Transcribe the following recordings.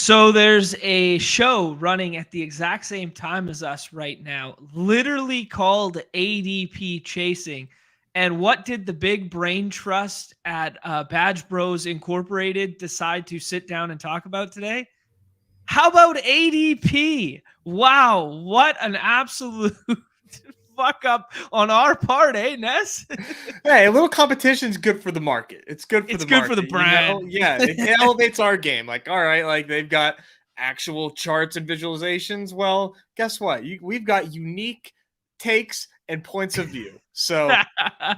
So there's a show running at the exact same time as us right now, literally called ADP Chasing. And what did the big brain trust at BadgeBros Incorporated decide to sit down and talk about today? How about ADP? Wow, what an absolute fuck up on our part, eh, Ness? Hey, a little competition's good for the market. It's good for It's the good for the market, you know? brand. Yeah, it elevates our game. Like, all right, like they've got actual charts and visualizations. Well, guess what? We've got unique takes and points of view. So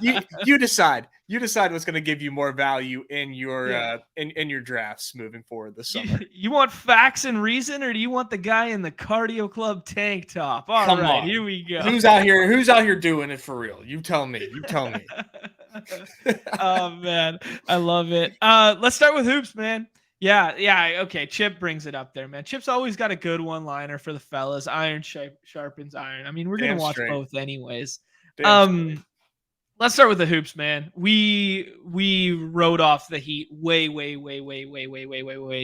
you decide. You decide what's going to give you more value in your Yeah. in your drafts moving forward this You, summer. you want facts and reason, or do you want the guy in the cardio club tank top? All Come right, on. here we go. Who's out here? Who's out here doing it for real? You tell me. You tell me. Oh man, I love it. Let's start with hoops, man. Yeah. Okay, Chip brings it up there, man. Chip's always got a good one-liner for the fellas. Iron sharpens iron. I mean, we're gonna Damn watch straight. both anyways. Damn straight. Let's start with the hoops, man. We wrote off the Heat way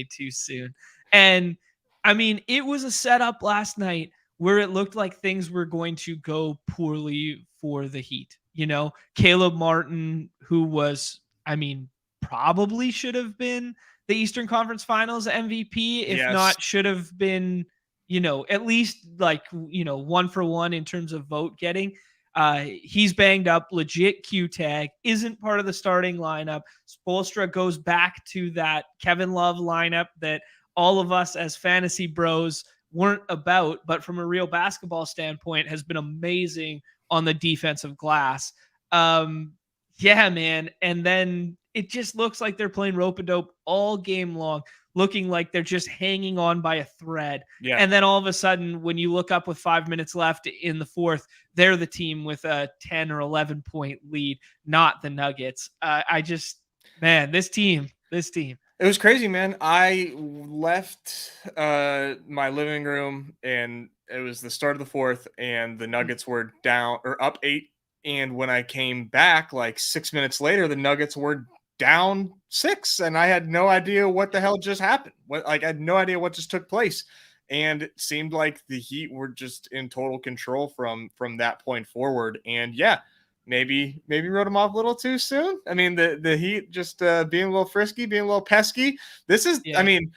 too soon. And I mean, it was a setup last night where it looked like things were going to go poorly for the Heat. You know, Caleb Martin, who was, I mean, probably should have been the Eastern Conference Finals MVP, if Yes. not should have been, at least like, 1-for-1 in terms of vote getting. He's banged up, legit Q tag, isn't part of the starting lineup. Spoelstra goes back to that Kevin Love lineup that all of us as fantasy bros weren't about, but from a real basketball standpoint has been amazing on the defensive glass. Yeah, man. And then it just looks like they're playing rope a dope all game long, looking like they're just hanging on by a thread. Yeah. And then all of a sudden, when you look up with 5 minutes left in the fourth, they're the team with a 10 or 11 point lead, not the Nuggets. This team. It was crazy, man. I left my living room and it was the start of the fourth and the Nuggets were down or up 8. And when I came back like 6 minutes later, the Nuggets were down 6 and I had no idea what the hell just happened. I had no idea what just took place. And it seemed like the Heat were just in total control from that point forward. And yeah, maybe wrote him off a little too soon. I mean, the Heat just being a little frisky, being a little pesky. This is, Yeah. I mean,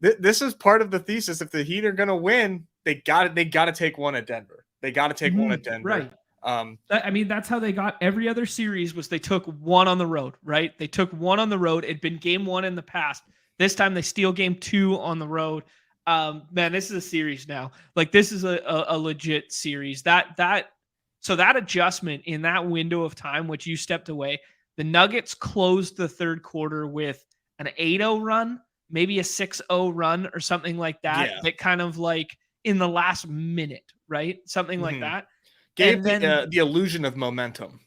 this is part of the thesis. If the Heat are going to win, they got to take one at Denver. They got to take one at Denver. Right. I mean, that's how they got every other series was they took one on the road, right? They took one on the road. It'd been game 1 in the past. This time they steal game 2 on the road. Man, this is a series now. Like this is a legit series. So that adjustment in that window of time, which you stepped away, the Nuggets closed the third quarter with an 8-0 run, maybe a 6-0 run or something like that. Yeah. That kind of like in the last minute, right? Something like that. Gave the illusion of momentum.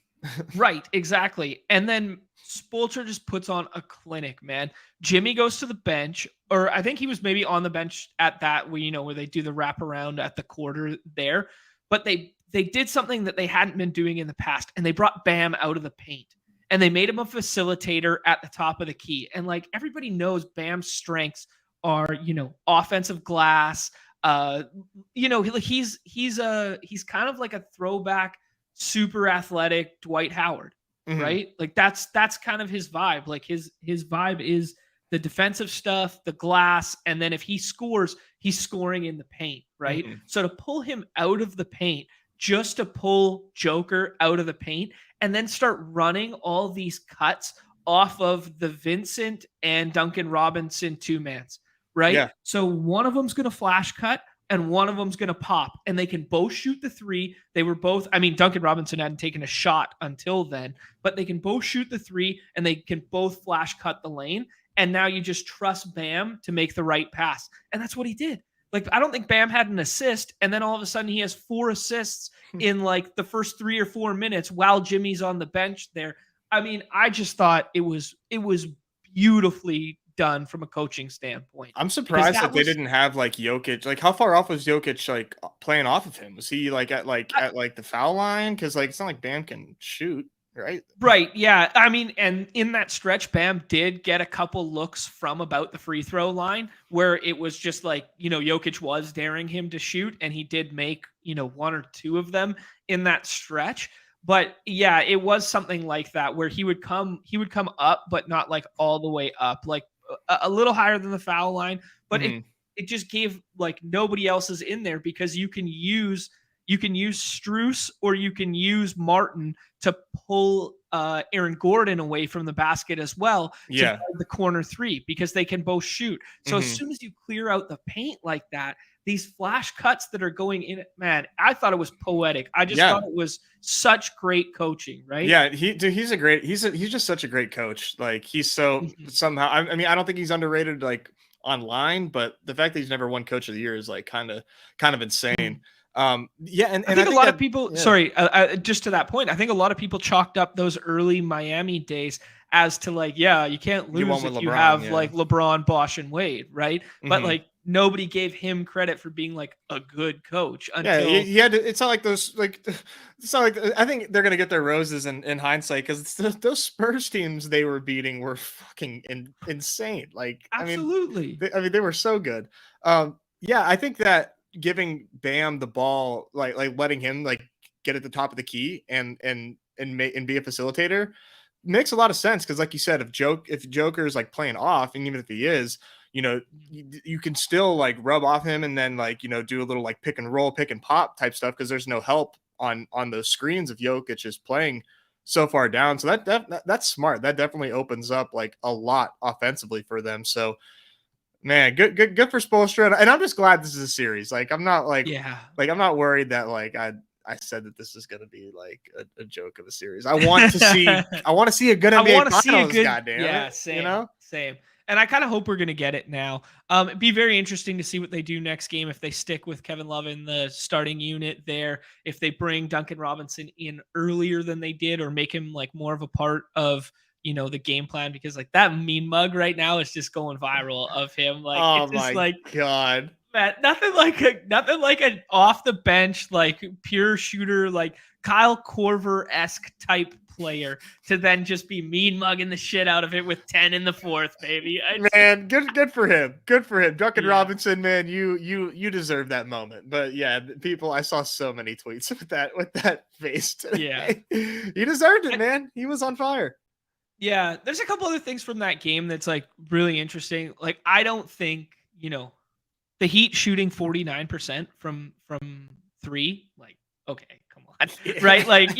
Right, exactly. And then Spoelstra just puts on a clinic, man. Jimmy goes to the bench, or I think he was maybe on the bench at that where they do the wraparound at the quarter there. But they did something that they hadn't been doing in the past, and they brought Bam out of the paint. And they made him a facilitator at the top of the key. And like everybody knows Bam's strengths are, offensive glass. He's kind of like a throwback super athletic Dwight Howard, right? Like that's kind of his vibe. Like his vibe is the defensive stuff, the glass, and then if he scores, he's scoring in the paint, right? So to pull him out of the paint, just to pull Joker out of the paint and then start running all these cuts off of the Vincent and Duncan Robinson 2-mans, right? Yeah. So one of them's going to flash cut and one of them's going to pop, and they can both shoot the 3. They were both, I mean, Duncan Robinson hadn't taken a shot until then, but they can both shoot the 3 and they can both flash cut the lane. And now you just trust Bam to make the right pass. And that's what he did. Like, I don't think Bam had an assist. And then all of a sudden he has 4 assists in like the first 3 or 4 minutes while Jimmy's on the bench there. I mean, I just thought it was beautifully done from a coaching standpoint. I'm surprised that they didn't have like Jokic. Like, how far off was Jokic like playing off of him? Was he like at the foul line? Because like it's not like Bam can shoot. right? Right. Yeah. I mean, and in that stretch, Bam did get a couple looks from about the free throw line where it was just like, Jokic was daring him to shoot, and he did make, one or two of them in that stretch. But yeah, it was something like that where he would come up, but not like all the way up, like a little higher than the foul line. But it Mhm. it just gave like nobody else is in there because you can use Struce or you can use Martin to pull Aaron Gordon away from the basket as well to Yeah. guard the corner three because they can both shoot. So as Mhm. soon as you clear out the paint like that, these flash cuts that are going in, man, I thought it was poetic. I just Yeah. thought it was such great coaching, right? Yeah, he's just such a great coach. Like he's so Mhm. somehow I mean I don't think he's underrated like online, but the fact that he's never won coach of the year is like kind of insane. Mhm. Yeah, and I and I think a think lot of that people, yeah, sorry, just to that point, I think a lot of people chalked up those early Miami days as to like, yeah, you can't you won lose with if you LeBron, have yeah. like LeBron, Bosh, and Wade, right? But Mhm. like nobody gave him credit for being like a good coach Yeah, until he had to, it's not like those like it's not like I think they're gonna get their roses in hindsight because those Spurs teams they were beating were fucking insane. Like absolutely. I mean they were so good. Yeah, I think that giving Bam the ball, like letting him like get at the top of the key and be a facilitator makes a lot of sense because like you said, if Joker is like playing off, and even if he is, you can still like rub off him and then like do a little like pick and roll, pick and pop type stuff because there's no help on those screens if Jokic is playing so far down. So that's smart. That definitely opens up like a lot offensively for them. So man, good for Spoelstra, and I'm just glad this is a series. Like Yeah. I'm not worried that like I said that this is going to be like a joke of a series. I want to see a good I NBA want to see a Finals. good, God damn yeah, it, you same, know. same. And I kind of hope we're going to get it now. It'd be very interesting to see what they do next game if they stick with Kevin Love in the starting unit there, if they bring Duncan Robinson in earlier than they did, or make him like more of a part of the game plan because like that mean mug right now is just going viral of him. Like Oh it's just my like god. man, nothing like an off the bench like pure shooter like Kyle Korver esque type player to then just be mean mugging the shit out of it with 10 in the fourth, baby. It's just Man, good for him. Good for him. Duncan yeah, Robinson, man, you deserve that moment. But yeah, people, I saw so many tweets with that face yeah. today. He deserved it, man. He was on fire. Yeah, there's a couple other things from that game that's like really interesting. Like I don't think, the Heat shooting 49% from 3, like okay, come on. Right? Like,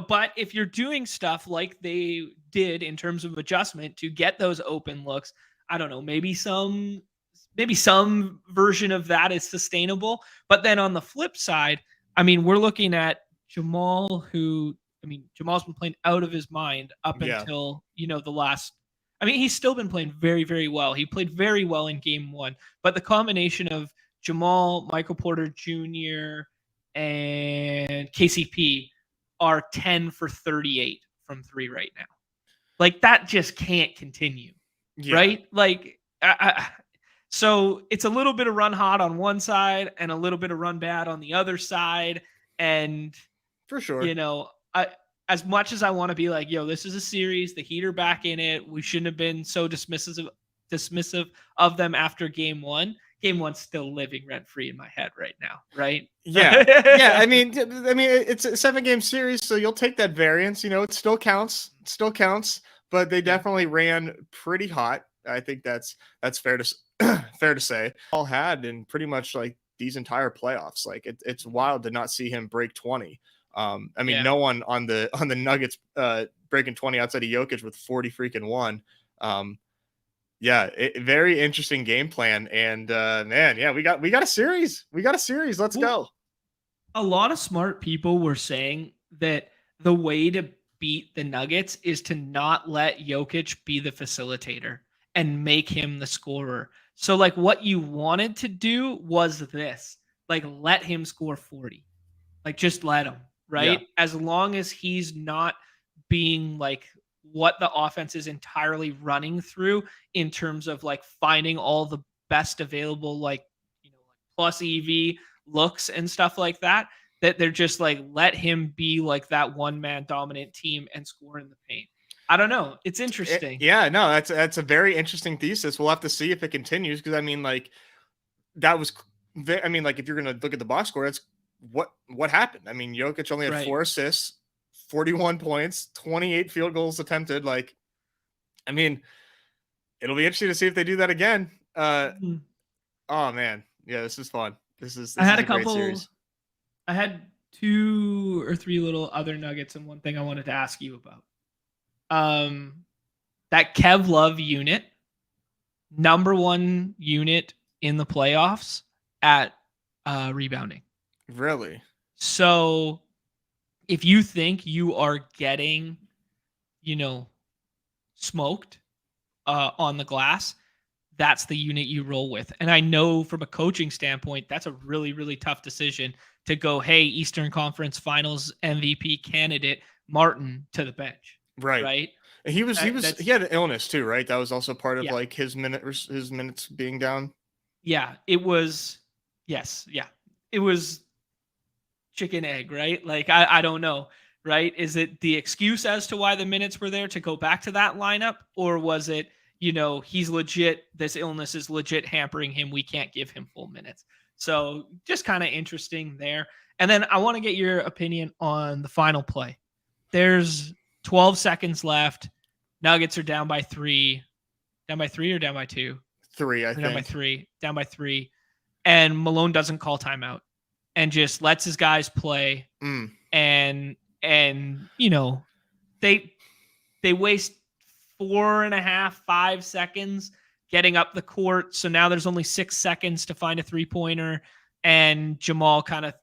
but if you're doing stuff like they did in terms of adjustment to get those open looks, I don't know, maybe some version of that is sustainable. But then on the flip side, I mean, we're looking at Jamal who I mean, Jamal's been playing out of his mind up Yeah. until, the last. I mean, he's still been playing very, very well. He played very well in game one, but the combination of Jamal, Michael Porter Jr., and KCP are 10 for 38 from 3 right now. Like that just can't continue, Yeah, right? Like, so it's a little bit of run hot on one side and a little bit of run bad on the other side. And for sure. you know, I as much as I want to be like, yo, this is a series, the Heat are back in it. We shouldn't have been so dismissive of them after game one. Game one's still living rent free in my head right now, right? Yeah. Yeah, I mean it's a 7-game series, so you'll take that variance, it still counts. It still counts, but they Yeah. definitely ran pretty hot. I think that's fair to fair to say. All had in pretty much like these entire playoffs. Like it's wild to not see him break 20. I mean, Yeah. no one on the Nuggets breaking 20 outside of Jokic with 40 freaking one. Um, yeah, very interesting game plan. And man, yeah, we got a series. We got a series. Let's Well, go. a lot of smart people were saying that the way to beat the Nuggets is to not let Jokic be the facilitator and make him the scorer. So, like, what you wanted to do was this, like, let him score 40. Like, just let him, Yeah. right? As long as he's not being like what the offense is entirely running through in terms of like finding all the best available, like, like plus EV looks and stuff like that, that they're just like, let him be like that one man dominant team and score in the paint. I don't know. It's interesting. Yeah, no, that's a very interesting thesis. We'll have to see if it continues, because I mean, like, that was, I mean, like, if you're gonna look at the box score, that's what happened. I mean, Jokic only had 4 assists, 41 points, 28 field goals attempted. Like, I mean, it'll be interesting to see if they do that again. Oh man, yeah, this is fun. This is a great series. I had 2 or 3 little other nuggets, and one thing I wanted to ask you about. That Kev Love unit, number 1 unit in the playoffs at rebounding. Really? So if you think you are getting, smoked on the glass, that's the unit you roll with. And I know from a coaching standpoint, that's a really, really tough decision to go, hey, Eastern Conference Finals MVP candidate Martin to the bench. Right. He had an illness too, right? That was also part of like his minutes being down. Yeah, it was. Yes. Yeah. It was chicken egg, right? Like, I don't know. Right. Is it the excuse as to why the minutes were there to go back to that lineup? Or was it, he's legit, this illness is legit hampering him, we can't give him full minutes? So just kind of interesting there. And then I want to get your opinion on the final play. There's 12 seconds left. Nuggets are down by 3. Down by 3 or down by 2? 3, I think. Down by 3. And Malone doesn't call timeout and just lets his guys play. And they waste 4.5, 5 seconds getting up the court. So now there's only 6 seconds to find a 3-pointer. And Jamal kind of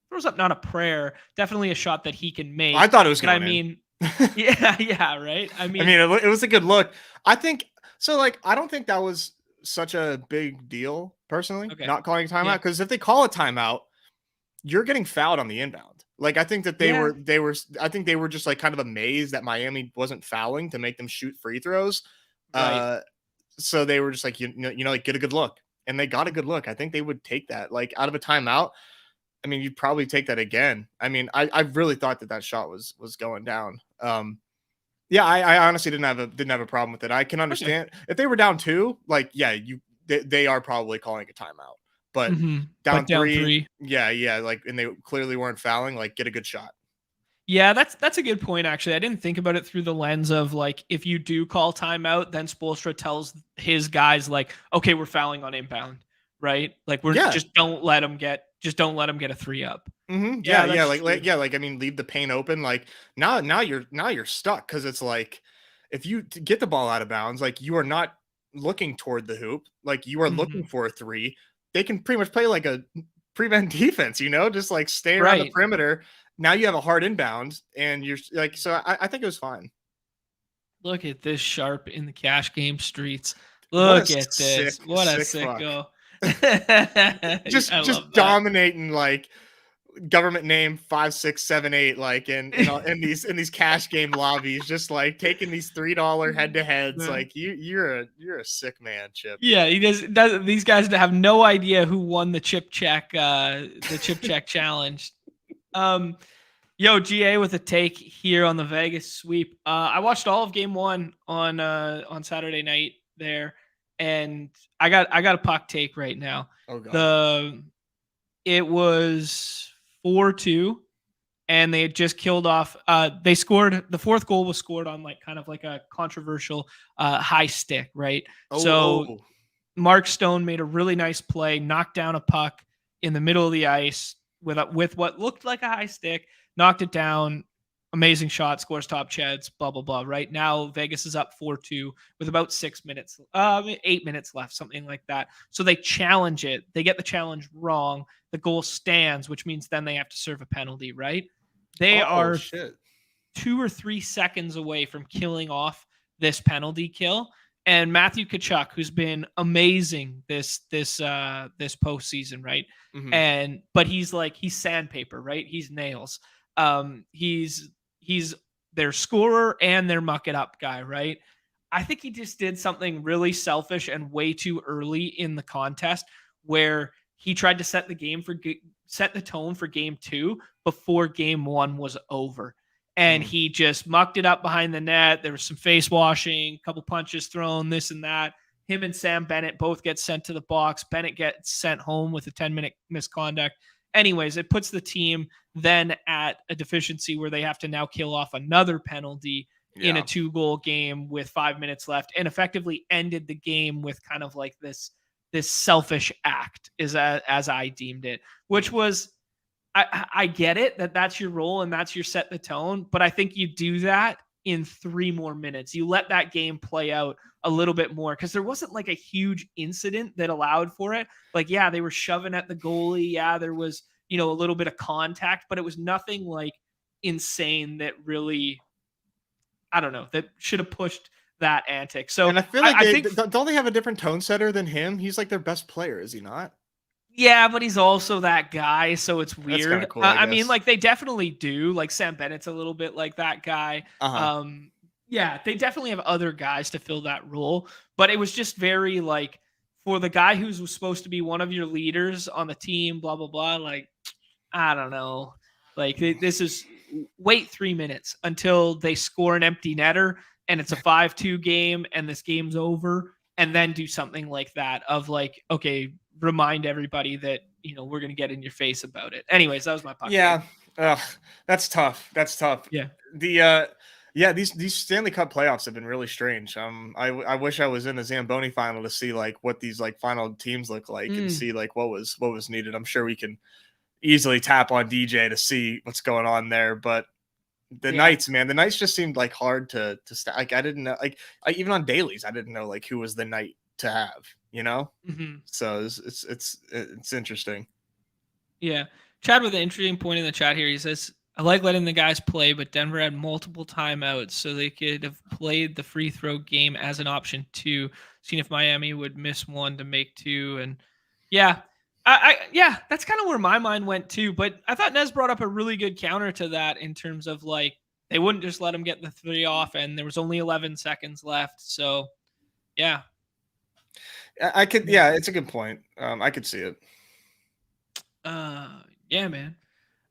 throws up not a prayer, definitely a shot that he can make. I thought it was going in. yeah, right. I mean, it was a good look. I think so. Like, I don't think that was such a big deal personally, not calling a timeout, because if they call a timeout, you're getting fouled on the inbound. Like, I think that I think they were just like kind of amazed that Miami wasn't fouling to make them shoot free throws. So they were just like, like, get a good look, and they got a good look. I think they would take that, like, out of a timeout. I mean, you'd probably take that again. I mean, I really thought that shot was going down. I honestly didn't have a problem with it. I can understand if they were down 2, like, they are probably calling a timeout. But down 3, like, and they clearly weren't fouling. Like, get a good shot. Yeah, that's a good point, actually. I didn't think about it through the lens of, like, if you do call timeout, then Spoelstra tells his guys, like, okay, we're fouling on inbound, right? Like, we're just don't let them get a 3 up. Like, I mean, leave the paint open. Like, now you're stuck, because it's like, if you get the ball out of bounds, like, you are not looking toward the hoop, like, you are looking for a 3. They can pretty much play like a prevent defense, just like stay around the perimeter. Now you have a hard inbound, and you're like, so I think it was fine. Look at this Sharp in the cash game streets. Look at this. What a sicko. just dominating, like, government name 5, 6, 7, 8, like in these cash game lobbies, just like taking these $3 head-to-heads. Like, you're a sick man, Chip. Yeah, he does. These guys have no idea who won the chip check challenge. GA with a take here on the Vegas sweep. I watched all of game 1 on Saturday night there, and I got a puck take right now. Oh God. It was 4-2, and they had just killed off. They scored. The 4th goal was scored on, like, kind of like a controversial high stick, right? Mark Stone made a really nice play, knocked down a puck in the middle of the ice with what looked like a high stick, knocked it down. Amazing shot, scores top Cheds, blah, blah, blah. Right now, Vegas is up 4-2 with about 8 minutes left, something like that. So they challenge it. They get the challenge wrong. The goal stands, which means then they have to serve a penalty, right? They are 2 or 3 seconds away from killing off this penalty kill. And Matthew Tkachuk, who's been amazing this postseason, right? But he's sandpaper, right? He's nails. He's their scorer and their muck it up guy, right? I think he just did something really selfish and way too early in the contest, where he tried to set the game for set the tone for game 2 before game 1 was over. And Mm. he just mucked it up behind the net. There was some face washing, a couple punches thrown, this and that. Him and Sam Bennett both get sent to the box. Bennett gets sent home with a 10-minute misconduct. Anyways, it puts the team then at a deficiency where they have to now kill off another penalty in a 2-goal game with 5 minutes left, and effectively ended the game with kind of like this selfish act, is as I deemed it, which was, I get it that that's your role and that's your set the tone, but I think you do that in 3 more minutes. You let that game play out a little bit more, because there wasn't like a huge incident that allowed for it. Like, yeah, they were shoving at the goalie. Yeah, there was, a little bit of contact, but it was nothing like insane that really, I don't know, that should have pushed that antic. So And I feel like I think, don't they have a different tone setter than him? He's like their best player, is he not? yeah, but he's also that guy, so it's That's kind weird. of cool. I mean, guess. like, they definitely do. Like, Sam Bennett's a little bit like that guy. Uh-huh. Yeah, they definitely have other guys to fill that role, but it was just very like, for the guy who's supposed to be one of your leaders on the team, blah blah blah. Like, I don't know. Like, this is, wait 3 minutes until they score an empty netter and it's a 5-2 game and this game's over, and then do something like that of like, okay, remind everybody that, we're going to get in your face about it. Anyways, that was my puck. Yeah. That's tough. That's tough. Yeah. These Stanley Cup playoffs have been really strange. I wish I was in a Zamboni final to see like what these like final teams look like and see like what was needed. I'm sure we can easily tap on DJ to see what's going on there, but the Knights, man, the Knights just seemed like hard to like. I didn't know, like, even on dailies, I didn't know like who was the Knight to have, Mm-hmm. So it's interesting. Yeah. Chad with an interesting point in the chat here. He says, I like letting the guys play, but Denver had multiple timeouts, so they could have played the free throw game as an option too, seeing if Miami would miss one to make 2. And yeah, yeah, that's kind of where my mind went too. But I thought Nez brought up a really good counter to that in terms of like, they wouldn't just let him get the 3 off, and there was only 11 seconds left. So yeah. I could, yeah, it's a good point. I could see it. Yeah, man.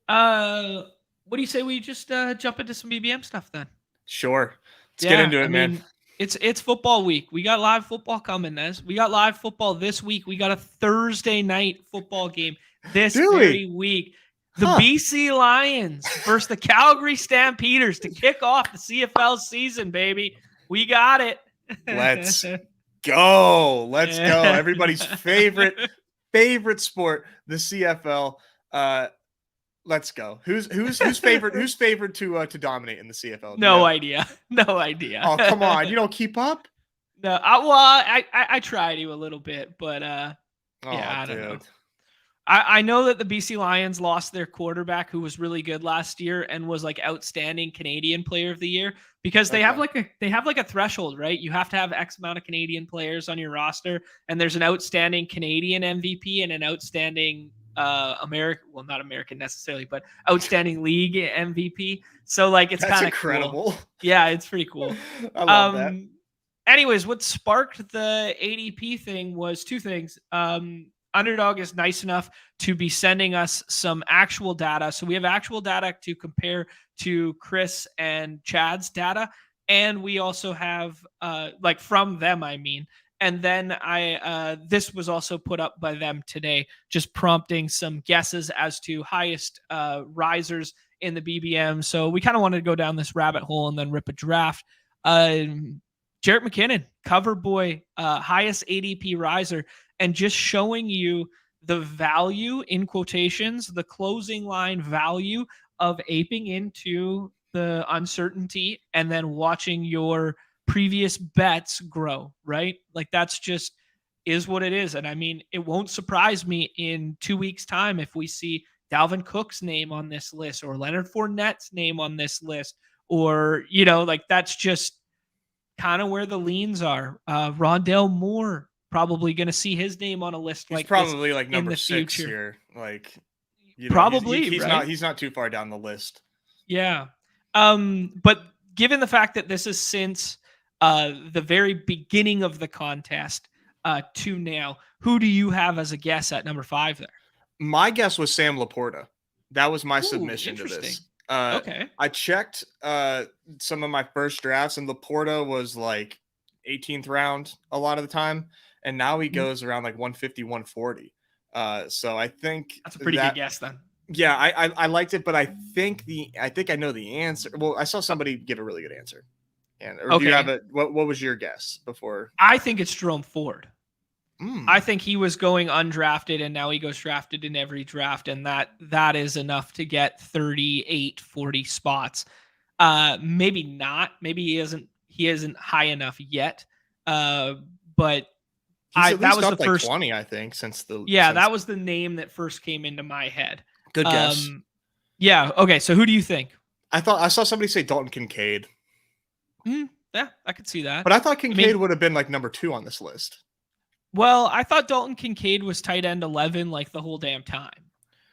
What do you say we just jump into some BBM stuff then? Sure. Let's get into it, man. It's football week. We got live football coming, Nez. We got live football this week. We got a Thursday night football game this very week. The BC Lions versus the Calgary Stampeders to kick off the CFL season, baby. We got it. Let's go. Let's go. Everybody's favorite sport, the CFL. Let's go. Who's favorite? Who's favored to dominate in the CFL? No idea. No idea. Oh, come on! You don't keep up? No. I try to a little bit, but yeah, I don't know. I know that the BC Lions lost their quarterback, who was really good last year and was like outstanding Canadian Player of the Year, because they have like a threshold, right? You have to have X amount of Canadian players on your roster, and there's an outstanding Canadian MVP and an outstanding American, well, not American necessarily, but outstanding league MVP. So like, it's kind of incredible. Cool. Yeah, it's pretty cool. I love that. Anyways, what sparked the ADP thing was 2 things. Underdog is nice enough to be sending us some actual data. So we have actual data to compare to Chris and Chad's data. And we also have like from them, I mean. And then this was also put up by them today, just prompting some guesses as to highest risers in the BBM. So we kind of wanted to go down this rabbit hole and then rip a draft. Jarrett McKinnon, cover boy, highest ADP riser, and just showing you the value, in quotations, the closing line value of aping into the uncertainty and then watching your previous bets grow, right? Like, that's just is what it is. And I mean, it won't surprise me in 2 weeks' time if we see Dalvin Cook's name on this list, or Leonard Fournette's name on this list, or, like, that's just kind of where the leans are. Rondell Moore, probably going to see his name on a list. He's like probably this like number in the 6 future. here. Like, probably he's right? he's not too far down the list. Yeah. But given the fact that this is since the very beginning of the contest to now, who do you have as a guess at number 5 there? My guess was Sam Laporta. That was my Ooh, submission to interesting. this. Okay. I checked some of my first drafts, and Laporta was like 18th round a lot of the time, and now he Mhm. goes around like 150, 140. So I think That's a pretty good that guess then. yeah, I liked it, but I think I know the answer. Well, I saw somebody give a really good answer. And or do you have Okay. a what was your guess before? I think it's Jerome Ford. I Mm. think he was going undrafted and now he goes drafted in every draft, and that is enough to get 38, 40 spots. Maybe not. Maybe he isn't high enough yet. Uh, but He's I at that least was the up like first 20, I think, since the yeah, since that was the name that first came into my head. good guess. Um yeah, okay, so who do you think? I saw somebody say Dalton Kincaid, Yeah, I could see that. but I thought I Kincaid mean, would have been like number 2 on this list. well, I thought Dalton Kincaid was tight end 11 like the whole damn time.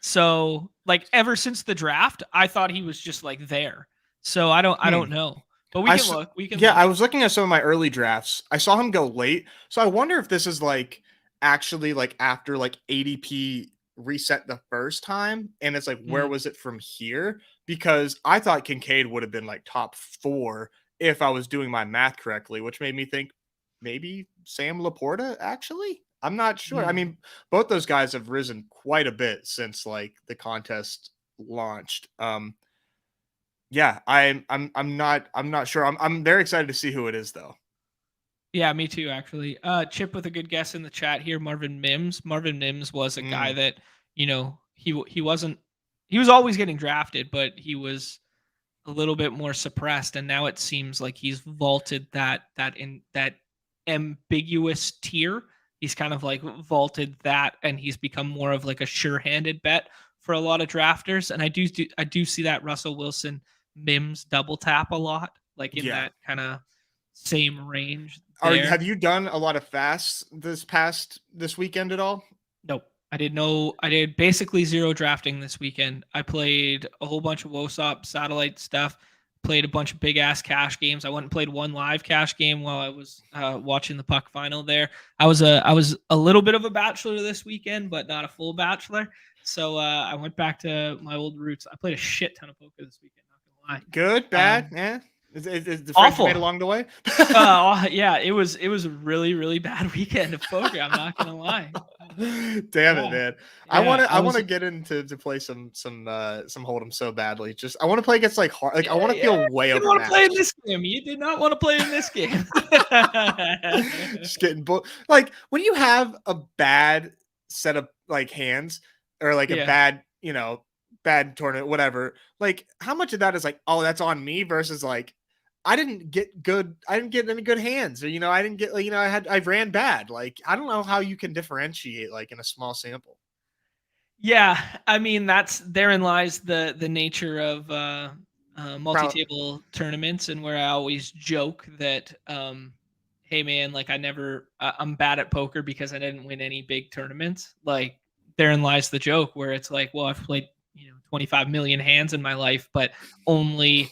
So, like ever since the draft, I thought he was just like there. So I don't Hmm. know. But we I can s- look. We can yeah, look. I was looking at some of my early drafts. I saw him go late, so I wonder if this is like actually like after like ADP reset the first time, and it's like where Mm, was it from here? Because I thought Kincaid would have been like top 4 if I was doing my math correctly, which made me think maybe Sam Laporta actually. I'm not sure. I mm. mean, both those guys have risen quite a bit since like the contest launched. Yeah, I'm not sure. I'm very excited to see who it is though. Yeah, me too, actually. Chip with a good guess in the chat here. Marvin Mims. Marvin Mims was a guy Mm, that he wasn't. He was always getting drafted, but he was a little bit more suppressed, and now it seems like he's vaulted that ambiguous tier. He's kind of like vaulted that, and he's become more of like a sure-handed bet for a lot of drafters. And I do see that Russell Wilson Mims double tap a lot, like in yeah. that kind of same range Are there. have you done a lot of fasts this weekend at all? Nope. I did basically zero drafting this weekend. I played a whole bunch of WOSOP satellite stuff, played a bunch of big ass cash games. I went and played one live cash game while I was watching the puck final there. I was a little bit of a bachelor this weekend, but not a full bachelor. So I went back to my old roots. I played a shit ton of poker this weekend, not gonna Good, lie. bad, yeah. Is the friends you Awful. made along the way? Yeah, it was a really, really bad weekend of poker. I'm not gonna lie. Damn it, Yeah. man. Yeah, I I want was to get into to play some hold'em so badly. Just I want to play against like hard like I want to yeah, feel way you didn't want to play in overmatched. this game. You did not want to play in this game. Just getting like when you have a bad set of like hands or like a Yeah. bad, bad tournament, whatever. Like how much of that is like, oh, that's on me versus like I didn't get any good hands or I didn't get like, I ran bad. Like I don't know how you can differentiate like in a small sample. Yeah, I mean that's therein lies the nature of Proud multi-table tournaments, and where I always joke that hey man, like I'm bad at poker because I didn't win any big tournaments. Like therein lies the joke where it's like, well, I've played 25 million hands in my life, but only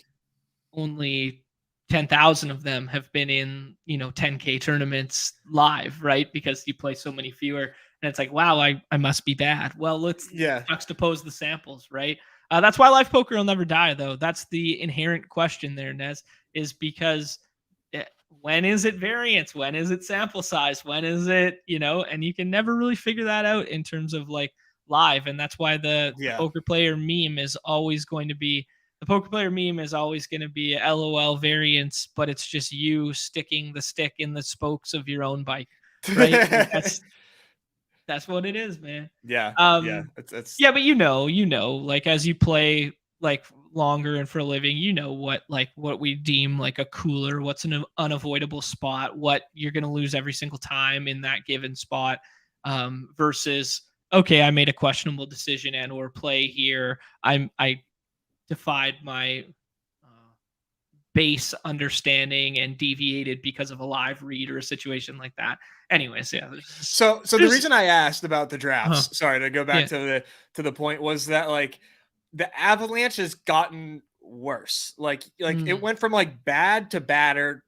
10,000 of them have been in 10K tournaments live, right? Because you play so many fewer, and it's like, wow, I must be bad. Well, let's yeah. juxtapose the samples, right? That's why live poker will never die, though. That's the inherent question there, Nez, is because when is it variance? When is it sample size? When is it, and you can never really figure that out in terms of like live. And that's why the Yeah. poker player meme is always going to be the poker player meme is always going to be a LOL variance, but it's just you sticking the stick in the spokes of your own bike, right? Like that's what it is, man. Yeah. Yeah. Um, It's yeah, but like as you play like longer and for a living, what we deem like a cooler, what's an unavoidable spot, what you're gonna lose every single time in that given spot, versus okay, I made a questionable decision and or play here. I defied my uh, base understanding and deviated because of a live read or a situation like that. Anyways, yeah, so the there's reason I asked about the uh, drafts, sorry to go back yeah. to the point, was that like the Avalanche has gotten worse. Like it Mm, went from like bad to badder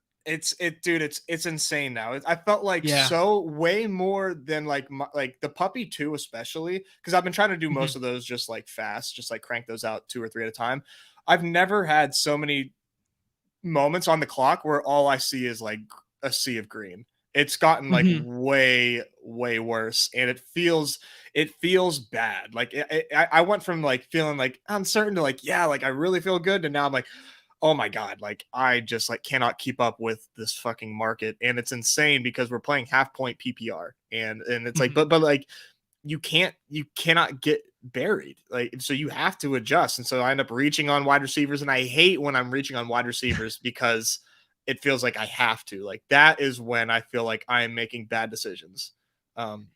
Dude, it's insane now. I felt like Yeah. so way more than like like the puppy 2, especially because I've been trying to do Mhm. most of those just like fast, just like crank those out 2 or 3 at a time. I've never had so many moments on the clock where all I see is like a sea of green. It's gotten like Mhm. way worse, and it feels bad. Like I went from like feeling like uncertain to like yeah, like I really feel good, and now I'm like, oh my god, like I just like cannot keep up with this fucking market, and it's insane because we're playing half point PPR, and it's like Mhm. but like you cannot get buried. Like, so you have to adjust. And so I end up reaching on wide receivers. And I hate when I'm reaching on wide receivers because it feels like I have to. Like that is when I feel like I am making bad decisions.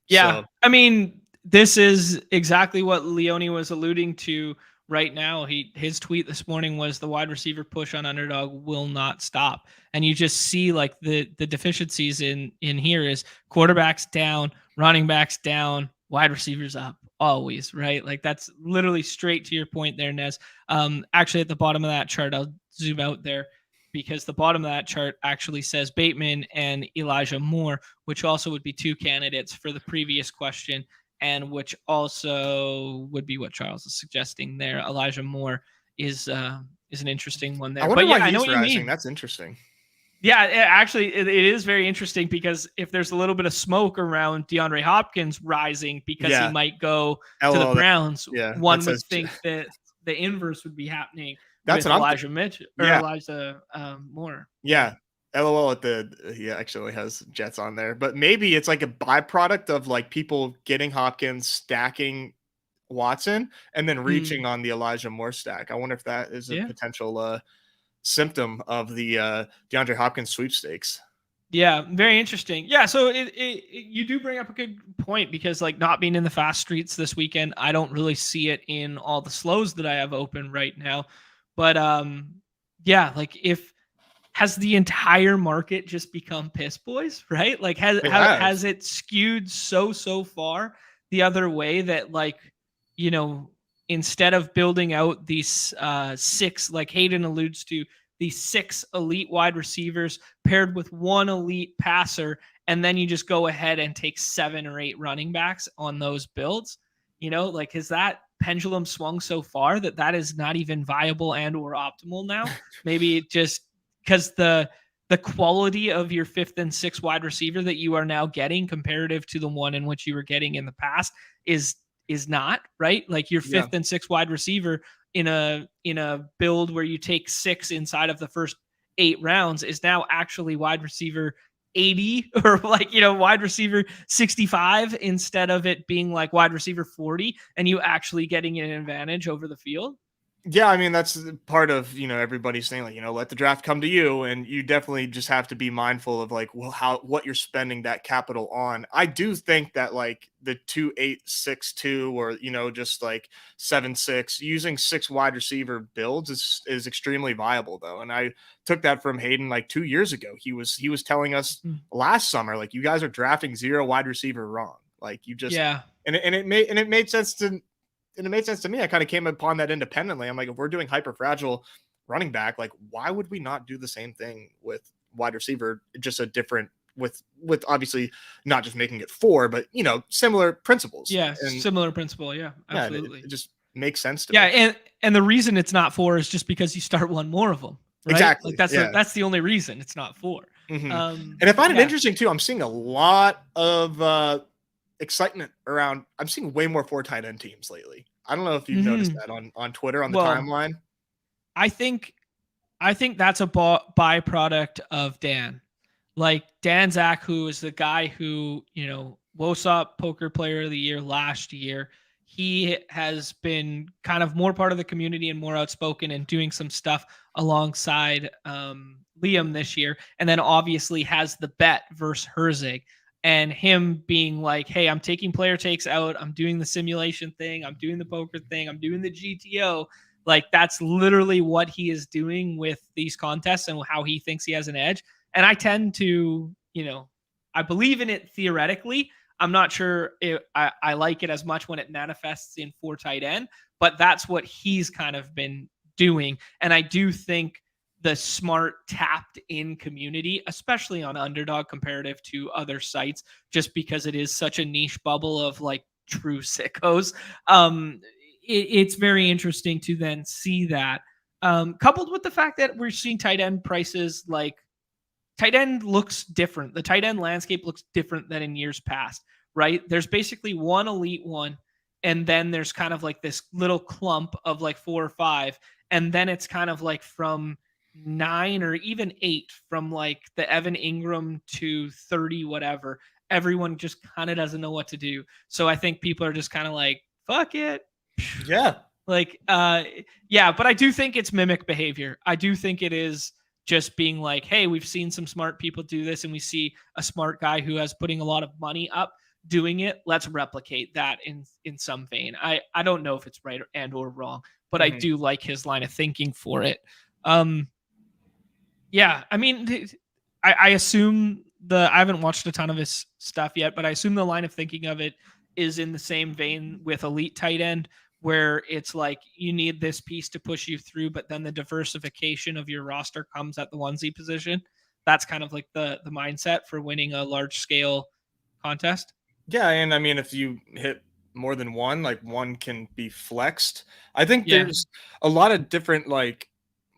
Yeah. So I mean, this is exactly what Leone was alluding to right now. His tweet this morning was the wide receiver push on Underdog will not stop. And you just see like the deficiencies in here is quarterbacks down, running backs down, wide receivers up always, right? Like that's literally straight to your point there, Nez. Actually at the bottom of that chart, I'll zoom out there because the bottom of that chart actually says Bateman and Elijah Moore, which also would be two candidates for the previous question, and which also would be what Charles is suggesting there. Elijah Moore is an interesting one I there. wonder But why yeah, I know he's what you rising. mean. That's interesting. Yeah, actually, it is very interesting because if there's a little bit of smoke around DeAndre Hopkins rising because he Yeah. might go to the LOL. Browns, Yeah. That one would says think that the inverse would be happening that's with what I'm Elijah Mitch or yeah. Elijah Moore. Yeah. Yeah. LOL at the he actually has Jets on there. But maybe it's like a byproduct of like people getting Hopkins, stacking Watson, and then Mm, reaching on the Elijah Moore stack. I wonder if that is a yeah. potential symptom of the DeAndre Hopkins sweepstakes. Yeah, very interesting. Yeah, so you do bring up a good point because like not being in the fast streets this weekend, I don't really see it in all the slows that I have open right now. But yeah, like if has the entire market just become piss boys, right? Like They have. has it skewed so far the other way that like, you know, instead of building out these six, like Hayden alludes to, these six elite wide receivers paired with one elite passer, and then you just go ahead and take 7 or 8 running backs on those builds. Like has that pendulum swung so far that that is not even viable and or optimal now? Maybe it just because the quality of your fifth and sixth wide receiver that you are now getting comparative to the one in which you were getting in the past is not right. Like your Yeah. fifth and sixth wide receiver in a build where you take 6 inside of the first 8 rounds is now actually wide receiver 80 or like wide receiver 65 instead of it being like wide receiver 40 and you actually getting an advantage over the field. Yeah, I mean that's part of everybody saying like let the draft come to you, and you definitely just have to be mindful of like what you're spending that capital on. I do think that like the 2-8-6-2 or just like 7-6 using 6 wide receiver builds is extremely viable though, and I took that from Hayden like 2 years ago. He was telling us Mhm. last summer like you guys are drafting 0 wide receiver wrong, like you just Yeah. and it made sense to me. I kind of came upon that independently. I'm like, if we're doing hyper fragile running back, like why would we not do the same thing with wide receiver? Just a different with obviously not just making it 4, but similar principles. Yeah, And similar principle. Yeah, yeah, and it absolutely. just makes sense to Yeah, me. and the reason it's not 4 is just because you start one more of them, right? Like Exactly. Yeah. that's the only reason it's not 4. hmm And I find it Yeah. interesting too. I'm seeing a lot of excitement around. I'm seeing way more 4 tight end teams lately. I don't know if you've noticed Mhm. that on Twitter on the Well, timeline. I think that's a byproduct of Dan. Like Dan Zach, who is the guy who, WOSOP Poker Player of the Year last year. He has been kind of more part of the community and more outspoken and doing some stuff alongside Liam this year. And then obviously has the bet versus Herzig. And him being like, hey, I'm taking player takes out. I'm doing the simulation thing. I'm doing the poker thing. I'm doing the GTO. Like that's literally what he is doing with these contests and how he thinks he has an edge. And I tend to, I believe in it theoretically. I'm not sure if I like it as much when it manifests in 4 tight end, but that's what he's kind of been doing. And I do think the smart tapped in community, especially on Underdog comparative to other sites, just because it is such a niche bubble of like true sickos. It's very interesting to then see that, coupled with the fact that we're seeing tight end prices like tight end looks different. The tight end landscape looks different than in years past, right? There's basically one elite one, and then there's kind of like this little clump of like 4 or 5, and then it's kind of like from 9 or even 8, from like the Evan Ingram to 30 whatever. Everyone just kind of doesn't know what to do. So I think people are just kind of like, fuck it. Yeah. Like, yeah, but I do think it's mimic behavior. I do think it is just being like, hey, we've seen some smart people do this, and we see a smart guy who has putting a lot of money up doing it. Let's replicate that in some vein. I don't know if it's right or wrong, but I do like his line of thinking for it. Yeah, I mean, I assume I haven't watched a ton of his stuff yet, but I assume the line of thinking of it is in the same vein with elite tight end, where it's like you need this piece to push you through, but then the diversification of your roster comes at the onesie position. That's kind of like the mindset for winning a large scale contest. Yeah, and I mean, if you hit more than one, like one can be flexed. I think Yeah. there's a lot of different like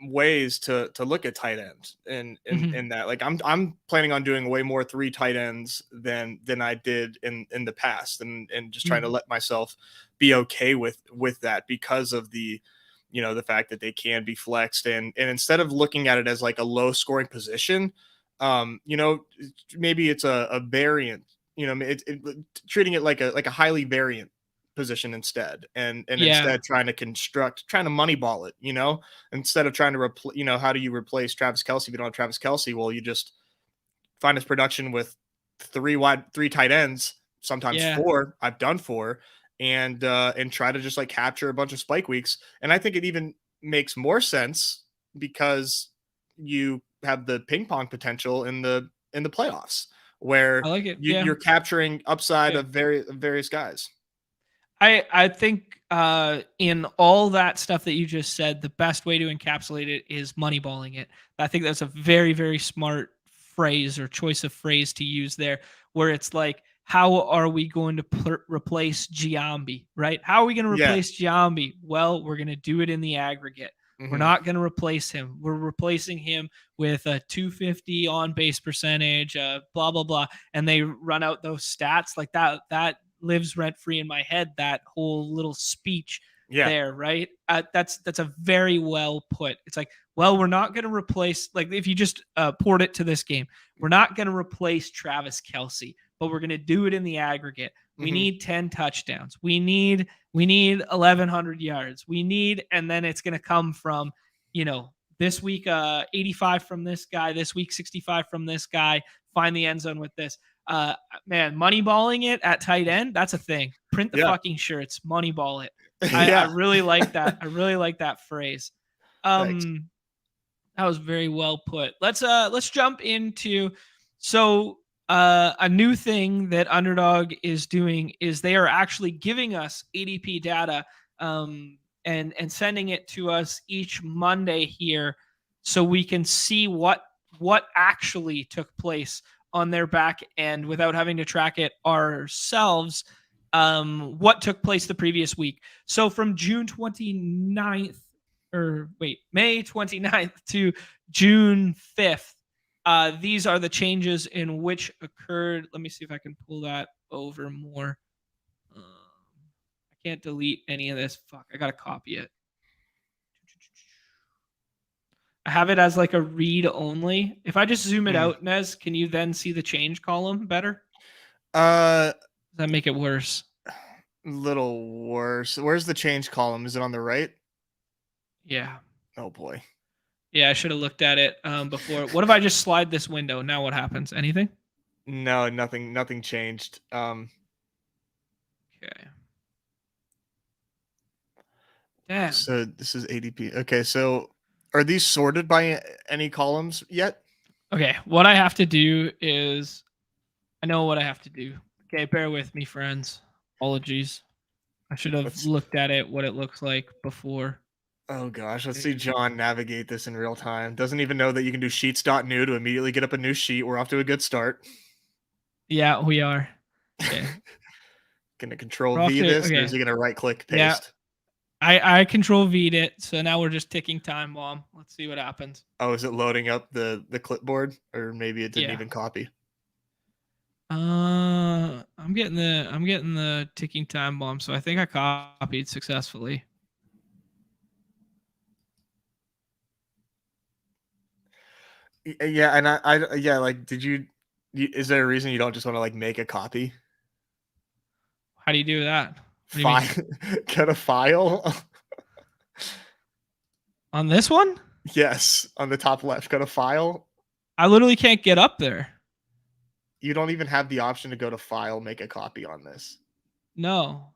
ways to look at tight ends in that. Like I'm planning on doing way more 3 tight ends than I did in the past, and just trying to let myself be okay with that because of the the fact that they can be flexed, and instead of looking at it as like a low scoring position, maybe it's a variant, treating it like a highly variant position instead, and Yeah. instead trying to moneyball it, instead of trying to how do you replace Travis Kelce if you don't have Travis Kelce? Well, you just find his production with 3 tight ends, sometimes Yeah. 4. I've done 4, and try to just like capture a bunch of spike weeks. And I think it even makes more sense because you have the ping pong potential in the playoffs, I where like it. Yeah. you're capturing upside Yeah. of various guys. I think in all that stuff that you just said, the best way to encapsulate it is moneyballing it. I think that's a very, very smart phrase or choice of phrase to use there, where it's like, how are we going to replace Giambi, right? How are we going to Yeah. replace Giambi? Well, we're going to do it in the aggregate. We're not going to replace him. We're replacing him with a 250 on base percentage, blah, blah, blah. And they run out those stats like that lives rent free in my head, that whole little speech there, right? That's a very well put. It's like, well, we're not going to replace, like, if you just port it to this game, we're not going to replace Travis Kelce, but we're going to do it in the aggregate. We need 10 touchdowns. We need 1,100 yards. We need, and then it's going to come from, this week 85 from this guy, this week 65 from this guy. Find the end zone with this. Man, moneyballing it at tight end, that's a thing. Print the fucking shirts, moneyball it. I really like that. I really like that phrase. Thanks. That was very well put. Let's jump into a new thing that Underdog is doing is they are actually giving us ADP data and sending it to us each Monday here, so we can see what actually took place on their back end without having to track it ourselves, what took place the previous week. So from May 29th to June 5th, these are the changes in which occurred. Let me see if I can pull that over more. I can't delete any of this. Fuck, I got to copy it. I have it as like a read only. If I just zoom it out, Nez, can you then see the change column better? Does that make it worse? Little worse. Where's the change column? Is it on the right? Yeah. Oh boy. Yeah, I should have looked at it before. What if I just slide this window? Now what happens? Anything? No, nothing changed. Okay. Damn. So this is ADP. Okay, so are these sorted by any columns yet? Okay, what I have to do is, I know what I have to do. Okay, bear with me, friends. Apologies. I should have looked at it, what it looks like before. Oh gosh, let's see Dude. John navigate this in real time. Doesn't even know that you can do sheets.new to immediately get up a new sheet. We're off to a good start. Yeah, we are. Okay. Gonna control We're off V to this, or is okay. he gonna right click Yeah. paste? I control V'd it, so now we're just ticking time bomb. Let's see what happens. Oh, is it loading up the clipboard, or maybe it didn't Yeah. even copy? I'm getting the ticking time bomb, so I think I copied successfully. Yeah, and I yeah, like, is there a reason you don't just want to like make a copy? How do you do that? What do you File, mean? cut a file. On this one? Yes, on the top left, cut a file. I literally can't get up there. You don't even have the option to go to file, make a copy on this. No.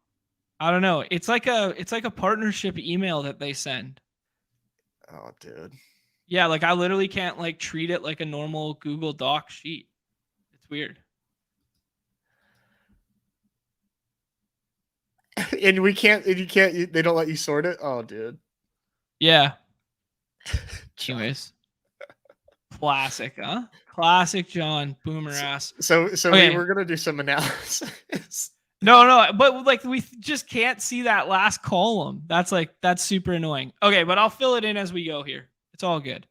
I don't know. It's like a partnership email that they send. Oh, dude. Yeah, like I literally can't like treat it like a normal Google Doc sheet. It's weird. And we can't, and you can't, they don't let you sort it. Oh, dude. Yeah. John. Anyways. Classic, huh? Classic John. Boomer ass. So we Okay. were gonna do some analysis. No, but like we just can't see that last column. That's super annoying. Okay, but I'll fill it in as we go here. It's all good.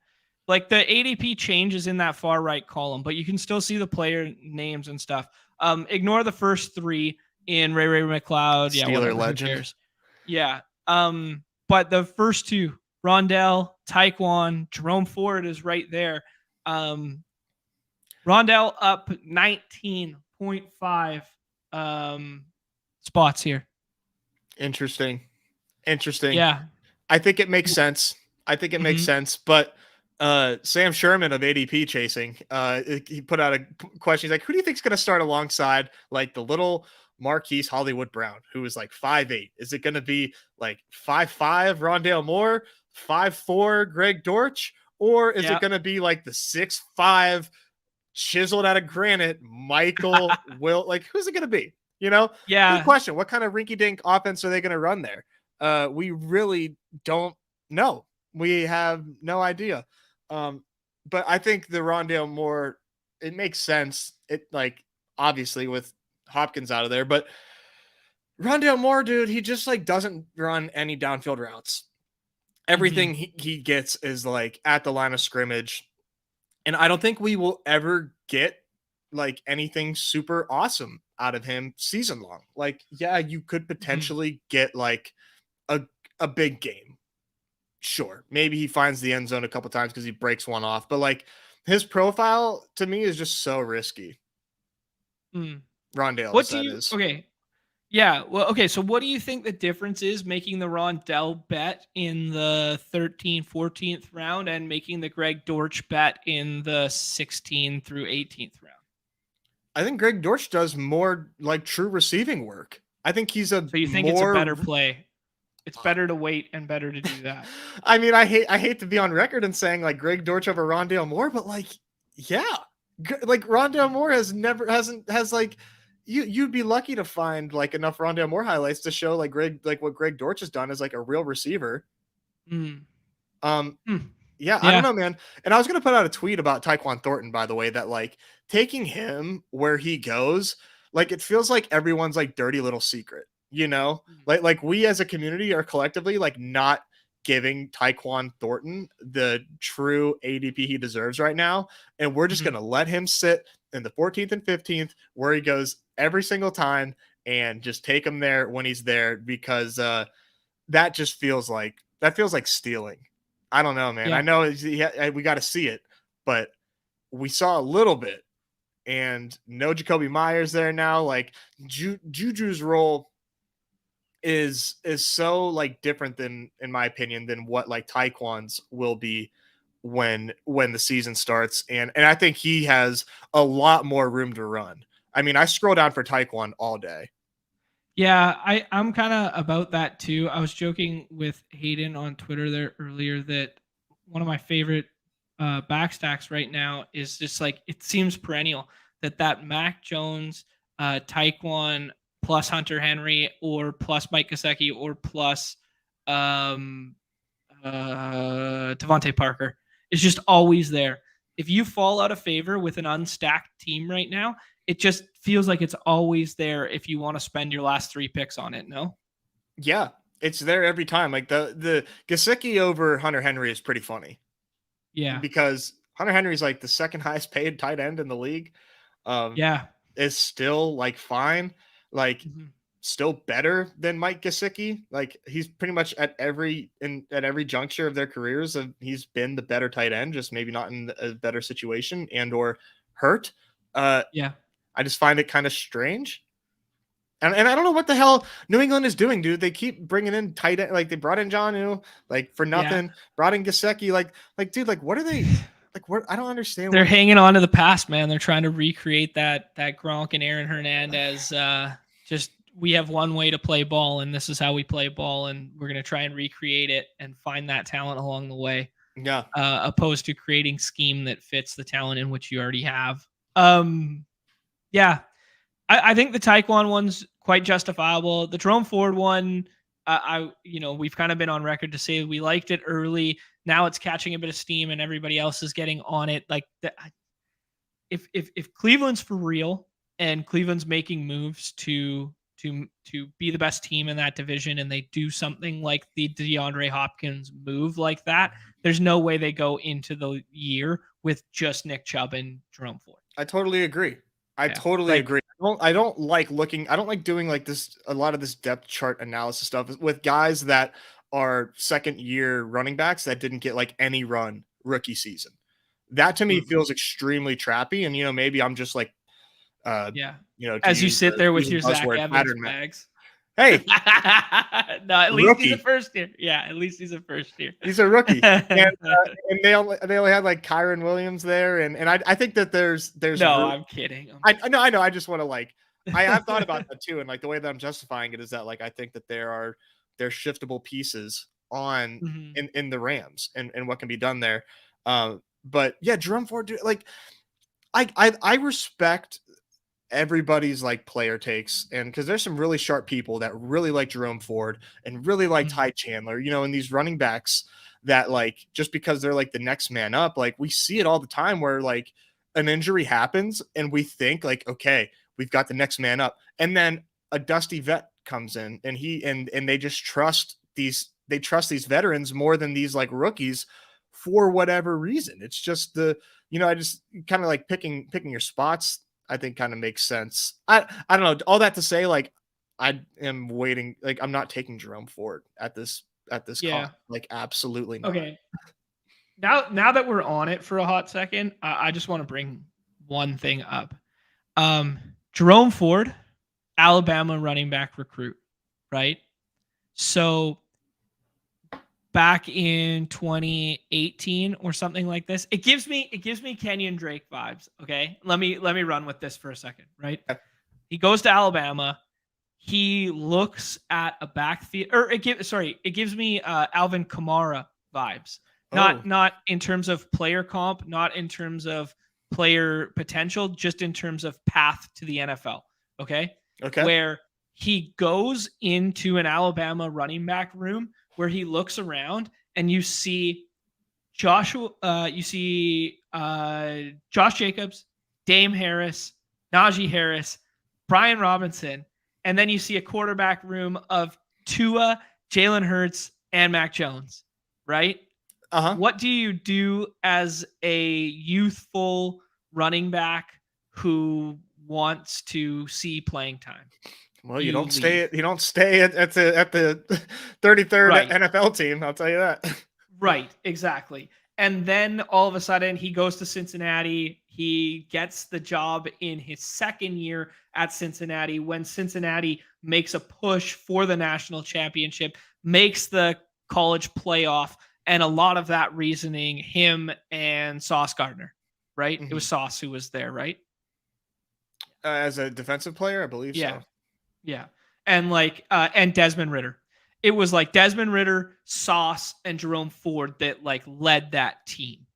Like the ADP changes in that far right column, but you can still see the player names and stuff. Ignore the first three in Ray McLeod. Yeah, Steeler whatever. Who legend. cares? Yeah. But the first two, Rondell, Taekwon, Jerome Ford is right there. Rondell up 19.5 spots here. Interesting. Yeah. I think it makes sense. But Sam Sherman of ADP chasing, he put out a question. He's like, who do you think's going to start alongside like the little Marquise Hollywood Brown, who is like 5'8"? Is it going to be like 5'5" Rondale Moore, 5'4" Greg Dortch, or is it going to be like the 6'5" chiseled out of granite Michael Will? Like, who's it going to be? You know? Yeah. Good question. What kind of rinky-dink offense are they going to run there? We really don't know. We have no idea. But I think the Rondale Moore, it makes sense. It like obviously with Hopkins out of there, but Rondale Moore, dude, he just like doesn't run any downfield routes. Everything he gets is like at the line of scrimmage. And I don't think we will ever get like anything super awesome out of him season long. Like, yeah, you could potentially get like a big game. Sure. Maybe he finds the end zone a couple times because he breaks one off. But like his profile to me is just so risky. Rondale, What do you okay? Yeah. Well, okay. So what do you think the difference is making the Rondell bet in the 13th, 14th round and making the Greg Dortch bet in the 16th through 18th round? I think Greg Dortch does more like true receiving work. I think he's So you think it's a better play? It's better to wait and better to do that. I mean, I hate to be on record and saying like Greg Dortch over Rondale Moore, but like, yeah, like Rondale Moore has like you'd be lucky to find like enough Rondale Moore highlights to show like what Greg Dortch has done as like a real receiver. Yeah, I don't know, man. And I was gonna put out a tweet about Tyquan Thornton, by the way, that like taking him where he goes, like it feels like everyone's like dirty little secret, you know? Like we as a community are collectively like not giving Tyquan Thornton the true ADP he deserves right now. And we're just gonna let him sit in the 14th and 15th where he goes every single time and just take him there when he's there because that just feels like stealing. I don't know, man. Yeah. I know we got to see it, but we saw a little bit, and no Jacoby Myers there now. Like Juju's role is so like different than, in my opinion, than what like Tyquan's will be when the season starts, and I think he has a lot more room to run. I mean, I scroll down for Tyquan all day. Yeah, I'm kind of about that too. I was joking with Hayden on Twitter there earlier that one of my favorite backstacks right now is just like it seems perennial that Mac Jones, Taekwon plus Hunter Henry or plus Mike Gesicki or plus Devontae Parker is just always there. If you fall out of favor with an unstacked team right now, it just feels like it's always there if you want to spend your last 3 picks on it, no? Yeah, it's there every time. Like the Gesicki over Hunter Henry is pretty funny Yeah. because Hunter Henry is like the second highest paid tight end in the league. Um, Yeah. is still like fine, like Mhm. still better than Mike Gesicki. Like he's pretty much at every juncture of their careers, he's been the better tight end, just maybe not in a better situation and or hurt. Yeah. I just find it kind of strange. And I don't know what the hell New England is doing, dude. They keep bringing in tight end, like they brought in Jonnu, like for Yeah. nothing. Brought in Gesicki, like dude, like what are they? Like what? I don't understand. They're What hanging on to the past, man. They're trying to recreate that Gronk and Aaron Hernandez. Just we have one way to play ball, and this is how we play ball, and we're gonna try and recreate it and find that talent along the way, yeah, opposed to creating scheme that fits the talent in which you already have. Yeah, I think the Taekwon one's quite justifiable. The Jerome Ford one, we've kind of been on record to say we liked it early. Now it's catching a bit of steam, and everybody else is getting on it. Like, if Cleveland's for real and Cleveland's making moves to be the best team in that division, and they do something like the DeAndre Hopkins move like that, there's no way they go into the year with just Nick Chubb and Jerome Ford. I totally agree. I Yeah, totally like agree. I don't like looking. I don't like doing like this. A lot of this depth chart analysis stuff with guys that are second year running backs that didn't get like any run rookie season. That to me mhm, feels extremely trappy. And maybe I'm just like, uh, yeah. to As you use sit the there with Cleveland your Zach buzzword Evans pattern. bags. Hey, No, at least he's a rookie. first year. Yeah, at least he's a first year. He's a rookie, and they only had like Kyron Williams there, and I think that there's No, room. I'm kidding. I know. I just want to like. I've thought about that too, and like the way that I'm justifying it is that like I think that there's shiftable pieces on Mhm, in the Rams and what can be done there. But yeah, Jerome Ford, like I respect everybody's like player takes, and because there's some really sharp people that really like Jerome Ford and really like mhm, Ty Chandler, and these running backs that like just because they're like the next man up, like we see it all the time where like an injury happens and we think like, okay, we've got the next man up, and then a dusty vet comes in and they just trust these veterans more than these like rookies for whatever reason. It's just I just kind of like picking your spots, I think kind of makes sense. I don't know. All that to say, like I am waiting. Like I'm not taking Jerome Ford at this cost. yeah. Like absolutely not. Okay. Now that we're on it for a hot second, I just want to bring one thing up. Um, Jerome Ford, Alabama running back recruit, right? So back in 2018 or something like this, it gives me Kenyon Drake vibes. Okay, let me run with this for a second, right? He goes to Alabama. He looks at a backfield, or it gives me Alvin Kamara vibes. Oh, Not in terms of player comp, not in terms of player potential, just in terms of path to the NFL. Okay, okay. where he goes into an Alabama running back room where he looks around and you see Josh Jacobs, Dame Harris, Najee Harris, Brian Robinson, and then you see a quarterback room of Tua, Jalen Hurts, and Mac Jones, right? Uh huh. What do you do as a youthful running back who wants to see playing time? Well, you You don't stay leave. at you don't stay at the 33rd Right. NFL team. I'll tell you that. Right, exactly. And then all of a sudden he goes to Cincinnati. He gets the job in his second year at Cincinnati when Cincinnati makes a push for the national championship, makes the college playoff, and a lot of that reasoning him and Sauce Gardner, right? It was Mhm. Sauce who was there, right? As a defensive player, I believe Yeah. so. Yeah. And Desmond Ritter. It was like Desmond Ritter, Sauce, and Jerome Ford that like led that team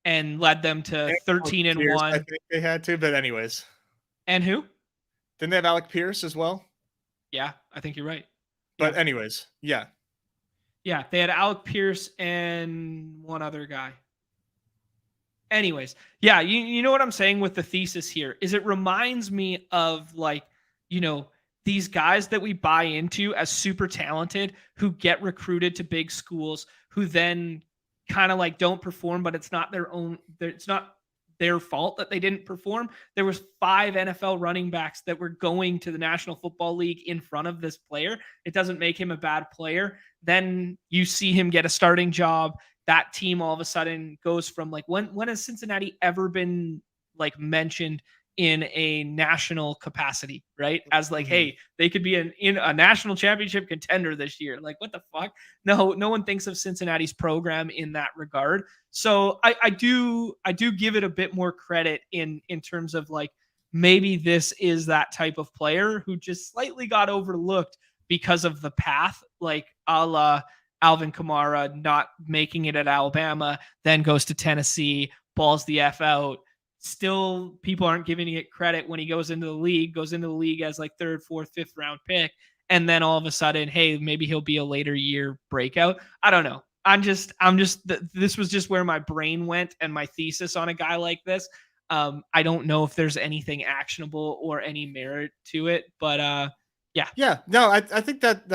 and led them to And Alec 13 and Pierce, I 1. think they had to, but anyways, And who? didn't they have Alec Pierce as well? Yeah, I think you're right. But Yeah. anyways, yeah. Yeah, they had Alec Pierce and one other guy. Anyways, yeah, you know what I'm saying with the thesis here is it reminds me of like, you know, these guys that we buy into as super talented who get recruited to big schools who then kind of like don't perform, but it's not their own, it's not their fault that they didn't perform. There was 5 NFL running backs that were going to the National Football League in front of this player. It doesn't make him a bad player. Then you see him get a starting job. That team all of a sudden goes from like when has Cincinnati ever been like mentioned in a national capacity, right? As like, Mhm. hey, they could be in a national championship contender this year. Like, what the fuck? No one thinks of Cincinnati's program in that regard. So I do give it a bit more credit in terms of like maybe this is that type of player who just slightly got overlooked because of the path, like a la Alvin Kamara not making it at Alabama, then goes to Tennessee, balls the F out. Still, people aren't giving it credit when he goes into the league as like third, fourth, fifth round pick. And then all of a sudden, hey, maybe he'll be a later year breakout. I don't know. This was just where my brain went and my thesis on a guy like this. I don't know if there's anything actionable or any merit to it, but yeah. Yeah, no, I think that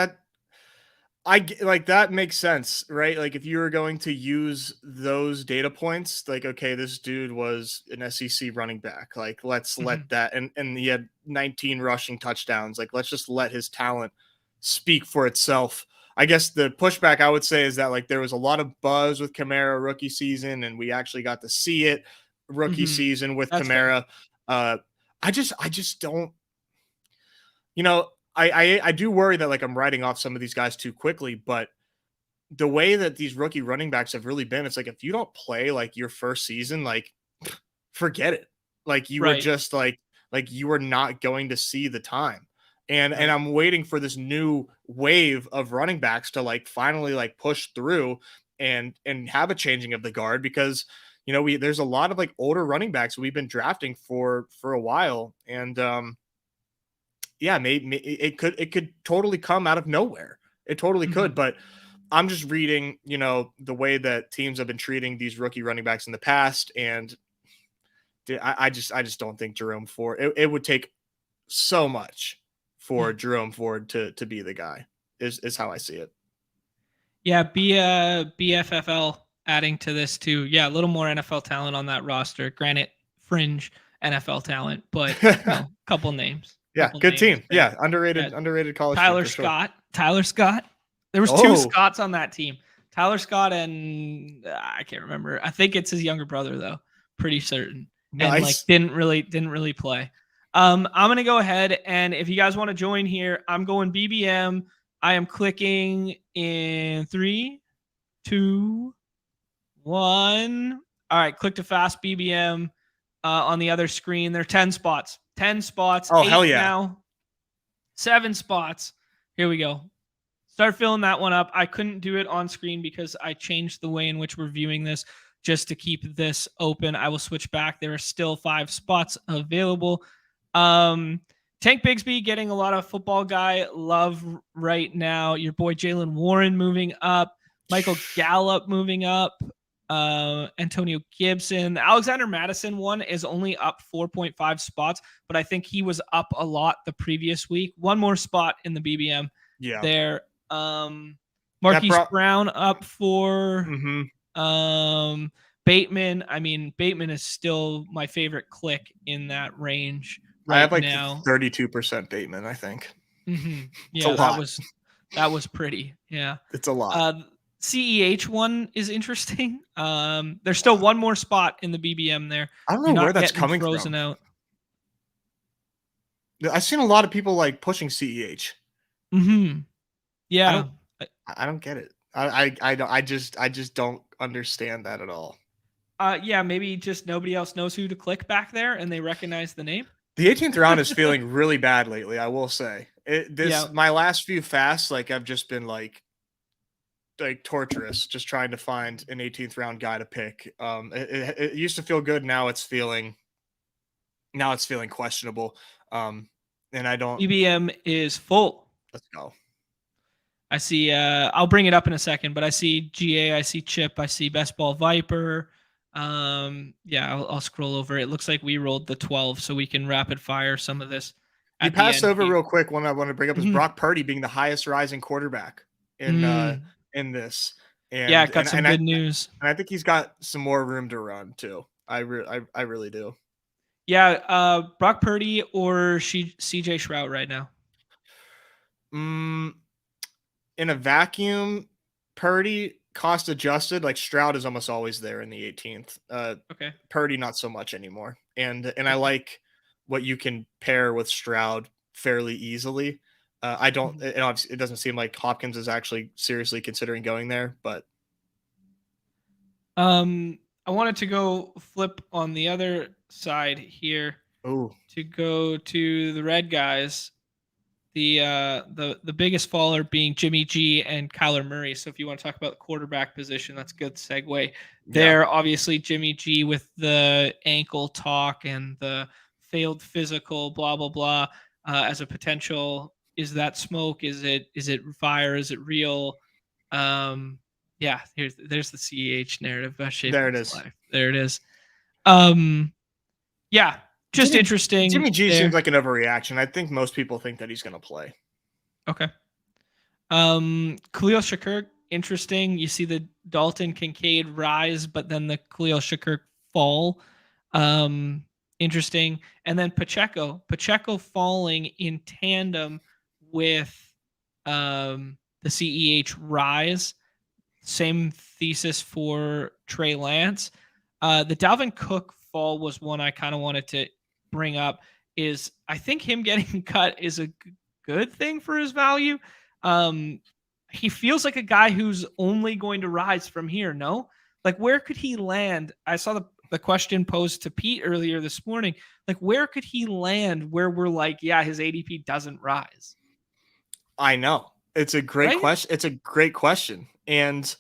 like that makes sense, right? Like if you were going to use those data points, like okay, this dude was an SEC running back. Like let's Mhm. let that and he had 19 rushing touchdowns. Like let's just let his talent speak for itself. I guess the pushback I would say is that like there was a lot of buzz with Kamara rookie season, and we actually got to see it rookie Mhm. season with That's fair. Kamara. I just don't, I do worry that like I'm writing off some of these guys too quickly, but the way that these rookie running backs have really been, it's like if you don't play like your first season, like forget it. Like you were Right. just like you were not going to see the time. And Right. I'm waiting for this new wave of running backs to like finally like push through and have a changing of the guard because we there's a lot of like older running backs we've been drafting for a while and yeah, maybe it could totally come out of nowhere. It totally could, Mhm. but I'm just reading, the way that teams have been treating these rookie running backs in the past, and I just don't think Jerome Ford. It would take so much for Mm. Jerome Ford to be the guy. Is how I see it. Yeah, BFFL adding to this too. Yeah, a little more NFL talent on that roster. Granted, fringe NFL talent, but couple names. Yeah, Couple good names team. there. Yeah, Yeah, underrated college team Tyler for sure. Scott. Tyler Scott. There was 2 Oh, Scotts on that team. Tyler Scott and I can't remember. I think it's his younger brother though. Pretty certain. And like nice. didn't really play. I'm gonna go ahead and if you guys want to join here, I'm going BBM. I am clicking in 3, 2, 1. All right, click to fast BBM on the other screen. There are 10 spots. 10 spots, Oh, hell 8 yeah. now, 7 spots. Here we go. Start filling that one up. I couldn't do it on screen because I changed the way in which we're viewing this just to keep this open. I will switch back. There are still 5 spots available. Um, Tank Bigsby getting a lot of football guy love right now. Your boy Jalen Warren moving up. Michael Gallup moving up. Antonio Gibson. The Alexander Madison one is only up 4.5 spots, but I think he was up a lot the previous week. One more spot in the BBM Yeah. there. That Marquise brought Brown up for mhm. Bateman. I mean, Bateman is still my favorite click in that range I right have like now. 32% Bateman, I think. It's a Yeah, lot. that was pretty. Yeah. It's a lot. CEH one is interesting. There's still one more spot in the BBM there. I don't know You're where not that's getting coming frozen from. out. I've seen a lot of people like pushing CEH. I Yeah. don't I don't get it. I just don't understand that at all. Yeah, maybe just nobody else knows who to click back there and they recognize the name. The 18th round is feeling really bad lately, I will say. Yeah. This my last few fasts, like I've just been like torturous, just trying to find an 18th round guy to pick. It used to feel good, now it's feeling questionable. And I don't BBM is full. let's go. I see. I'll bring it up in a second, but I see GA. I see Chip. I see Best Ball Viper. Yeah, I'll scroll over. It looks like we rolled the 12, so we can rapid fire some of this You at the passed end over here. real quick. One I want to bring up is Mhm. Brock Purdy being the highest rising quarterback Mm. in this, Yeah, and got and some and I good news. and I think he's got some more room to run too. I really do. Yeah, Brock Purdy or CJ Shroud right now. Mm, in a vacuum, Purdy cost adjusted, like Stroud is almost always there in the 18th. Okay. Purdy not so much anymore. And I Okay. like what you can pair with Stroud fairly easily. I don't. Mhm. It doesn't seem like Hopkins is actually seriously considering going there, but I wanted to go flip on the other side here oh to go to the red guys. The biggest faller being Jimmy G and Kyler Murray. So if you want to talk about the quarterback position, that's a good segue. yeah, There, obviously Jimmy G with the ankle talk and the failed physical, blah blah blah, as a potential. Is that smoke? Is it fire? Is it real? Um, yeah, there's the CEH narrative, best shape of there it his is. life. There it is. Um, yeah, just Jimmy interesting Jimmy G seems there. like an overreaction. I think most people think that he's going to play. Okay. Khalil Shakur, interesting. You see the Dalton Kincaid rise, but then the Khalil Shakur fall. Um, interesting. And then Pacheco falling in tandem with the CEH rise. Same thesis for Trey Lance. The Dalvin Cook fall was one I kind of wanted to bring up. Is I think him getting cut is a good thing for his value. Um, he feels like a guy who's only going to rise from here. No, like where could he land? I saw the question posed to Pete earlier this morning. Like where could he land? Where we're like, yeah, his ADP doesn't rise, I know. It's a great right? question. It's a great question. And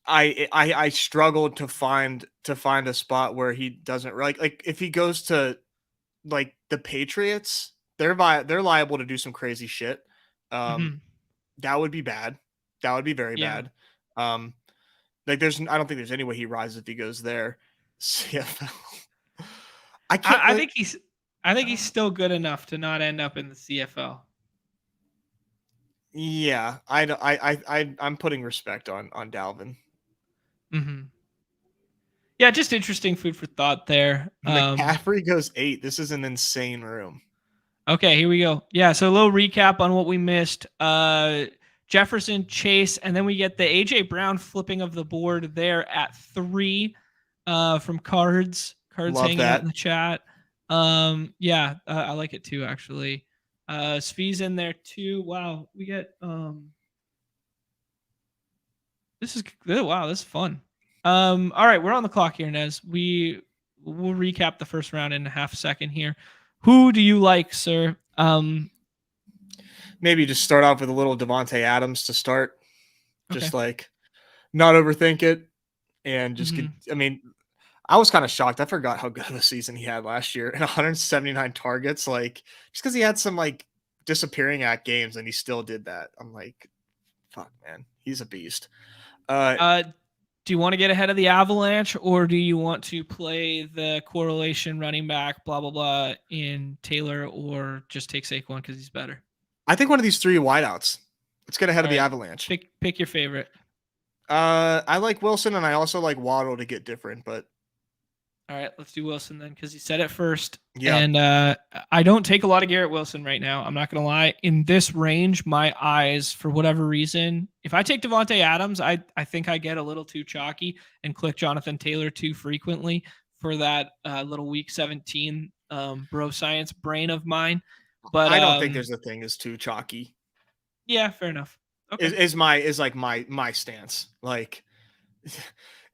I struggled to find a spot where he doesn't like if he goes to like the Patriots, they're liable to do some crazy shit. Um, Mm-hmm. that would be bad. That would be very Yeah. bad. Um, like I don't think there's any way he rises if he goes there. CFL. I can't I like think he's still good enough to not end up in the CFL. yeah, I'm putting respect on Dalvin. Mm-hmm. Yeah, just interesting food for thought there. McCaffrey goes 8. This is an insane room. Okay, here we go. Yeah, so a little recap on what we missed. Jefferson, Chase, and then we get the AJ Brown flipping of the board there at 3 from Cards. Cards Love hanging out that. in the chat. Yeah, I like it too, actually. Svi's in there too. Wow, we get this is wow, this is fun. All right, we're on the clock here, Nez. We'll recap the first round in a half second here. Who do you like, sir? Maybe just start off with a little Devonte Adams to start. Okay. Just like not overthink it and just get. Mm-hmm. I mean, I was kind of shocked. I forgot how good of a season he had last year and 179 targets. Like just because he had some like disappearing act games and he still did that. I'm like, fuck, man, he's a beast. Uh, do you want to get ahead of the Avalanche, or do you want to play the correlation running back, blah blah blah, in Taylor, or just take Saquon because he's better? I think one of these 3 wideouts. Let's get ahead All of the right, Avalanche. pick your favorite. I like Wilson and I also like Waddle to get different, but All right, let's do Wilson then because he said it first. yeah, And I don't take a lot of Garrett Wilson right now. I'm not going to lie. In this range, my eyes, for whatever reason, if I take Devontae Adams, I think I get a little too chalky and click Jonathan Taylor too frequently for that little week 17 bro science brain of mine. But I don't think there's a thing as too chalky. yeah, fair enough. Okay. Is like my stance. Like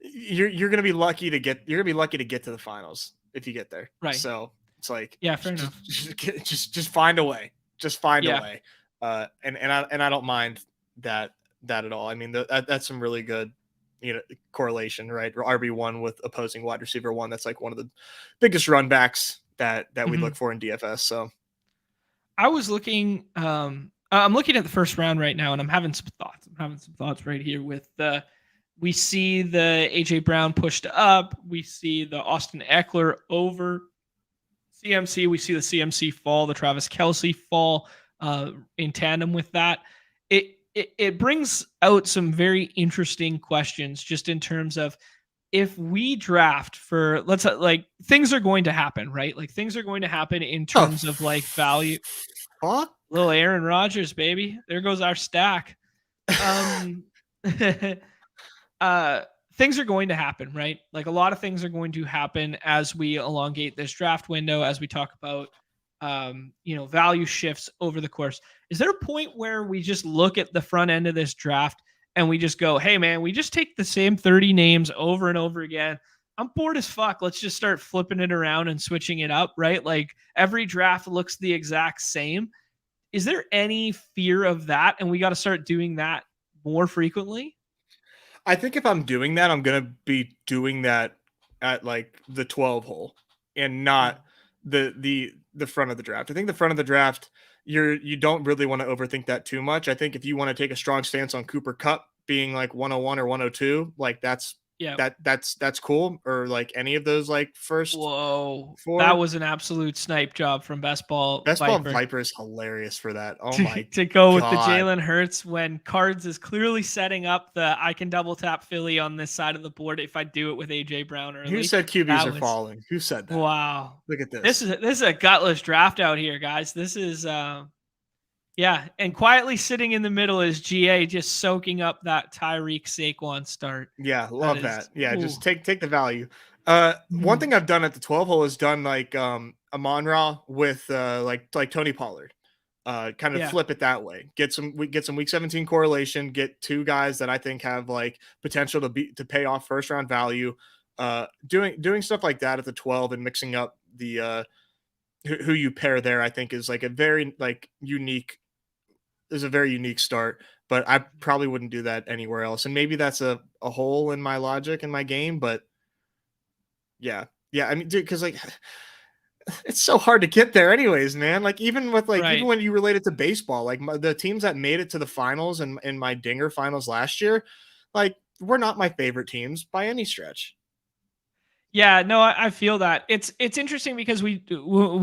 you're gonna be lucky to get to the finals if you get there. Right. So it's like Yeah, fair enough. just find a way. Just find a Yeah. way. And I don't mind that at all. I mean that's some really good correlation, right? RB1 with opposing wide receiver 1. That's like one of the biggest run backs that we Mhm. look for in DFS. So I was looking I'm looking at the first round right now, and I'm having some thoughts. I'm having some thoughts right here with the. We see the AJ Brown pushed up. We see the Austin Eckler over CMC. We see the CMC fall, the Travis Kelsey fall in tandem with that. It brings out some very interesting questions just in terms of if we draft for let's like things are going to happen, right? Like things are going to happen in Oh, terms of like value. fuck. Little Aaron Rodgers, baby. There goes our stack. Um uh things are going to happen, right? Like a lot of things are going to happen as we elongate this draft window, as we talk about value shifts over the course. Is there a point where we just look at the front end of this draft and we just go, hey man, we just take the same 30 names over and over again? I'm bored as fuck. Let's just start flipping it around and switching it up, right? Like every draft looks the exact same. Is there any fear of that? And we got to start doing that more frequently? I think if I'm doing that, I'm gonna be doing that at like the 12 hole and not the front of the draft. I think the front of the draft, you don't really want to overthink that too much. I think if you want to take a strong stance on Cooper Cup being like 101 or 102, like Yeah. that's cool. Or like any of those like first Whoa. That four. was an absolute snipe job from Best Ball Best Ball Viper Viper is hilarious for that. Oh to, my to go with the god. Jalen Hurts when Cards is clearly setting up the I can double tap Philly on this side of the board if I do it with AJ Brown Who early. said QBs That are was falling? Who said that? wow. Look at This this. is this is a gutless draft out here, guys. This is yeah, and quietly sitting in the middle is GA just soaking up that Tyreek Saquon start. Yeah, That love that. is Yeah, ooh. just take the value. One Mhm. thing I've done at the 12 hole is done like Amon Ra with like Tony Pollard. Kind of Yeah. flip it that way. Get some week 17 correlation, get two guys that I think have like potential to pay off first round value. Doing stuff like that at the 12 and mixing up the who you pair there, I think is like a very like unique is a very unique start, but I probably wouldn't do that anywhere else. And maybe that's a hole in my logic in my game, but yeah. Yeah, I mean, dude, because like it's so hard to get there anyways, man. Like even with like even Right. when you relate it to baseball, like the teams that made it to the finals and in my dinger finals last year, like were not my favorite teams by any stretch. Yeah, no, I feel that. It's interesting because we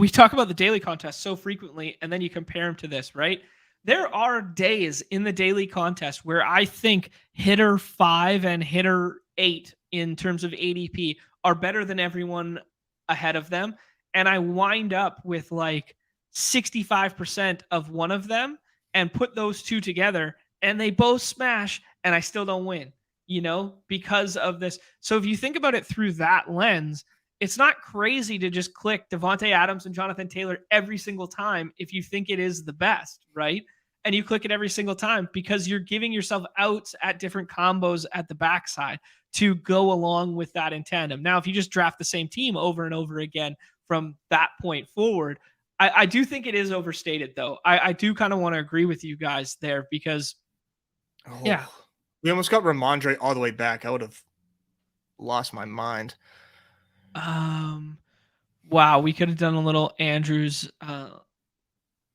talk about the daily contest so frequently, and then you compare them to this, right? There are days in the daily contest where I think hitter 5 and hitter 8 in terms of ADP are better than everyone ahead of them, and I wind up with like 65% of one of them and put those two together, and they both smash, and I still don't win, because of this. So if you think about it through that lens, it's not crazy to just click Devontae Adams and Jonathan Taylor every single time if you think it is the best, right? And you click it every single time because you're giving yourself outs at different combos at the backside to go along with that in tandem. Now, if you just draft the same team over and over again from that point forward, I do think it is overstated, though. I do kind of want to agree with you guys there because, yeah, Oh, we almost got Ramondre all the way back. I would have lost my mind. um, wow, we could have done a little Andrews Yeah,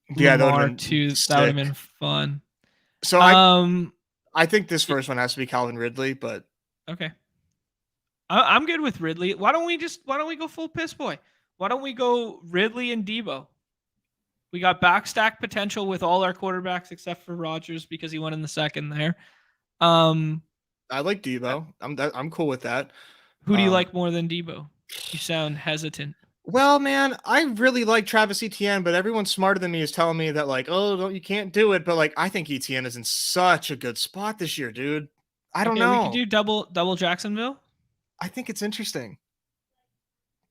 that would have Lamar been too. That would have been sick. fun. So Um, I think this y- first one has to be Calvin Ridley, but okay, I'm good with Ridley. Why don't we go full piss boy? Why don't we go Ridley and Debo? We got backstack potential with all our quarterbacks except for Rodgers because he went in the second there. Um, I like Debo. I'm cool with that. who do you Um, like more than Debo? You sound hesitant. well, man, I really like Travis Etienne, but everyone smarter than me is telling me that like, oh, no, you can't do it. But like, I think Etienne is in such a good spot this year, dude. I don't Okay, we could know. do double Jacksonville. I think it's interesting.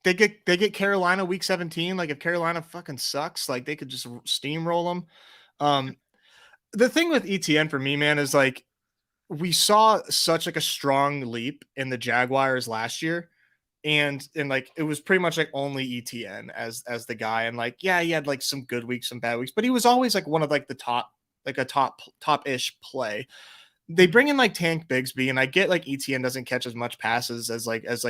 They get Carolina week 17. Like if Carolina fucking sucks, like they could just steamroll them. Um, the thing with ETN for me, man, is like we saw such like a strong leap in the Jaguars last year. And like it was pretty much like only ETN as the guy. And like, yeah, he had like some good weeks, some bad weeks, but he was always like one of like the top, like a top-ish play. They bring in like Tank Bigsby, and I get like ETN doesn't catch as much passes as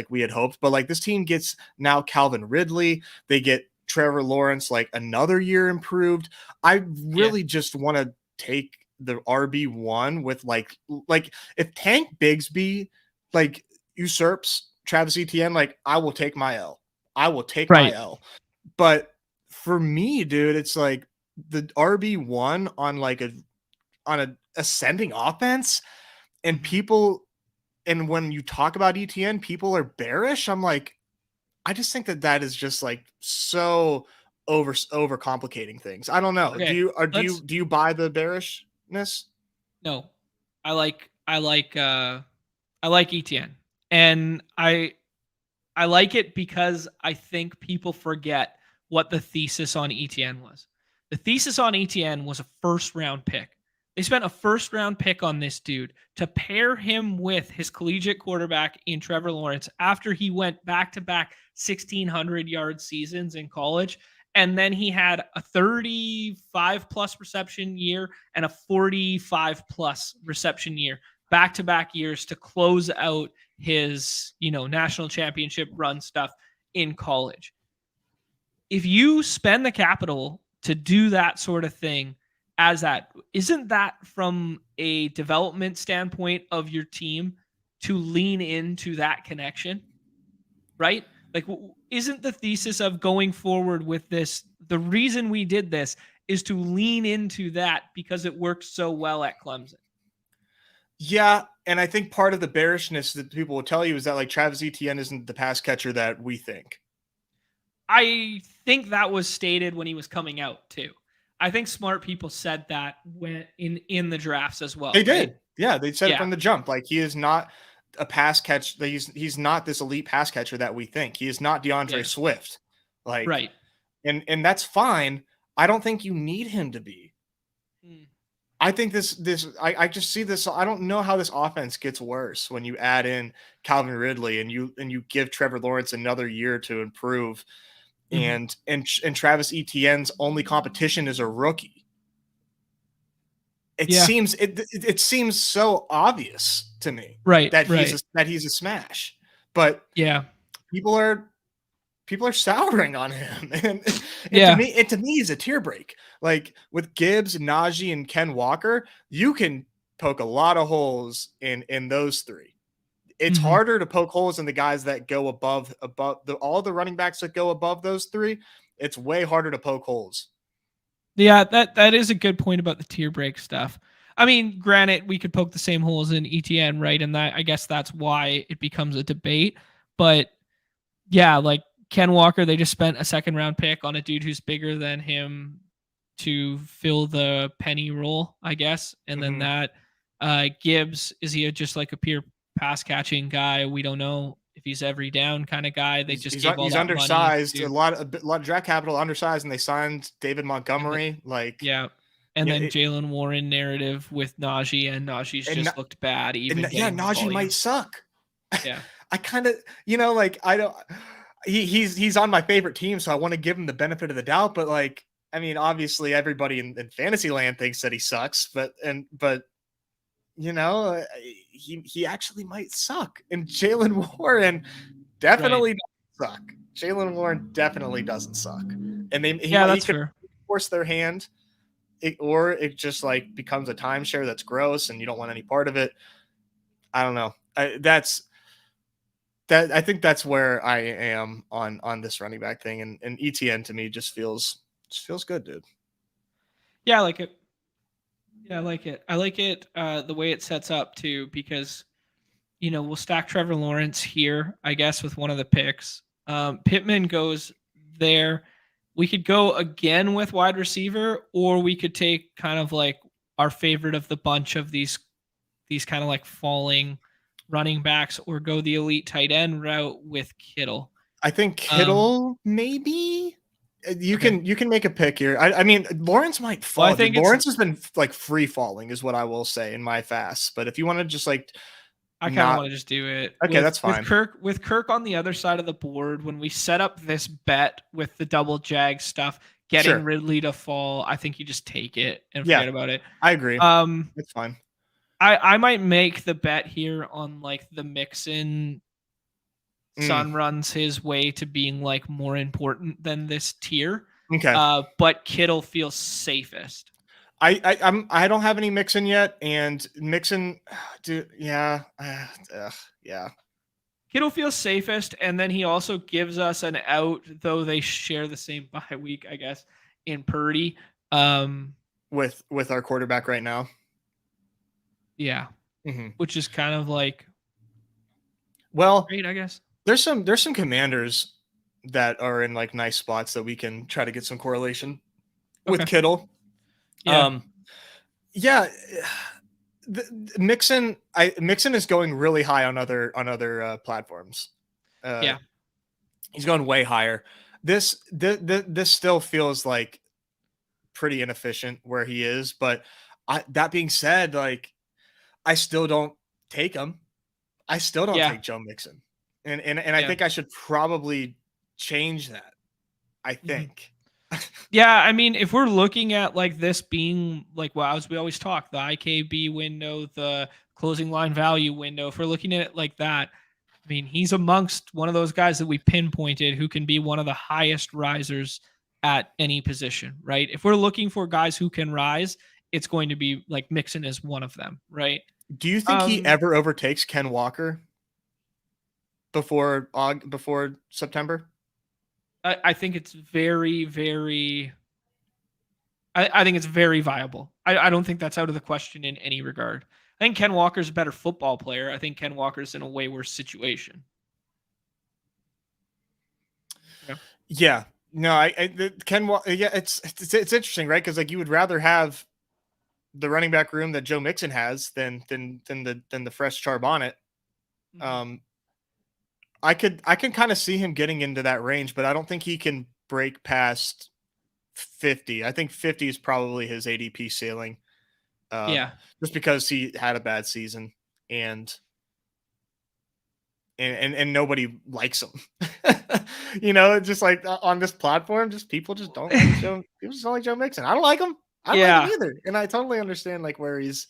we had hoped, but like this team gets now Calvin Ridley, they get Trevor Lawrence like another year improved. I Yeah. really just want to take the RB1 with like if Tank Bigsby like usurps Travis Etienne, like I will take my L. I will take my Right. L. But for me, dude, it's like the RB1 on like a ascending offense, and people, and when you talk about ETN, people are bearish. I'm like, I just think that is just like so over complicating things. I don't know. Okay. Do you buy the bearishness? No. I like ETN. And I like it because I think people forget what the thesis on ETN was. The thesis on ETN was a first round pick. They spent a first round pick on this dude to pair him with his collegiate quarterback in Trevor Lawrence after he went back to back 1,600-yard seasons in college. And then he had a 35 plus reception year and a 45 plus reception year, back to back years to close out his, national championship run stuff in college. If you spend the capital to do that sort of thing, isn't that from a development standpoint of your team to lean into that connection, right? Like, isn't the thesis of going forward with this, the reason we did this is to lean into that because it worked so well at Clemson? Yeah, and I think part of the bearishness that people will tell you is that like Travis Etienne isn't the pass catcher that we think. I think that was stated when he was coming out too. I think smart people said that when in the drafts as well. They did. Right? Yeah, they said it Yeah. from the jump. Like he is not a pass catch. He's not this elite pass catcher that we think. He is not DeAndre Swift. Like right. And that's fine. I don't think you need him to be. I think I just see this. I don't know how this offense gets worse when you add in Calvin Ridley and you give Trevor Lawrence another year to improve, and Travis Etienne's only competition is a rookie. It seems so obvious to me, right? That he's a smash, but people are souring on him, and to me, he's a tear break. Like with Gibbs, Najee, and Ken Walker, you can poke a lot of holes in those three. It's harder to poke holes in the guys that go above all the running backs that go above those three. It's way harder to poke holes. Yeah, that is a good point about the tier break stuff. I mean, granted, we could poke the same holes in ETN, right? And that, I guess that's why it becomes a debate. But yeah, like Ken Walker, they just spent a second round pick on a dude who's bigger than him to fill the penny role, I guess. And then that Gibbs, is he just like a pure pass catching guy? We don't know if he's every down kind of guy. They just gave all he's that undersized, money a lot of draft capital undersized, and they signed David Montgomery. And then Jalen Warren narrative with Najee, and Najee's just looked bad. Najee might suck. Yeah, I kind of, I don't. He's on my favorite team, so I want to give him the benefit of the doubt. But like, I mean, obviously everybody in fantasy land thinks that he sucks, but he actually might suck. And Jalen Warren definitely doesn't suck. Jalen Warren definitely doesn't suck. And he could force their hand, or it just like becomes a timeshare that's gross and you don't want any part of it. I don't know. I think that's where I am on this running back thing, and ETN to me just feels good, dude. Yeah, I like it. I like it the way it sets up too, because we'll stack Trevor Lawrence here, I guess, with one of the picks. Pittman goes there. We could go again with wide receiver, or we could take kind of like our favorite of the bunch of these kind of like falling running backs, or go the elite tight end route with Kittle. I think Kittle maybe. You can make a pick here. I mean, Lawrence might fall. Well, I think Lawrence has been like free falling, is what I will say in my fast. But if you want to just like, I kind of want to just do it. Okay, that's fine. With Kirk on the other side of the board, when we set up this bet with the double jag stuff, getting Ridley to fall, I think you just take it and forget about it. I agree. It's fine. I might make the bet here on like the Mixon. Son runs his way to being like more important than this tier. Okay. But Kittle feels safest. I don't have any Mixon yet, and Mixon, dude, yeah, yeah. Kittle feels safest, and then he also gives us an out, though they share the same bye week, I guess, in Purdy. With our quarterback right now. Yeah, Mm-hmm. which is kind of like, well, great, I guess. There's some commanders that are in like nice spots that we can try to get some correlation with Kittle. Yeah. Yeah. Mixon is going really high on other platforms. Yeah. He's going way higher. This still feels like pretty inefficient where he is, but that being said, like I still don't take him. I still don't Yeah. take Joe Mixon. And I think I should probably change that. I think. Yeah, I mean, if we're looking at like this being like, well, as we always talk, the IKB window, the closing line value window, if we're looking at it like that, I mean, he's amongst one of those guys that we pinpointed who can be one of the highest risers at any position, right? If we're looking for guys who can rise, it's going to be like Mixon is one of them, right? Do you think he ever overtakes Ken Walker before September? I think it's very, very. I think it's very viable. I don't think that's out of the question in any regard. I think Ken Walker's a better football player. I think Ken Walker's in a way worse situation. Yeah. No, yeah, it's interesting, right? Because like you would rather have the running back room that Joe Mixon has than the fresh Charbonnet. I can kind of see him getting into that range, but I don't think he can break past 50. I think 50 is probably his ADP ceiling. Just because he had a bad season and nobody likes him. Just like on this platform, people just don't like Joe. People just don't like Joe Mixon. I don't like him. I don't like him either. And I totally understand like where he's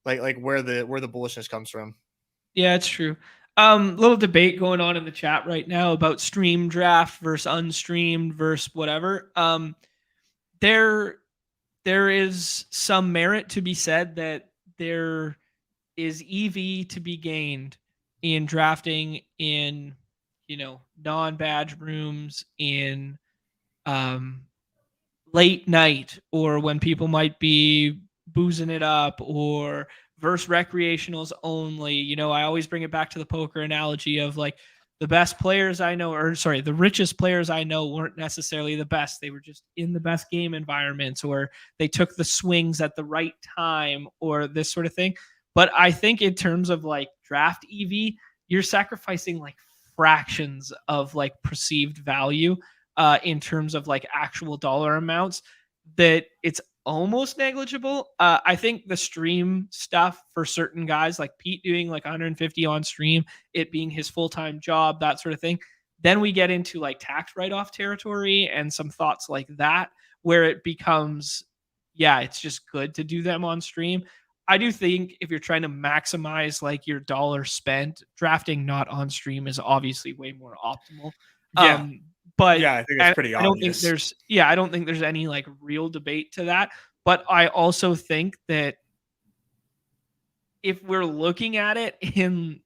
like where the bullishness comes from. Yeah, it's true. Little debate going on in the chat right now about stream draft versus unstreamed versus whatever. There is some merit to be said that there is EV to be gained in drafting in, non-badge rooms, in late night, or when people might be boozing it up, or versus recreationals only. I always bring it back to the poker analogy of like the best players I know, or sorry, the richest players I know weren't necessarily the best. They were just in the best game environments, or they took the swings at the right time, or this sort of thing. But I think in terms of like draft EV, you're sacrificing like fractions of like perceived value in terms of like actual dollar amounts, that it's almost negligible. I think the stream stuff for certain guys like Pete doing like 150 on stream, it being his full-time job, that sort of thing. Then we get into like tax write-off territory and some thoughts like that, where it becomes, yeah, it's just good to do them on stream. I do think if you're trying to maximize like your dollar spent, drafting not on stream is obviously way more optimal. Yeah. But yeah, I think it's pretty obvious. I don't think there's any like real debate to that. But I also think that if we're looking at it in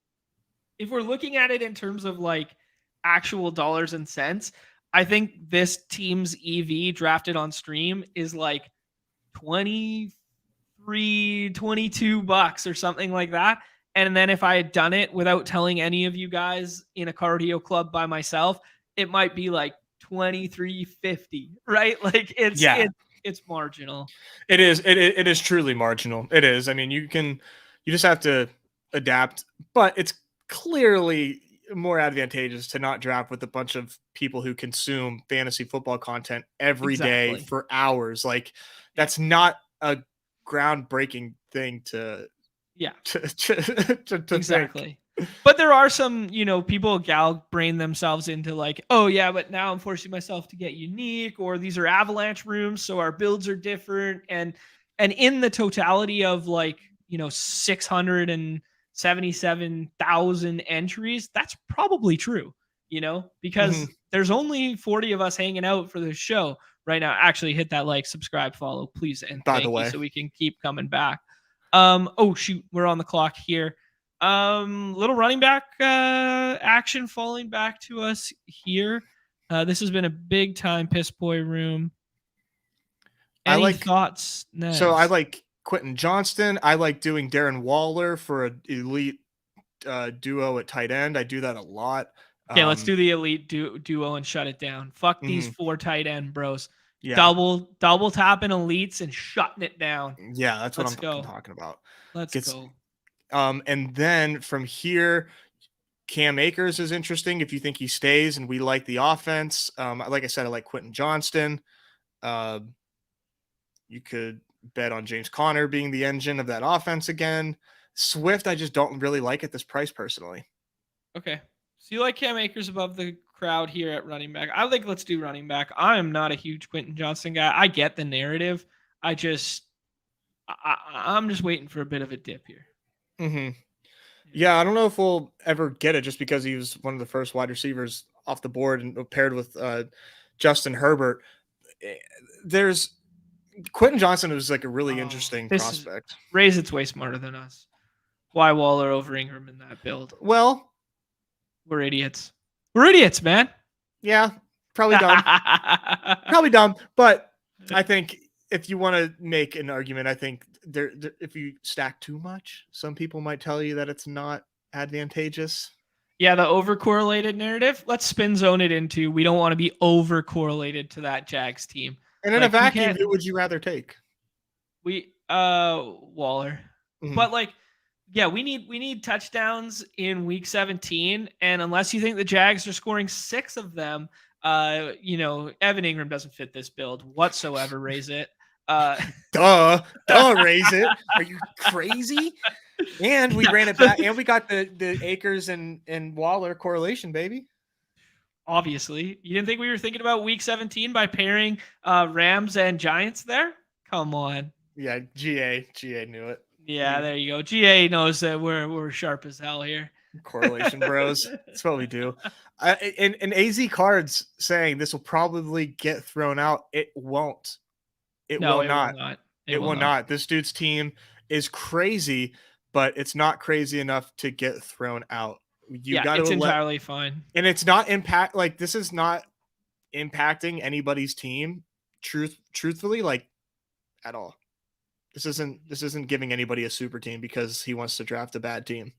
terms of like actual dollars and cents, I think this team's EV drafted on stream is like 23, 22 bucks or something like that. And then if I had done it without telling any of you guys in a cardio club by myself, it might be like 23.50, right? Like it's marginal. It is. It is truly marginal. It is. I mean, you just have to adapt, but it's clearly more advantageous to not draft with a bunch of people who consume fantasy football content every day for hours. Like that's not a groundbreaking thing to exactly think. But there are some, people gal brain themselves into like, oh yeah, but now I'm forcing myself to get unique, or these are avalanche rooms, so our builds are different. And in the totality of like, 677,000 entries, that's probably true, because there's only 40 of us hanging out for this show right now. Actually, hit that like, subscribe, follow, please, and By the thank you, way, so we can keep coming back. Oh shoot, we're on the clock here. Little running back action falling back to us here. This has been a big time piss boy room. I Any like thoughts, so I Nez? like Quentin Johnston. I like doing Darren Waller for an elite duo at tight end. I do that a lot. Okay, let's do the elite duo and shut it down. Fuck these Mhm. 4 tight end bros. Yeah, Double tapping elites and shutting it down. yeah, that's what I'm Let's fucking go. talking about. Let's Gets go. and then from here, Cam Akers is interesting if you think he stays and we like the offense. Like I said, I like Quentin Johnston. Uh, you could bet on James Conner being the engine of that offense again. Swift, I just don't really like at this price personally. Okay. So you like Cam Akers above the crowd here at running back. I think let's do running back. I am not a huge Quentin Johnston guy. I get the narrative. I'm just waiting for a bit of a dip here. Mm-hmm. Yeah, I don't know if we'll ever get it just because he was one of the first wide receivers off the board and paired with Justin Herbert. There's Quentin Johnson was like a really interesting This is prospect. Ray's it's way smarter than us. Why Waller over Ingram in that build? Well, We're idiots. We're idiots, man. yeah, probably dumb. Probably dumb, but I think if you want to make an argument, I think there if you stack too much, some people might tell you that it's not advantageous. Yeah, the over-correlated narrative. Let's spin zone it into we don't want to be over-correlated to that Jags team. And in a Like we vacuum, can't who would you rather take? Waller. Mhm. But like, yeah, we need touchdowns in week 17. And unless you think the Jags are scoring 6 of them, Evan Ingram doesn't fit this build whatsoever. Raise it. Duh, raise it. Are you crazy? And we ran it back, and we got the Akers and Waller correlation, baby. Obviously, you didn't think we were thinking about week 17 by pairing Rams and Giants there? Come on. Yeah, GA knew it. Yeah, there you go. GA knows that we're sharp as hell here. Correlation bros. That's what we do. And AZ Cards saying this will probably get thrown out. It won't. It will not. It will not. This dude's team is crazy, but it's not crazy enough to get thrown out. It's entirely fine. And it's not this is not impacting anybody's team truthfully, like at all. This isn't giving anybody a super team because he wants to draft a bad team.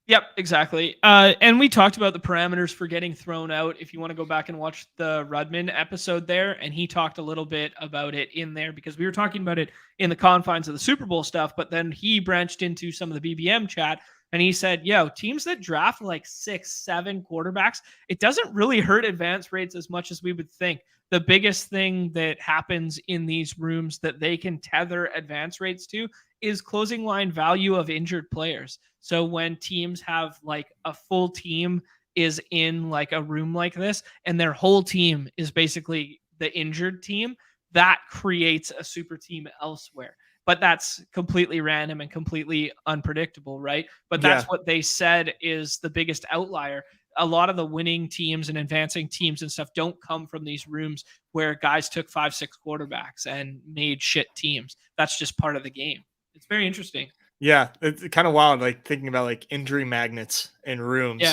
Yep, exactly. And we talked about the parameters for getting thrown out. If you want to go back and watch the Rudman episode there, and he talked a little bit about it in there because we were talking about it in the confines of the Super Bowl stuff, but then he branched into some of the BBM chat and he said, teams that draft like 6, 7 quarterbacks, it doesn't really hurt advance rates as much as we would think. The biggest thing that happens in these rooms that they can tether advance rates to is closing line value of injured players. So when teams have like a full team is in like a room like this and their whole team is basically the injured team, that creates a super team elsewhere. But that's completely random and completely unpredictable, right? But that's what they said is the biggest outlier. A lot of the winning teams and advancing teams and stuff don't come from these rooms where guys took 5, 6 quarterbacks and made shit teams. That's just part of the game. It's very interesting. Yeah, it's kind of wild, like thinking about like injury magnets in rooms,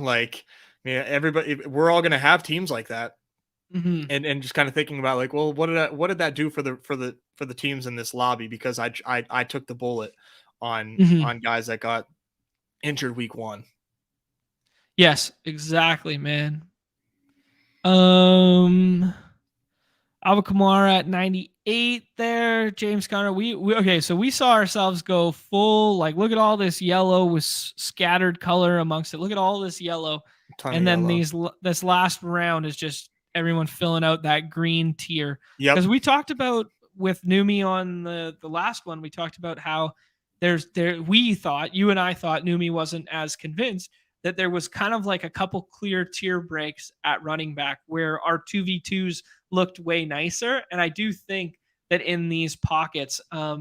like everybody, we're all gonna have teams like that. Mm-hmm. And just kind of thinking about like, well, what did that do for the teams in this lobby? Because I took the bullet on guys that got injured week 1. Yes, exactly, man. Alvin Kamara at 98 there. James Conner. Okay, so we saw ourselves go full, like, look at all this yellow with scattered color amongst it. Look at all this yellow. And then this last round is just everyone filling out that green tier. Yeah. Because we talked about with Neumy on the last one, we talked about how we thought, you and I thought Neumy wasn't as convinced that there was kind of like a couple clear tier breaks at running back where our 2v2s looked way nicer. And I do think that in these pockets, I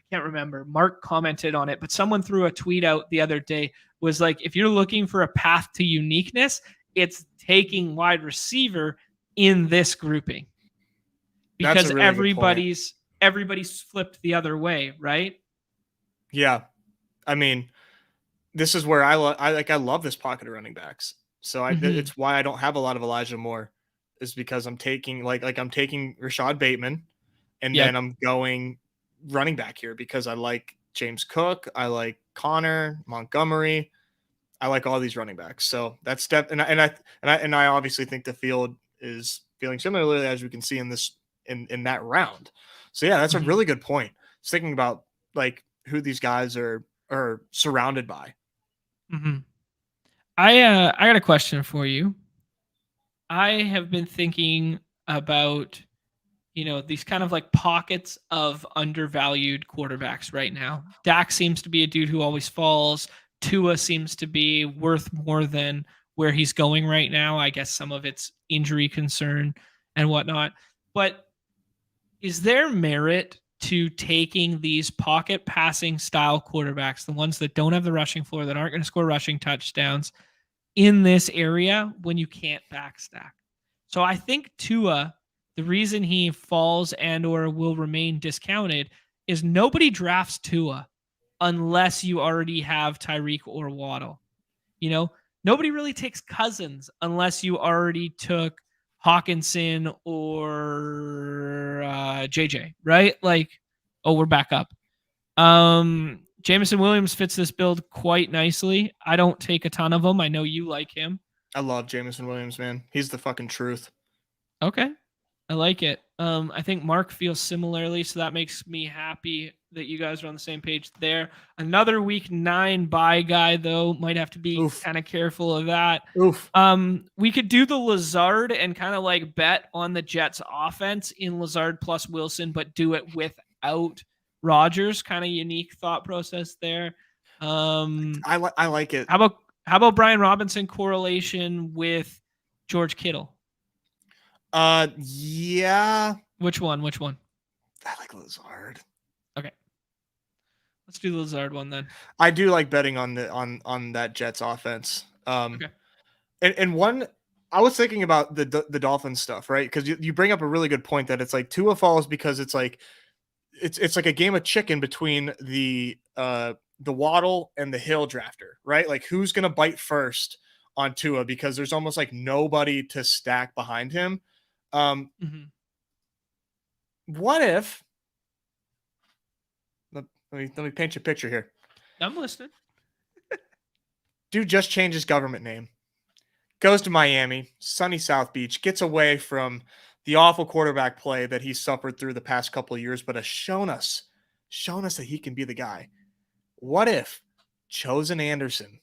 can't remember, Mark commented on it, but someone threw a tweet out the other day, was like, if you're looking for a path to uniqueness, it's taking wide receiver in this grouping That's because a really good point. everybody's flipped the other way, right? Yeah. I mean, this is where I love this pocket of running backs. So Mm-hmm. it's why I don't have a lot of Elijah Moore, is because I'm taking I'm taking Rashad Bateman, and then Yep. I'm going running back here because I like James Cook, I like Connor Montgomery, I like all these running backs. So that's step, and I obviously think the field is feeling similarly, as we can see in this in that round. So yeah, that's a Mm-hmm. really good point. Just thinking about like who these guys are surrounded by. Mm-hmm. I got a question for you. I have been thinking about, these kind of like pockets of undervalued quarterbacks right now. Dak seems to be a dude who always falls. Tua seems to be worth more than where he's going right now. I guess some of it's injury concern and whatnot. But is there merit to taking these pocket passing style quarterbacks, the ones that don't have the rushing floor, that aren't going to score rushing touchdowns in this area when you can't backstack? So I think Tua, the reason he falls and or will remain discounted is nobody drafts Tua unless you already have Tyreek or Waddle. You know, nobody really takes Cousins unless you already took Hawkinson or JJ, right? Like, oh, we're back up. Jameson Williams fits this build quite nicely. I don't take a ton of them. I know you like him. I love Jameson Williams, man. He's the fucking truth. Okay. I like it. I think Mark feels similarly, so that makes me happy that you guys are on the same page there. Another week 9 bye guy, though, might have to be Oof. kind of careful of that. Oof. We could do the Lazard and kind of like bet on the Jets offense in Lazard plus Wilson, but do it without Rodgers. Kind of unique thought process there. I like it. How about Brian Robinson correlation with George Kittle? Yeah. Which one? I like Lazard. Okay. Let's do the Lazard one then. I do like betting on on that Jets offense. Okay. And one, I was thinking about the Dolphins stuff, right? Because you bring up a really good point that it's like Tua falls because it's like it's like a game of chicken between the Waddle and the Hill drafter, right? Like who's gonna bite first on Tua, because there's almost like nobody to stack behind him. Mm-hmm. What if let me paint you a picture here. I'm listening. Dude just changed his government name, goes to Miami, sunny South Beach, gets away from the awful quarterback play that he suffered through the past couple of years, but has shown us that he can be the guy. What if Chosen Anderson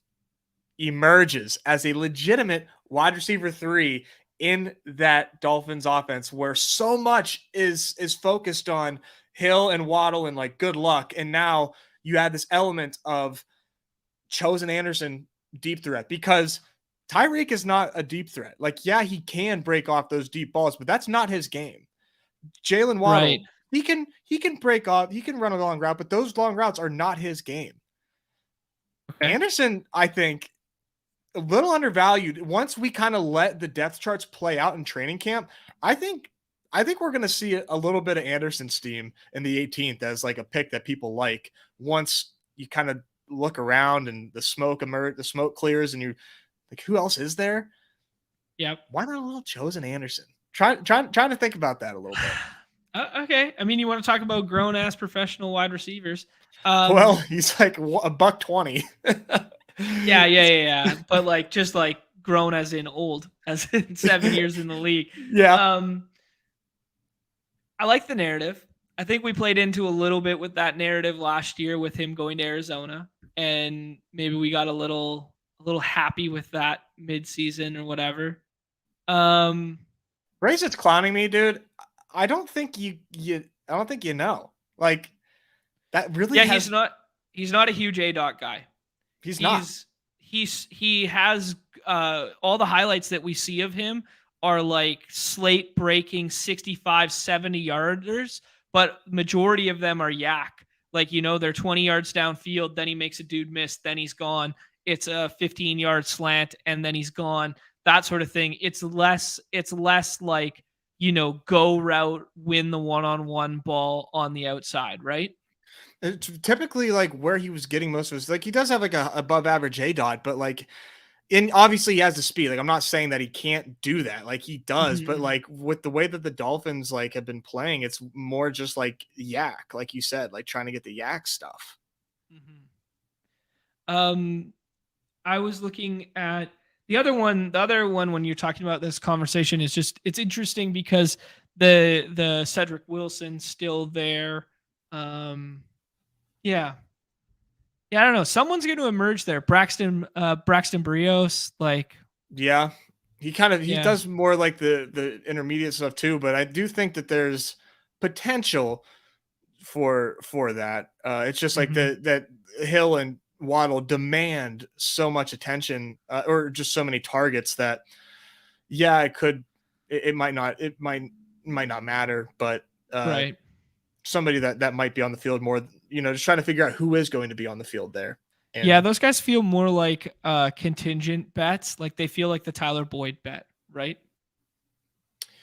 emerges as a legitimate wide receiver 3 in that Dolphins offense, where so much is focused on Hill and Waddle and like good luck, and now you add this element of Chosen Anderson deep threat, because Tyreek is not a deep threat. Like, yeah, he can break off those deep balls, but that's not his game. Jalen Waddle, Right. he can break off, he can run a long route, but those long routes are not his game. Okay. Anderson, I think, a little undervalued. Once we kind of let the depth charts play out in training camp, I think we're going to see a little bit of Anderson steam in the 18th as like a pick that people like. Once you kind of look around and the smoke clears, and you like, who else is there? Yep. Why not a little Chosen Anderson? Trying to think about that a little bit. Okay. I mean, you want to talk about grown ass professional wide receivers? Well, he's like $120. Yeah. But like, just like grown as in old, as in 7 years in the league. Yeah. I like the narrative. I think we played into a little bit with that narrative last year with him going to Arizona, and maybe we got a little happy with that mid-season or whatever. Raisit's clowning me, dude. I don't think you know. Like, that really he's not a huge A-Dot guy. He has all the highlights that we see of him are like slate breaking 65, 70 yarders, but majority of them are yak. Like, they're 20 yards downfield, then he makes a dude miss, then he's gone. It's a 15-yard slant, and then he's gone. that sort of thing. It's less like, go route, win the one-on-one ball on the outside, right? It's typically like where he was getting most of his, like he does have like a above average A dot, but like and obviously he has the speed. Like I'm not saying that he can't do that. Like he does, but Mhm, like with the way that the Dolphins like have been playing, it's more just like yak, like you said, like trying to get the yak stuff. mhm. Um, I was looking at the other one. The other one, when you're talking about this conversation, is just it's interesting because the Cedric Wilson still there. Um, yeah, yeah. I don't know. Someone's going to emerge there. Braxton Brios. Like, Yeah. He yeah. does more like the intermediate stuff too, but I do think that there's potential for that. It's just like Hmm. that Hill and Waddle demand so much attention, or just so many targets that yeah, it might not might not matter, but uh, Right. somebody that might be on the field more, just trying to figure out who is going to be on the field there. Yeah, And those guys feel more like contingent bets. Like they feel like the Tyler Boyd bet, right?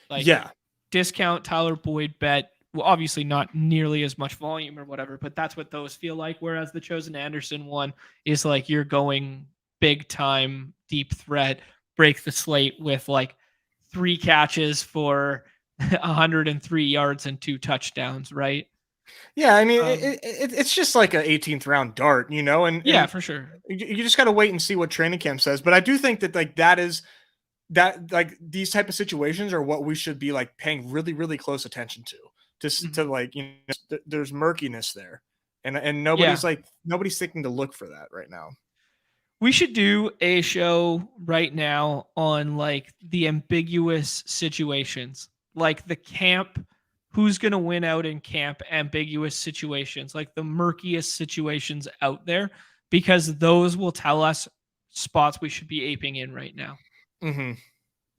Like yeah, discount Tyler Boyd bet. Well, obviously not nearly as much volume or whatever, but that's what those feel like. Whereas the Chosen Anderson one is like you're going big time, deep threat, break the slate with like 3 catches for 103 yards and 2 touchdowns, right? yeah. I mean, Um, it's just like an 18th round dart, and yeah, for sure. you just got to wait and see what training camp says. But I do think that like that like these type of situations are what we should be like paying really really close attention to Mhm. like there's murkiness there, and Yeah. nobody's thinking to look for that right now. We should do a show right now on like the ambiguous situations, like the camp, who's going to win out in camp ambiguous situations, like the murkiest situations out there, because those will tell us spots we should be aping in right now. Hmm.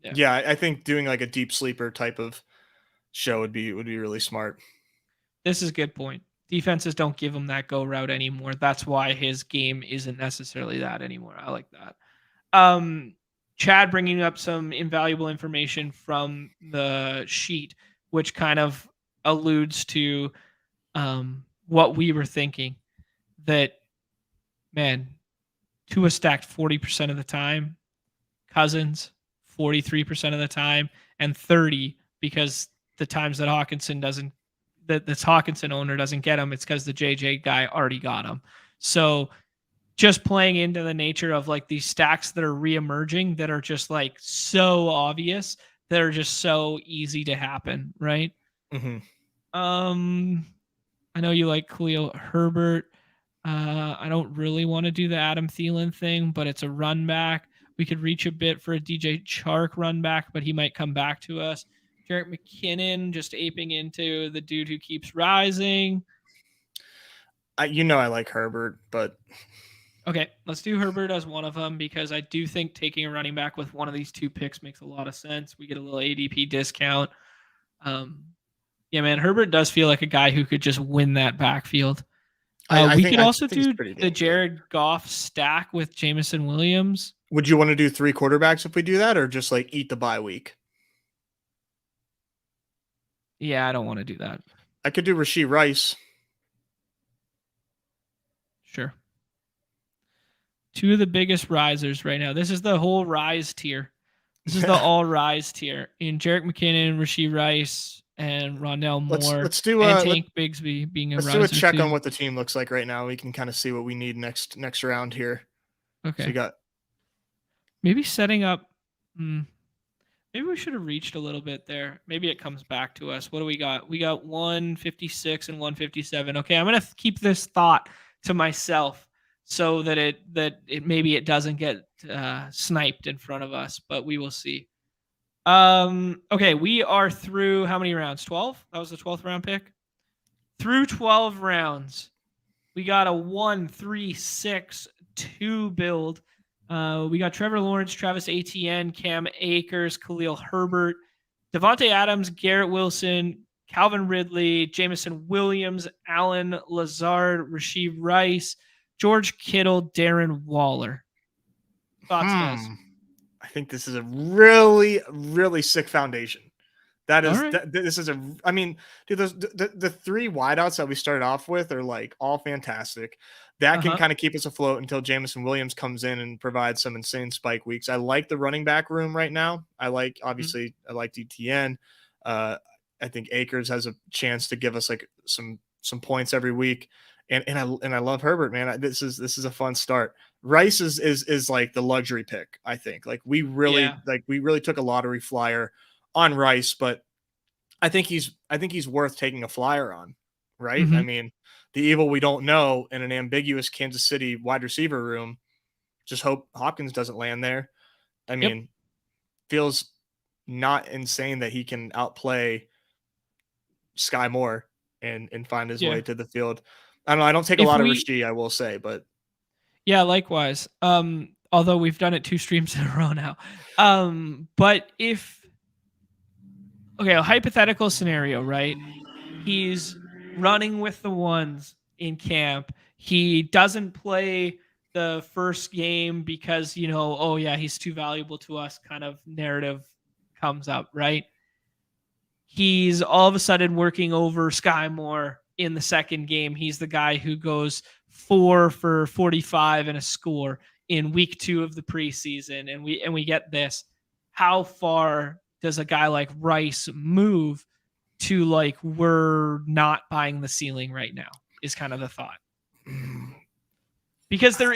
Yeah. Yeah, I think doing like a deep sleeper type of show would be really smart. This is a good point. Defenses don't give him that go route anymore. That's why his game isn't necessarily that anymore. I like that. Um, Chad bringing up some invaluable information from the sheet, which kind of alludes to what we were thinking, that, man, Tua stacked 40% of the time, Cousins 43% of the time, and 30 because the times that Hawkinson doesn't, that this Hawkinson owner doesn't get him, it's because the JJ guy already got him. So just playing into the nature of like these stacks that are reemerging that are just like so obvious, that are just so easy to happen, right? Hmm. Um, I know you like Khalil Herbert. I don't really want to do the Adam Thielen thing, but it's a run back. We could reach a bit for a DJ Chark run back, but he might come back to us. Jarrett McKinnon just aping into the dude who keeps rising. I like Herbert, but Okay, let's do Herbert as one of them because I do think taking a running back with one of these 2 picks makes a lot of sense. We get a little ADP discount. Um, yeah, man, Herbert does feel like a guy who could just win that backfield. We could I also think he's do pretty the damn good. Jared Goff stack with Jamison Williams. Would you want to do 3 quarterbacks if we do that, or just like eat the bye week? Yeah, I don't want to do that. I could do Rasheed Rice. Sure. 2 of the biggest risers right now. This is the whole rise tier. This is the all rise tier in Jarek McKinnon, Rasheed Rice, and Rondell let's Moore, let's do and a Tank Bigsby being a let's do a riser check on too. what the team looks like right now. We can kind of see what we need next round here. So Okay. you got Maybe setting up. Hmm, maybe we should have reached a little bit there. Maybe it comes back to us. What do we got? We got 156 and 157. Okay, I'm gonna keep this thought to myself so that it maybe it doesn't get sniped in front of us, but we will see. Okay, we are through how many rounds? 12? That was the 12th round pick. Through 12 rounds. We got a 1-3-6-2 build. We got Trevor Lawrence, Travis Etienne, Cam Akers, Khalil Herbert, Devontae Adams, Garrett Wilson, Calvin Ridley, Jamison Williams, Allen Lazard, Rasheed Rice, George Kittle, Darren Waller. Thoughts, Nez? hmm. I think this is a really, really sick foundation. All right. This is a. I mean, dude, the three wideouts that we started off with are like all fantastic. That can Uh-huh. kind of keep us afloat until Jameson Williams comes in and provides some insane spike weeks. I like the running back room right now. I like Mhm. obviously I like DTN. Uh, I think Akers has a chance to give us like some points every week, and I love Herbert, man. This is a fun start. Rice is like the luxury pick. I think Yeah. we really took a lottery flyer on Rice, but I think he's worth taking a flyer on, right? I Mhm. mean, the evil we don't know in an ambiguous Kansas City wide receiver room. Just hope Hopkins doesn't land there. I Yep. mean, feels not insane that he can outplay Sky Moore and find his Yeah. way to the field. I don't know. I don't take a If lot of we Rasheed, I will say, but Yeah, likewise. Although we've done it 2 streams in a row now. But if okay, a hypothetical scenario, right? He's running with the ones in camp. He doesn't play the first game because, oh yeah, he's too valuable to us kind of narrative comes up, right? He's all of a sudden working over Sky Moore in the second game. He's the guy who goes 4 for 45 and a score in week 2 of the preseason, and we get this. How far does a guy like Rice move to like we're not buying the ceiling right now? Is kind of the thought. Because the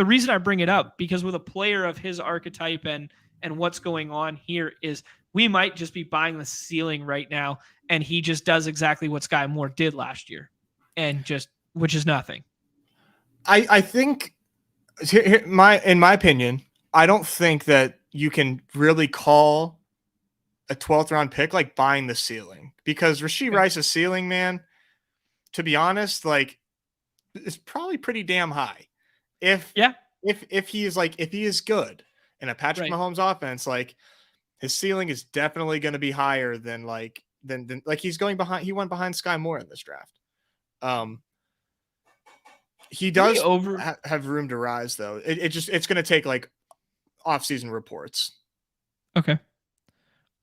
reason I bring it up, because with a player of his archetype and what's going on here is we might just be buying the ceiling right now, and he just does exactly what Sky Moore did last year, and just which is nothing. I think in my opinion, I don't think that you can really call a 12th round pick like buying the ceiling, because Rashee Okay. Rice's ceiling, man, to be honest, like is probably pretty damn high. If Yeah. if he is like if he is good in a Patrick Right. Mahomes offense, like his ceiling is definitely going to be higher than like he's going behind. He went behind Sky Moore in this draft. Um, he Do we does over? have room to rise though. It's going to take like off-season reports. Okay.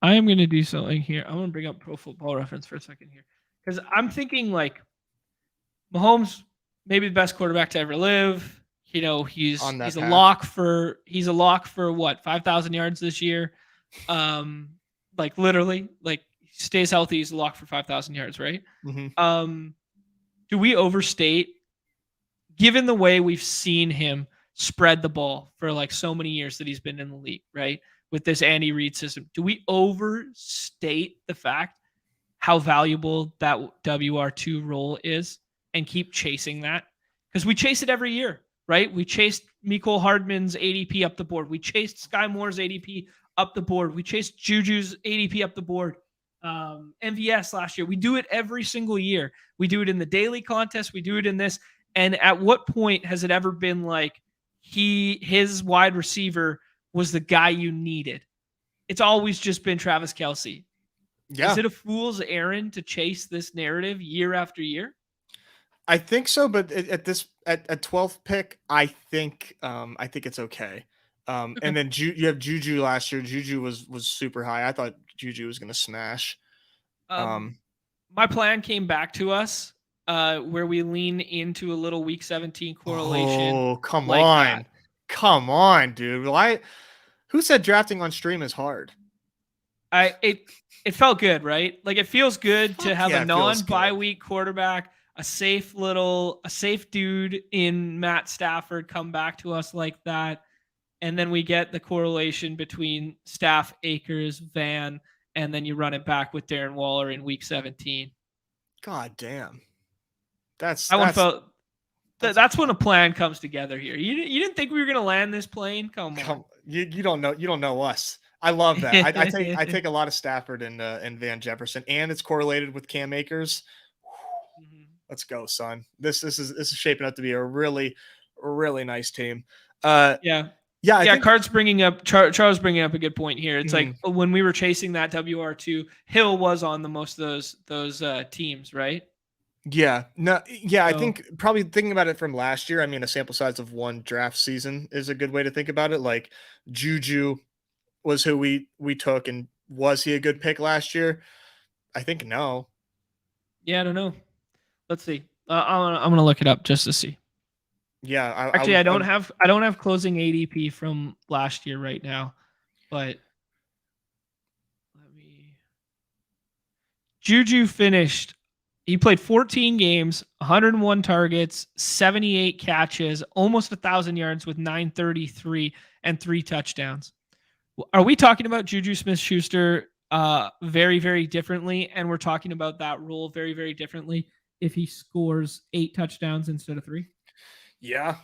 I am going to do something here. I'm going to bring up Pro Football Reference for a second here, because I'm thinking like Mahomes, maybe the best quarterback to ever live. On that He's a path. lock for what 5,000 yards this year. Like literally, like stays healthy, he's a lock for 5,000 yards, right? Mm-hmm. Do we overstate, given the way we've seen him spread the ball for like so many years that he's been in the league, right? With this Andy Reid system, do we overstate the fact how valuable that WR2 role is and keep chasing that? Because we chase it every year, right? We chased Mecole Hardman's ADP up the board. We chased Sky Moore's ADP up the board. We chased Juju's ADP up the board. MVS last year. We do it every single year. We do it in the daily contest. We do it in this. And at what point has it ever been like his wide receiver was the guy you needed? It's always just been Travis Kelce. Yeah, Is it a fool's errand to chase this narrative year after year? I think so. But at 12th pick, I think it's okay. Okay. And then you have Juju last year. Juju was super high. I thought Juju was going to smash. Um, my plan came back to us where we lean into a little week 17 correlation Oh, like that. come on, dude. Why? Who said drafting on stream is hard? It felt good, right? Like it feels good to Fuck have a yeah, it feels non-bye good. week quarterback, a safe dude in Matt Stafford come back to us like that. And then we get the correlation between Staff, Akers, Van, and then you run it back with Darren Waller in week 17. God damn. That's That one that's felt that's when a plan comes together here. You didn't think we were gonna land this plane? Come on. you don't know us. I love that. I take a lot of Stafford and Van Jefferson, and it's correlated with Cam Akers. Let's go, son. This is shaping up to be a really nice team. Yeah. Yeah, I think Charles bringing up a good point here. It's Mhm. like when we were chasing that WR2, Hill was on the most of those teams, right? Yeah. No, yeah, I So think probably thinking about it from last year, I mean, a sample size of one draft season is a good way to think about it. Like Juju was who we took, and was he a good pick last year? I think no. yeah, I don't know. Let's see. I'm gonna look it up just to see. Yeah, Actually, I don't have closing ADP from last year right now, but let me. Juju finished. He played 14 games, 101 targets, 78 catches, almost 1,000 yards with 933 and 3 touchdowns. Are we talking about Juju Smith-Schuster very, very differently? And we're talking about that rule very, very differently if he scores 8 touchdowns instead of 3? yeah.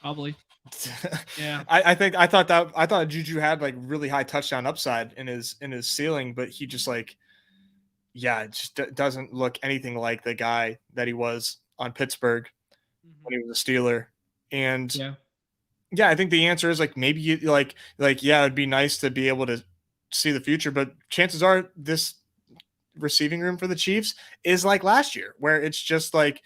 Probably. Yeah. I thought Juju had like really high touchdown upside in his ceiling, but he just like, yeah, it just doesn't look anything like the guy that he was on Pittsburgh Mhm. when he was a Steeler. And Yeah. yeah, I think the answer is like maybe you like yeah, it'd be nice to be able to see the future, but chances are this receiving room for the Chiefs is like last year, where it's just like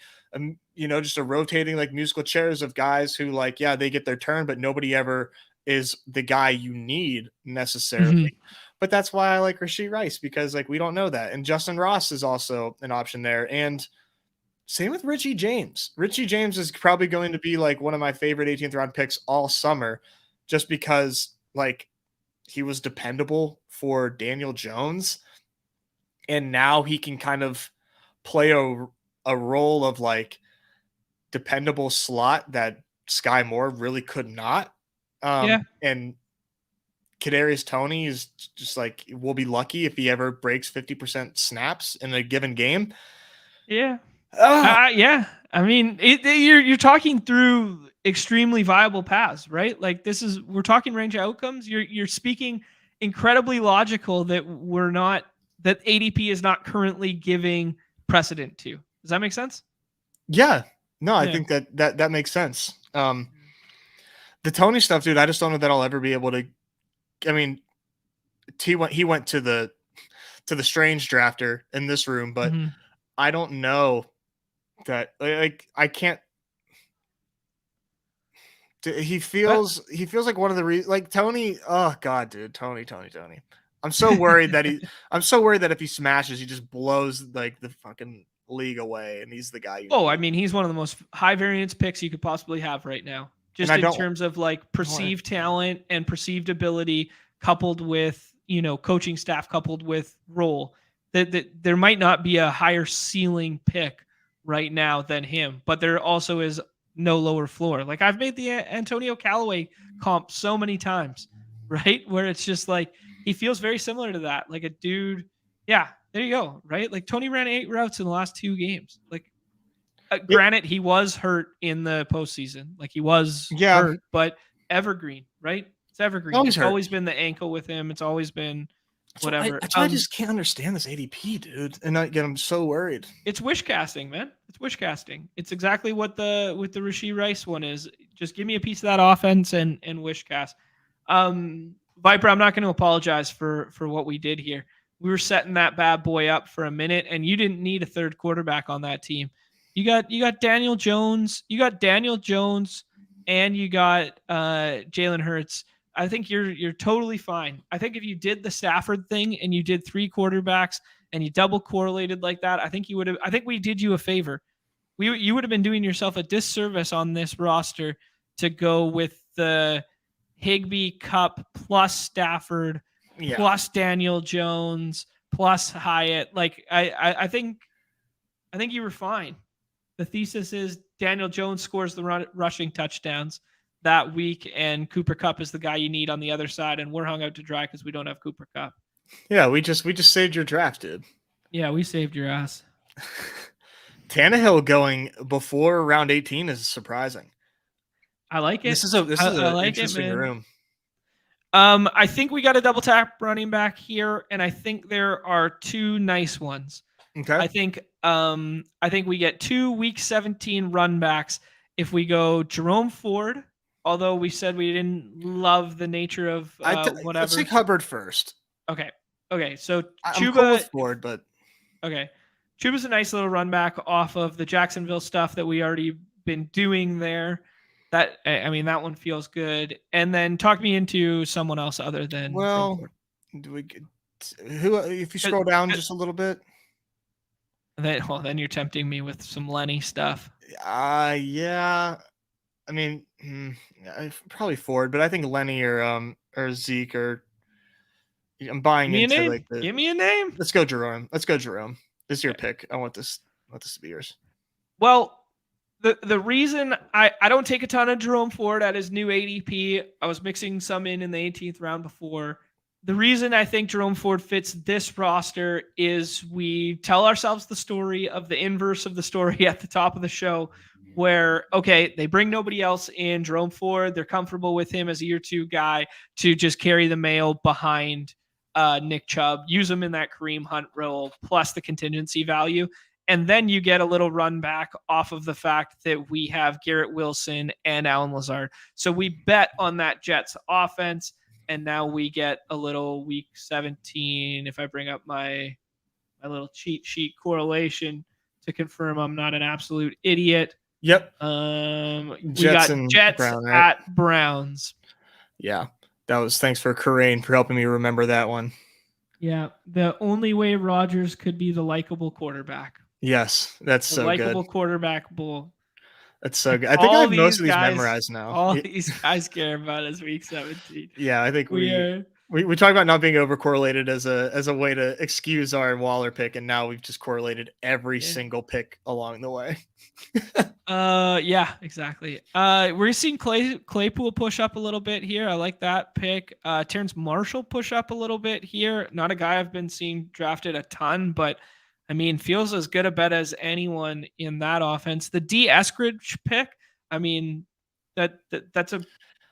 just a rotating like musical chairs of guys who like yeah they get their turn, but nobody ever is the guy you need necessarily. Mhm. But that's why I like Rashee Rice, because like we don't know that, and Justin Ross is also an option there, and same with Richie James. Richie James is probably going to be like one of my favorite 18th round picks all summer, just because like he was dependable for Daniel Jones, and now he can kind of play a role of like dependable slot that Sky Moore really could not. Yeah. And Kadarius Toney is just like we'll be lucky if he ever breaks 50% snaps in a given game. Yeah. Oh, Yeah. I mean, you're talking through extremely viable paths, right? Like we're talking range of outcomes. You're speaking incredibly logical that ADP is not currently giving precedent to. Does that make sense? yeah. No, I Yeah. think that makes sense. The Tony stuff, dude, I just don't know that I'll ever be able to. I mean, he went to the strange drafter in this room, but Mm-hmm. I don't know that like I can't. He feels like one of the like Tony. Oh God, dude, Tony. I'm so worried that I'm so worried that if he smashes, he just blows like the fucking league away, and he's the guy you Oh, I need. mean, he's one of the most high variance picks you could possibly have right now. And Just I in don't. terms of like I perceived talent and perceived ability coupled with, coaching staff coupled with role. That there might not be a higher ceiling pick right now than him, but there also is no lower floor. Like I've made the Antonio Callaway comp so many times, right? Where it's just like he feels very similar to that. Like a dude, yeah, there you go, right? Like Tony ran 8 routes in the last 2 games. Like yeah, granted, he was hurt in the postseason. Like he was yeah, hurt, but evergreen, right? It's evergreen. always It's hurt. always been the ankle with him. It's always been whatever. That's why I just can't understand this ADP, dude. And I get I'm so worried. It's wish casting, man. It's wish casting. It's exactly what the with the Rashee Rice one is. Just give me a piece of that offense and wish cast. Viper, I'm not going to apologize for what we did here. We were setting that bad boy up for a minute, and you didn't need a third quarterback on that team. You got Daniel Jones. You got Daniel Jones, and you got Jalen Hurts. I think you're totally fine. I think if you did the Stafford thing and you did 3 quarterbacks and you double correlated like that, I think you would have. I think we did you a favor. You would have been doing yourself a disservice on this roster to go with the Higbee Cup plus Stafford Yeah. plus Daniel Jones plus Hyatt. Like I think you were fine. The thesis is Daniel Jones scores the rushing touchdowns that week, and Cooper Cup is the guy you need on the other side, and we're hung out to dry because we don't have Cooper Cup. Yeah, we just saved your draft, dude. Yeah, we saved your ass. Tannehill going before round 18 is surprising. I like it. This is I an like it, interesting man. room. I think we got a double tap running back here, and I think there are 2 nice ones. Okay. I think we get 2 week 17 run backs if we go Jerome Ford, although we said we didn't love the nature of Let's whatever. take Hubbard first. Okay. So I'm cool Chuba with Ford, but okay. Chuba's a nice little run back off of the Jacksonville stuff that we already been doing there. That I mean, that one feels good. And then talk me into someone else other than Jerome Well, Ford. do we get who? If you scroll down just a little bit, Then you're tempting me with some Lenny stuff. yeah. I mean, probably Ford, but I think Lenny or Zeke or I'm buying Give me a into name. like the. Give me a name. Let's go Jerome. Let's go Jerome. This is your Okay. pick. I want this. I want this to be yours. Well, the reason I don't take a ton of Jerome Ford at his new ADP, I was mixing some in the 18th round before. The reason I think Jerome Ford fits this roster is we tell ourselves the story of the inverse of the story at the top of the show, where, okay, they bring nobody else in. Jerome Ford, they're comfortable with him as a year two guy to just carry the mail behind Nick Chubb, use him in that Kareem Hunt role, plus the contingency value. And then you get a little run back off of the fact that we have Garrett Wilson and Alan Lazard. So we bet on that Jets offense. And now we get a little week 17. If I bring up my little cheat sheet correlation to confirm I'm not an absolute idiot. Yep. We got Jets Brown, right? at Browns. Yeah. Thanks for Corain for helping me remember that one. Yeah. The only way Rodgers could be the likable quarterback. Yes, that's The so likable good. quarterback bull. That's so good. I think I have most of these memorized now. All these guys care about is week 17. Yeah, I think we talk about not being overcorrelated as a way to excuse our Waller pick, and now we've just correlated every single pick along the way. Yeah, exactly. We're seeing Claypool push up a little bit here. I like that pick. Terrence Marshall push up a little bit here. Not a guy I've been seeing drafted a ton, but I mean, feels as good a bet as anyone in that offense. The D Eskridge pick, I mean, that's a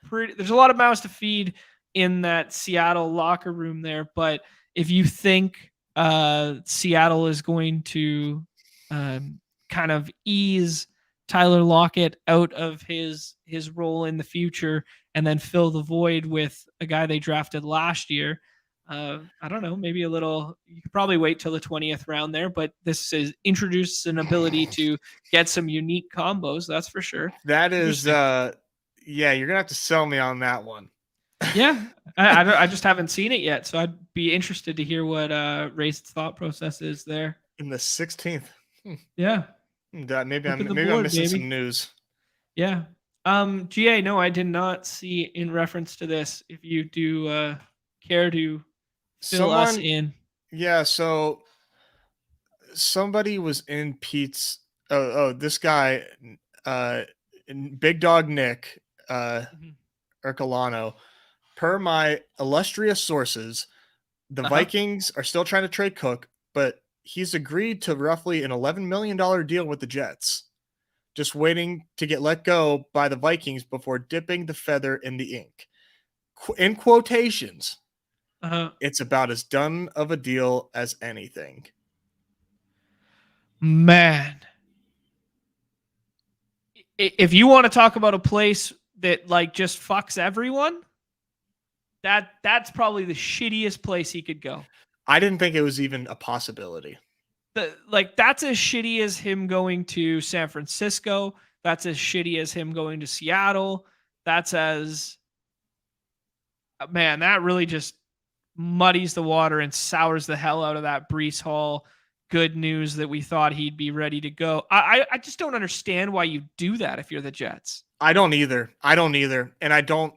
pretty. There's a lot of mouths to feed in that Seattle locker room there, but if you think Seattle is going to kind of ease Tyler Lockett out of his role in the future and then fill the void with a guy they drafted last year. I don't know, maybe a little. You could probably wait till the 20th round there, but this is introduces an ability to get some unique combos. That's for sure. That is, yeah, you're gonna have to sell me on that one. Yeah, I just haven't seen it yet, so I'd be interested to hear what Ray's thought process is there. In the 16th. Yeah. Maybe I'm missing some news. Yeah. GA, no, I did not see in reference to this. If you do care to fill us in. Yeah, so somebody was in Pete's this guy, Big Dog Nick, Ercolano. Per my illustrious sources, the Vikings are still trying to trade Cook, but he's agreed to roughly an $11 million deal with the Jets, just waiting to get let go by the Vikings before dipping the feather in the ink. In quotations, it's about as done of a deal as anything. Man. If you want to talk about a place that like just fucks everyone, that's probably the shittiest place he could go. I didn't think it was even a possibility. That's as shitty as him going to San Francisco. That's as shitty as him going to Seattle. That's as, man, that really just muddies the water and sours the hell out of that Breece Hall good news that we thought he'd be ready to go. I just don't understand why you do that if you're the Jets. I don't either. And I don't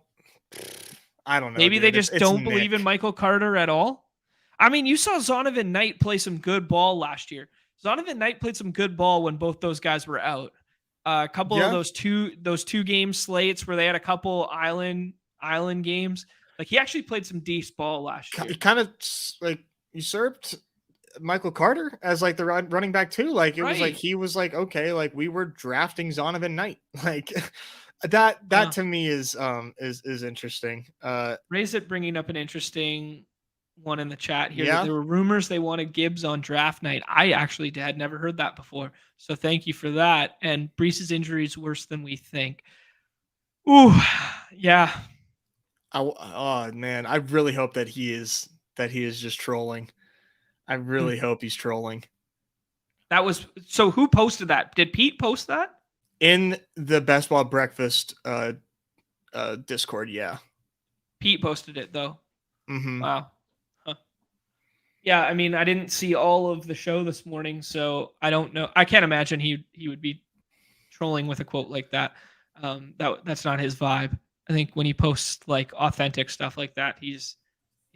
know. Maybe they just don't believe in Michael Carter at all. I mean, you saw Zonovan Knight play some good ball last year. Zonovan Knight played some good ball when both those guys were out. A couple of those two game slates where they had a couple island games. Like he actually played some decent ball last year. He kind of like usurped Michael Carter as like the running back too. Like it was like he was like, okay, like we were drafting Zonovan Knight. Like that to me is interesting. Ray's it bringing up an interesting one in the chat here. That there were rumors they wanted Gibbs on draft night. I actually had never heard that before. So thank you for that. And Breece's injury is worse than we think. Ooh, yeah. Oh man, I really hope that he is just trolling. I really hope he's trolling. That was so. Who posted that? Did Pete post that? In the Best Ball Breakfast Discord, yeah. Pete posted it though. Mm-hmm. Wow. Huh. Yeah, I mean, I didn't see all of the show this morning, so I don't know. I can't imagine he would be trolling with a quote like that. That's not his vibe. I think when he posts like authentic stuff like that, he's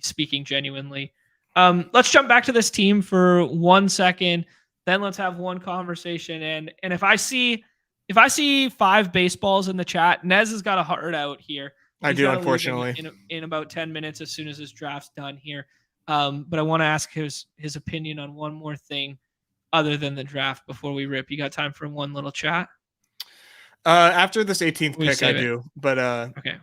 speaking genuinely. Let's jump back to this team for 1 second. Then let's have one conversation. And if I see 5 baseballs in the chat, Nez has got a heart out here. I He's do, got to leave unfortunately. in about 10 minutes as soon as his draft's done here. But I want to ask his opinion on one more thing other than the draft before we rip. You got time for one little chat? After this 18th pick, I do. But okay.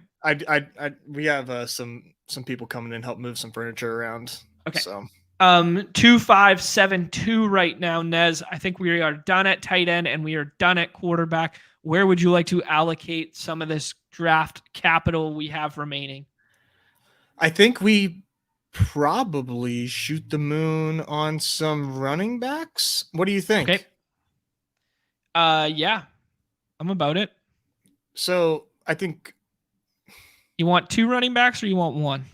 We have some people coming in help move some furniture around. Okay. So 2572 right now, Nez. I think we are done at tight end and we are done at quarterback. Where would you like to allocate some of this draft capital we have remaining? I think we probably shoot the moon on some running backs. What do you think? Okay. Yeah, I'm about it. So I think you want 2 running backs or you want 1?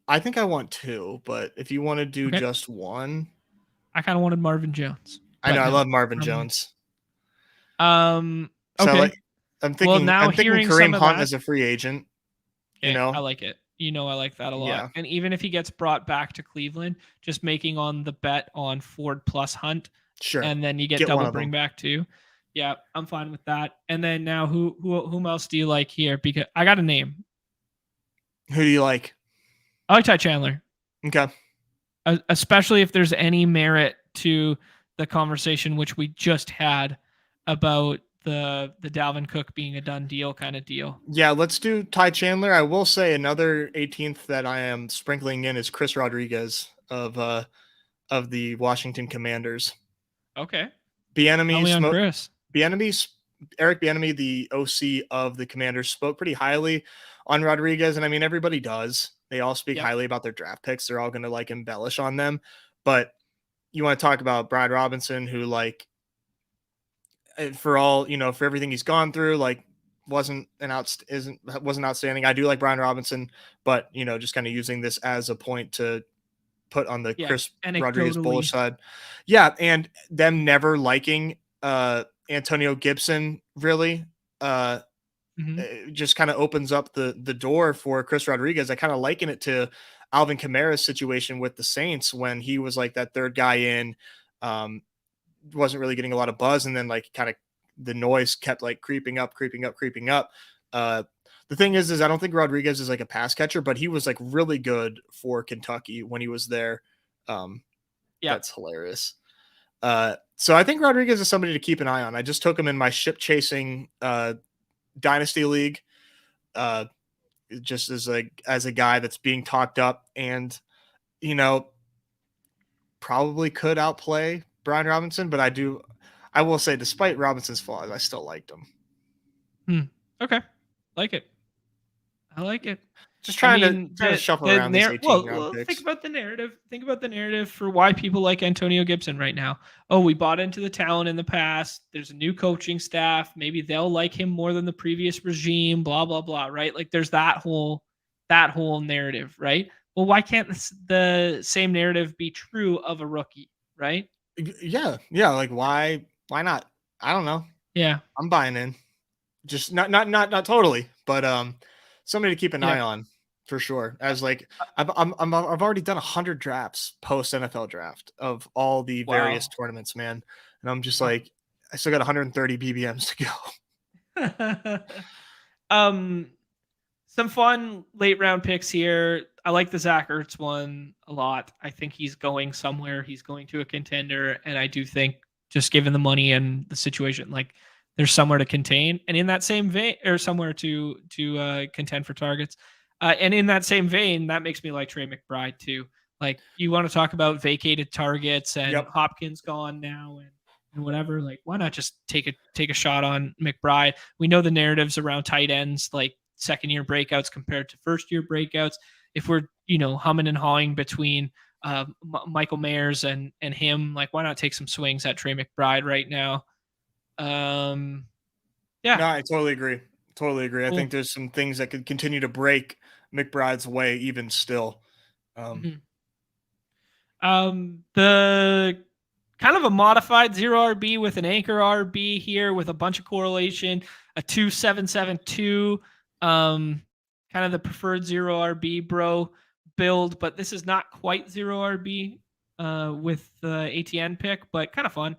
I think I want 2, but if you want to do just 1, I kind of wanted Marvin Jones. I know I love Marvin Jones. Okay. So like, I'm thinking Kareem Hunt as a free agent. Okay, I like it. I like that a lot. Yeah. And even if he gets brought back to Cleveland, just making on the bet on Ford plus Hunt. Sure. And then you get double bring back too. Yeah, I'm fine with that. And then now whom else do you like here? Because I got a name. Who do you like? I like Ty Chandler. Okay. Especially if there's any merit to the conversation which we just had about the Dalvin Cook being a done deal kind of deal. Yeah, let's do Ty Chandler. I will say another 18th that I am sprinkling in is Chris Rodriguez of the Washington Commanders. Okay. Bieniemy's Eric Bieniemy, the OC of the Commanders, spoke pretty highly on Rodriguez, and I mean everybody does. They all speak highly about their draft picks. They're all going to like embellish on them, but you want to talk about Brian Robinson, who like for all for everything he's gone through, like wasn't outstanding. I do like Brian Robinson, but just kind of using this as a point to put on the Chris Rodriguez bullish side. Yeah, and them never liking Antonio Gibson really just kind of opens up the door for Chris Rodriguez. I kind of liken it to Alvin Kamara's situation with the Saints when he was like that third guy in, wasn't really getting a lot of buzz, and then like kind of the noise kept like creeping up. The thing is I don't think Rodriguez is like a pass catcher, but he was like really good for Kentucky when he was there. That's hilarious. So I think Rodriguez is somebody to keep an eye on. I just took him in my ship chasing dynasty league, just as a guy that's being talked up and probably could outplay Brian Robinson, but I will say despite Robinson's flaws, I still liked him. Okay. I like it. Just trying to shuffle around these 18 round picks. Think about the narrative for why people like Antonio Gibson right now. Oh, we bought into the talent in the past. There's a new coaching staff. Maybe they'll like him more than the previous regime, blah, blah, blah, right? Like there's that whole narrative, right? Well, why can't the same narrative be true of a rookie, right? Yeah. Like why not? I don't know. Yeah. I'm buying in. Just not totally, but somebody to keep an eye on for sure. As like I've already done 100 drafts post NFL draft of all the various tournaments, man, and I'm just like I still got 130 BBMs to go. Some fun late round picks here. I like the Zach Ertz one a lot. I think he's going somewhere. He's going to a contender, and I do think just given the money and the situation, like there's somewhere to contain, and in that same vein, or somewhere to contend for targets. And in that same vein, that makes me like Trey McBride too. Like you want to talk about vacated targets and Hopkins gone now and whatever. Like why not just take a shot on McBride? We know the narratives around tight ends, like second year breakouts compared to first year breakouts. If we're humming and hawing between Michael Mayers and him. Like, why not take some swings at Trey McBride right now? Yeah, No, I totally agree. Totally agree. I think cool. there's some things that could continue to break McBride's way even still. Um, Mhm. The kind of a modified 0 RB with an anchor RB here with a bunch of correlation, a 2772, kind of the preferred 0 RB bro build, but this is not quite 0 RB with the ATN pick, but kind of fun.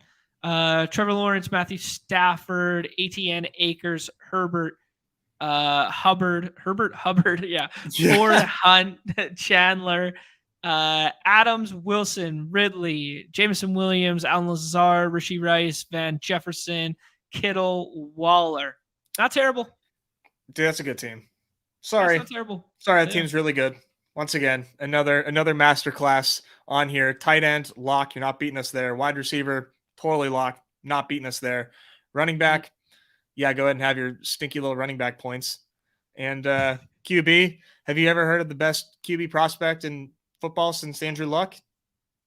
Trevor Lawrence, Matthew Stafford, ATN Akers, Herbert Hubbard, yeah, Ford, yeah. Hunt, Chandler, Adams, Wilson, Ridley, Jameson Williams, Alan Lazar, Rishi Rice, Van Jefferson, Kittle, Waller. Not terrible. Dude, that's a good team. Yeah, it's Sorry. not terrible. Sorry, that Yeah. team's really good. Once again, another masterclass on here. Tight end, lock, you're not beating us there. Wide receiver, totally locked, not beating us there. Running Mhm. back, yeah, go ahead and have your stinky little running back points. And QB, have you ever heard of the best QB prospect in football since Andrew Luck?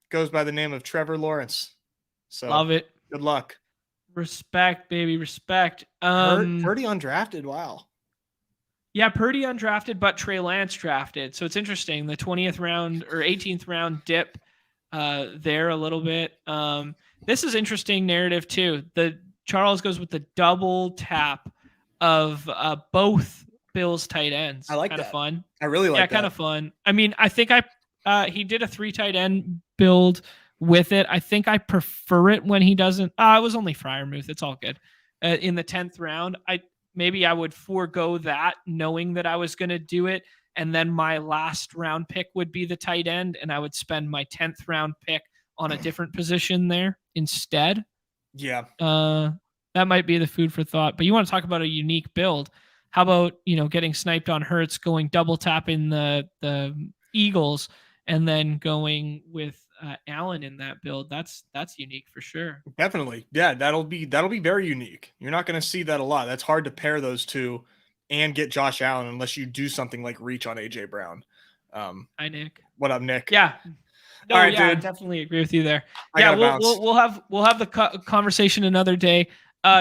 Goes by the name of Trevor Lawrence. So Love it. good luck. Respect, baby, respect. Purdy undrafted. Wow. Yeah, Purdy undrafted, but Trey Lance drafted. So it's interesting. The 20th round or 18th round dip there a little bit. This is interesting narrative too. The Charles goes with the double tap of both Bills tight ends. I like Kind of that. fun. I really Yeah, like kind that. of fun. I mean, I think he did a 3 tight end build with it. I think I prefer it when he doesn't. It was only Fryermuth. It's all good. In the 10th round, maybe I would forego that knowing that I was going to do it. And then my last round pick would be the tight end. And I would spend my 10th round pick on a different position there instead. Yeah. That might be the food for thought. But you want to talk about a unique build. How about, getting sniped on Hurts, going double tapping the Eagles, and then going with Allen in that build? That's unique for sure. Definitely. Yeah, that'll be very unique. You're not going to see that a lot. That's hard to pair those two and get Josh Allen unless you do something like reach on AJ Brown. Hi, Nick. What up, Nick? Yeah. All No, right, yeah, I dude. definitely agree with you there. I Yeah, gotta bounce. we'll have the conversation another day.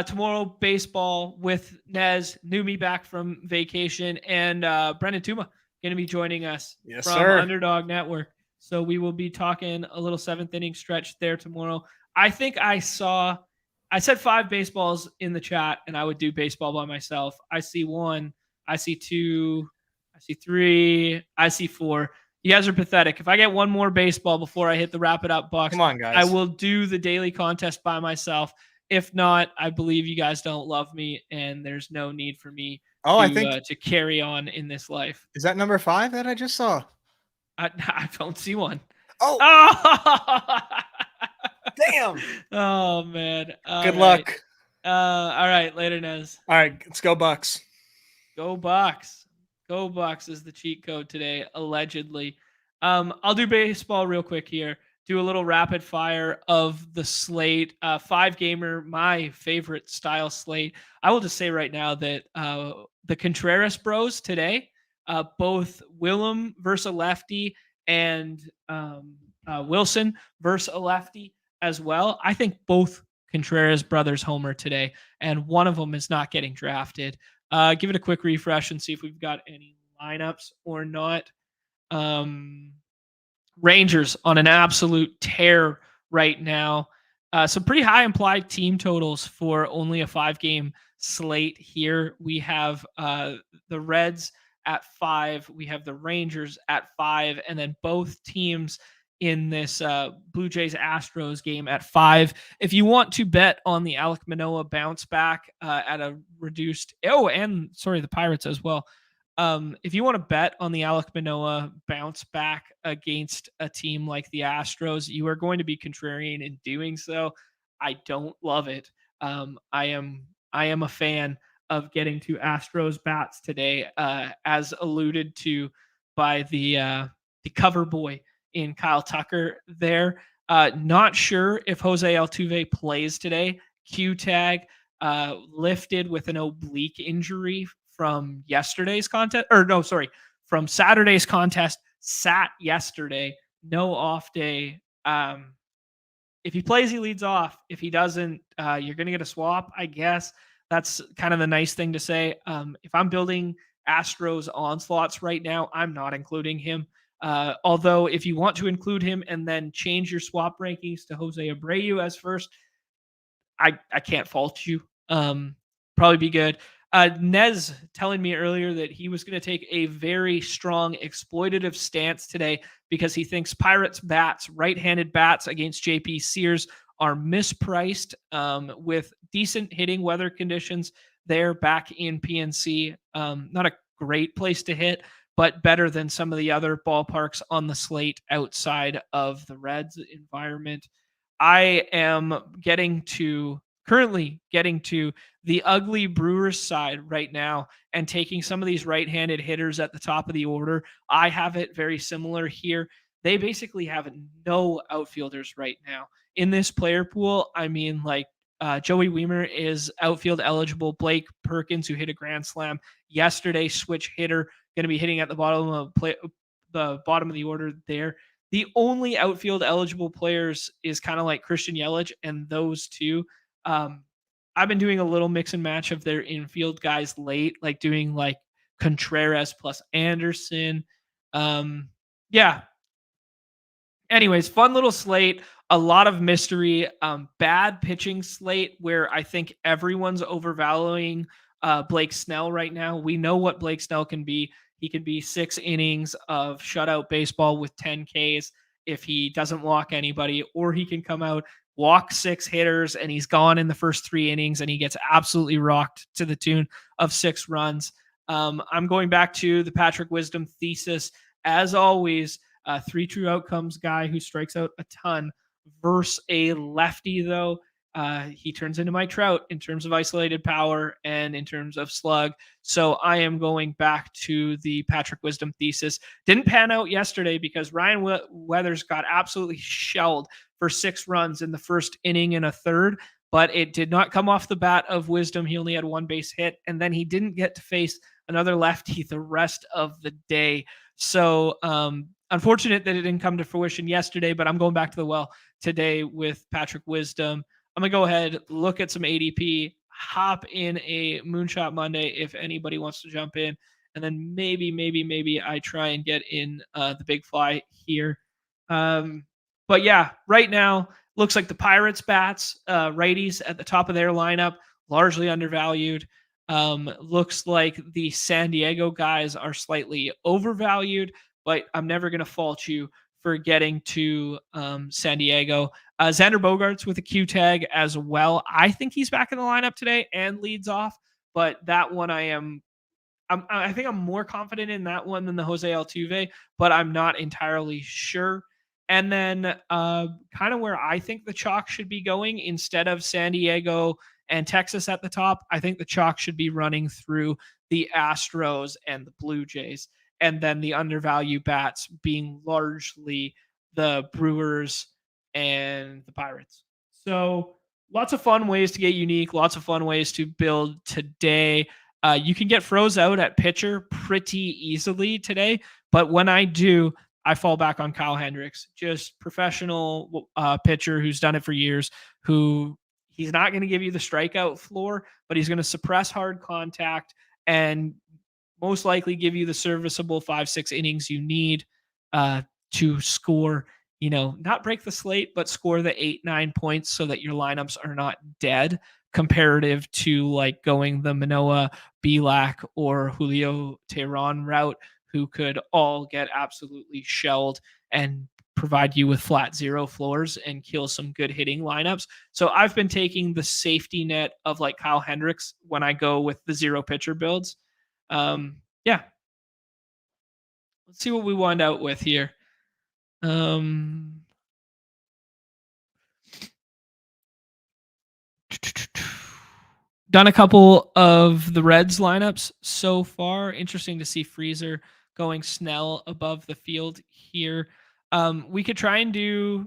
Tomorrow, baseball with Nez, Neumy back from vacation, and Brendan Tuma going to be joining us Yes, from sir. Underdog Network. So we will be talking a little 7th inning stretch there tomorrow. I think I said 5 baseballs in the chat, and I would do baseball by myself. I see 1, I see 2, I see 3, I see 4. You guys are pathetic. If I get one more baseball before I hit the wrap it up box, Come on, I guys. will do the daily contest by myself. If not, I believe you guys don't love me, and there's no need for me Oh, I think to carry on in this life. is that number 5 that I just saw? I don't see one. Oh, Oh, damn. oh man. Good luck. All right. Later, Nez. All right, let's go Bucks. Go Bucks. Go Bucks is the cheat code today, allegedly. I'll do baseball real quick here. Do a little rapid fire of the slate. 5-gamer, my favorite style slate. I will just say right now that the Contreras bros today, both Willem versus a lefty and Wilson versus a lefty as well. I think both Contreras brothers homer today, and one of them is not getting drafted. Give it a quick refresh and see if we've got any lineups or not. Rangers on an absolute tear right now. Some pretty high implied team totals for only a 5-game slate here. We have the Reds at 5. We have the Rangers at 5. And then both teams in this Blue Jays Astros game at 5. If you want to bet on the Alek Manoah bounce back at a reduced, and sorry, the Pirates as well. If you want to bet on the Alek Manoah bounce back against a team like the Astros, you are going to be contrarian in doing so. I don't love it. I am a fan of getting to Astros bats today, as alluded to by the cover boy in Kyle Tucker there. Not sure if Jose Altuve plays today. Q tag lifted with an oblique injury from yesterday's contest, or no, sorry, from Saturday's contest, sat yesterday. no off day. If he plays, he leads off. If he doesn't, you're going to get a swap, I guess. That's kind of the nice thing to say. If I'm building Astros onslaughts right now, I'm not including him. Although, if you want to include him and then change your swap rankings to Jose Abreu as first, I can't fault you. Probably be good. Nez telling me earlier that he was going to take a very strong exploitative stance today because he thinks Pirates bats, right-handed bats against JP Sears are mispriced with decent hitting weather conditions there back in PNC. Not a great place to hit, but better than some of the other ballparks on the slate outside of the Reds environment. I am currently getting to the ugly Brewers side right now and taking some of these right-handed hitters at the top of the order. I have it very similar here. They basically have no outfielders right now in this player pool. I mean, like Joey Weimer is outfield eligible. Blake Perkins, who hit a grand slam yesterday, switch hitter, going to be hitting at the bottom of the order there. The only outfield eligible players is kind of like Christian Yelich, and those two. Um, I've been doing a little mix and match of their infield guys late, like doing like Contreras plus Anderson. Yeah. Anyways, fun little slate. A lot of mystery. Bad pitching slate where I think everyone's overvaluing Blake Snell right now. We know what Blake Snell can be. He can be 6 innings of shutout baseball with 10 Ks if he doesn't walk anybody, or he can come out, walk 6 hitters, and he's gone in the first 3 innings and he gets absolutely rocked to the tune of 6 runs. I'm going back to the Patrick Wisdom thesis. As always, 3 true outcomes guy who strikes out a ton versus a lefty, though. He turns into Mike Trout in terms of isolated power and in terms of slug. So I am going back to the Patrick Wisdom thesis. Didn't pan out yesterday because Ryan Weathers got absolutely shelled for 6 runs in the first inning and a third, but it did not come off the bat of Wisdom. He only had 1 base hit, and then he didn't get to face another lefty the rest of the day. So unfortunate that it didn't come to fruition yesterday, but I'm going back to the well today with Patrick Wisdom. I'm going to go ahead, look at some ADP, hop in a Moonshot Monday if anybody wants to jump in. And then maybe I try and get in the big fly here. But yeah, right now, looks like the Pirates bats, righties at the top of their lineup, largely undervalued. Looks like the San Diego guys are slightly overvalued, but I'm never going to fault you for getting to San Diego. Xander Bogaerts with a Q tag as well. I think he's back in the lineup today and leads off, but that one I think I'm more confident in that one than the Jose Altuve, but I'm not entirely sure. And then kind of where I think the chalk should be going instead of San Diego and Texas at the top, I think the chalk should be running through the Astros and the Blue Jays, and then the undervalued bats being largely the Brewers and the Pirates. So lots of fun ways to get unique, lots of fun ways to build today. You can get froze out at pitcher pretty easily today, but when I do, I fall back on Kyle Hendricks, just professional pitcher who's done it for years, who he's not going to give you the strikeout floor, but he's going to suppress hard contact and most likely give you the serviceable 5-6 innings you need to score, not break the slate, but score the 8-9 points so that your lineups are not dead comparative to like going the Manoah, Belak, or Julio Teheran route, who could all get absolutely shelled and provide you with flat zero floors and kill some good hitting lineups. So I've been taking the safety net of like Kyle Hendricks when I go with the 0 pitcher builds. Yeah. Let's see what we wind out with here. Done a couple of the Reds lineups so far. Interesting to see Freezer going Snell above the field here. We could do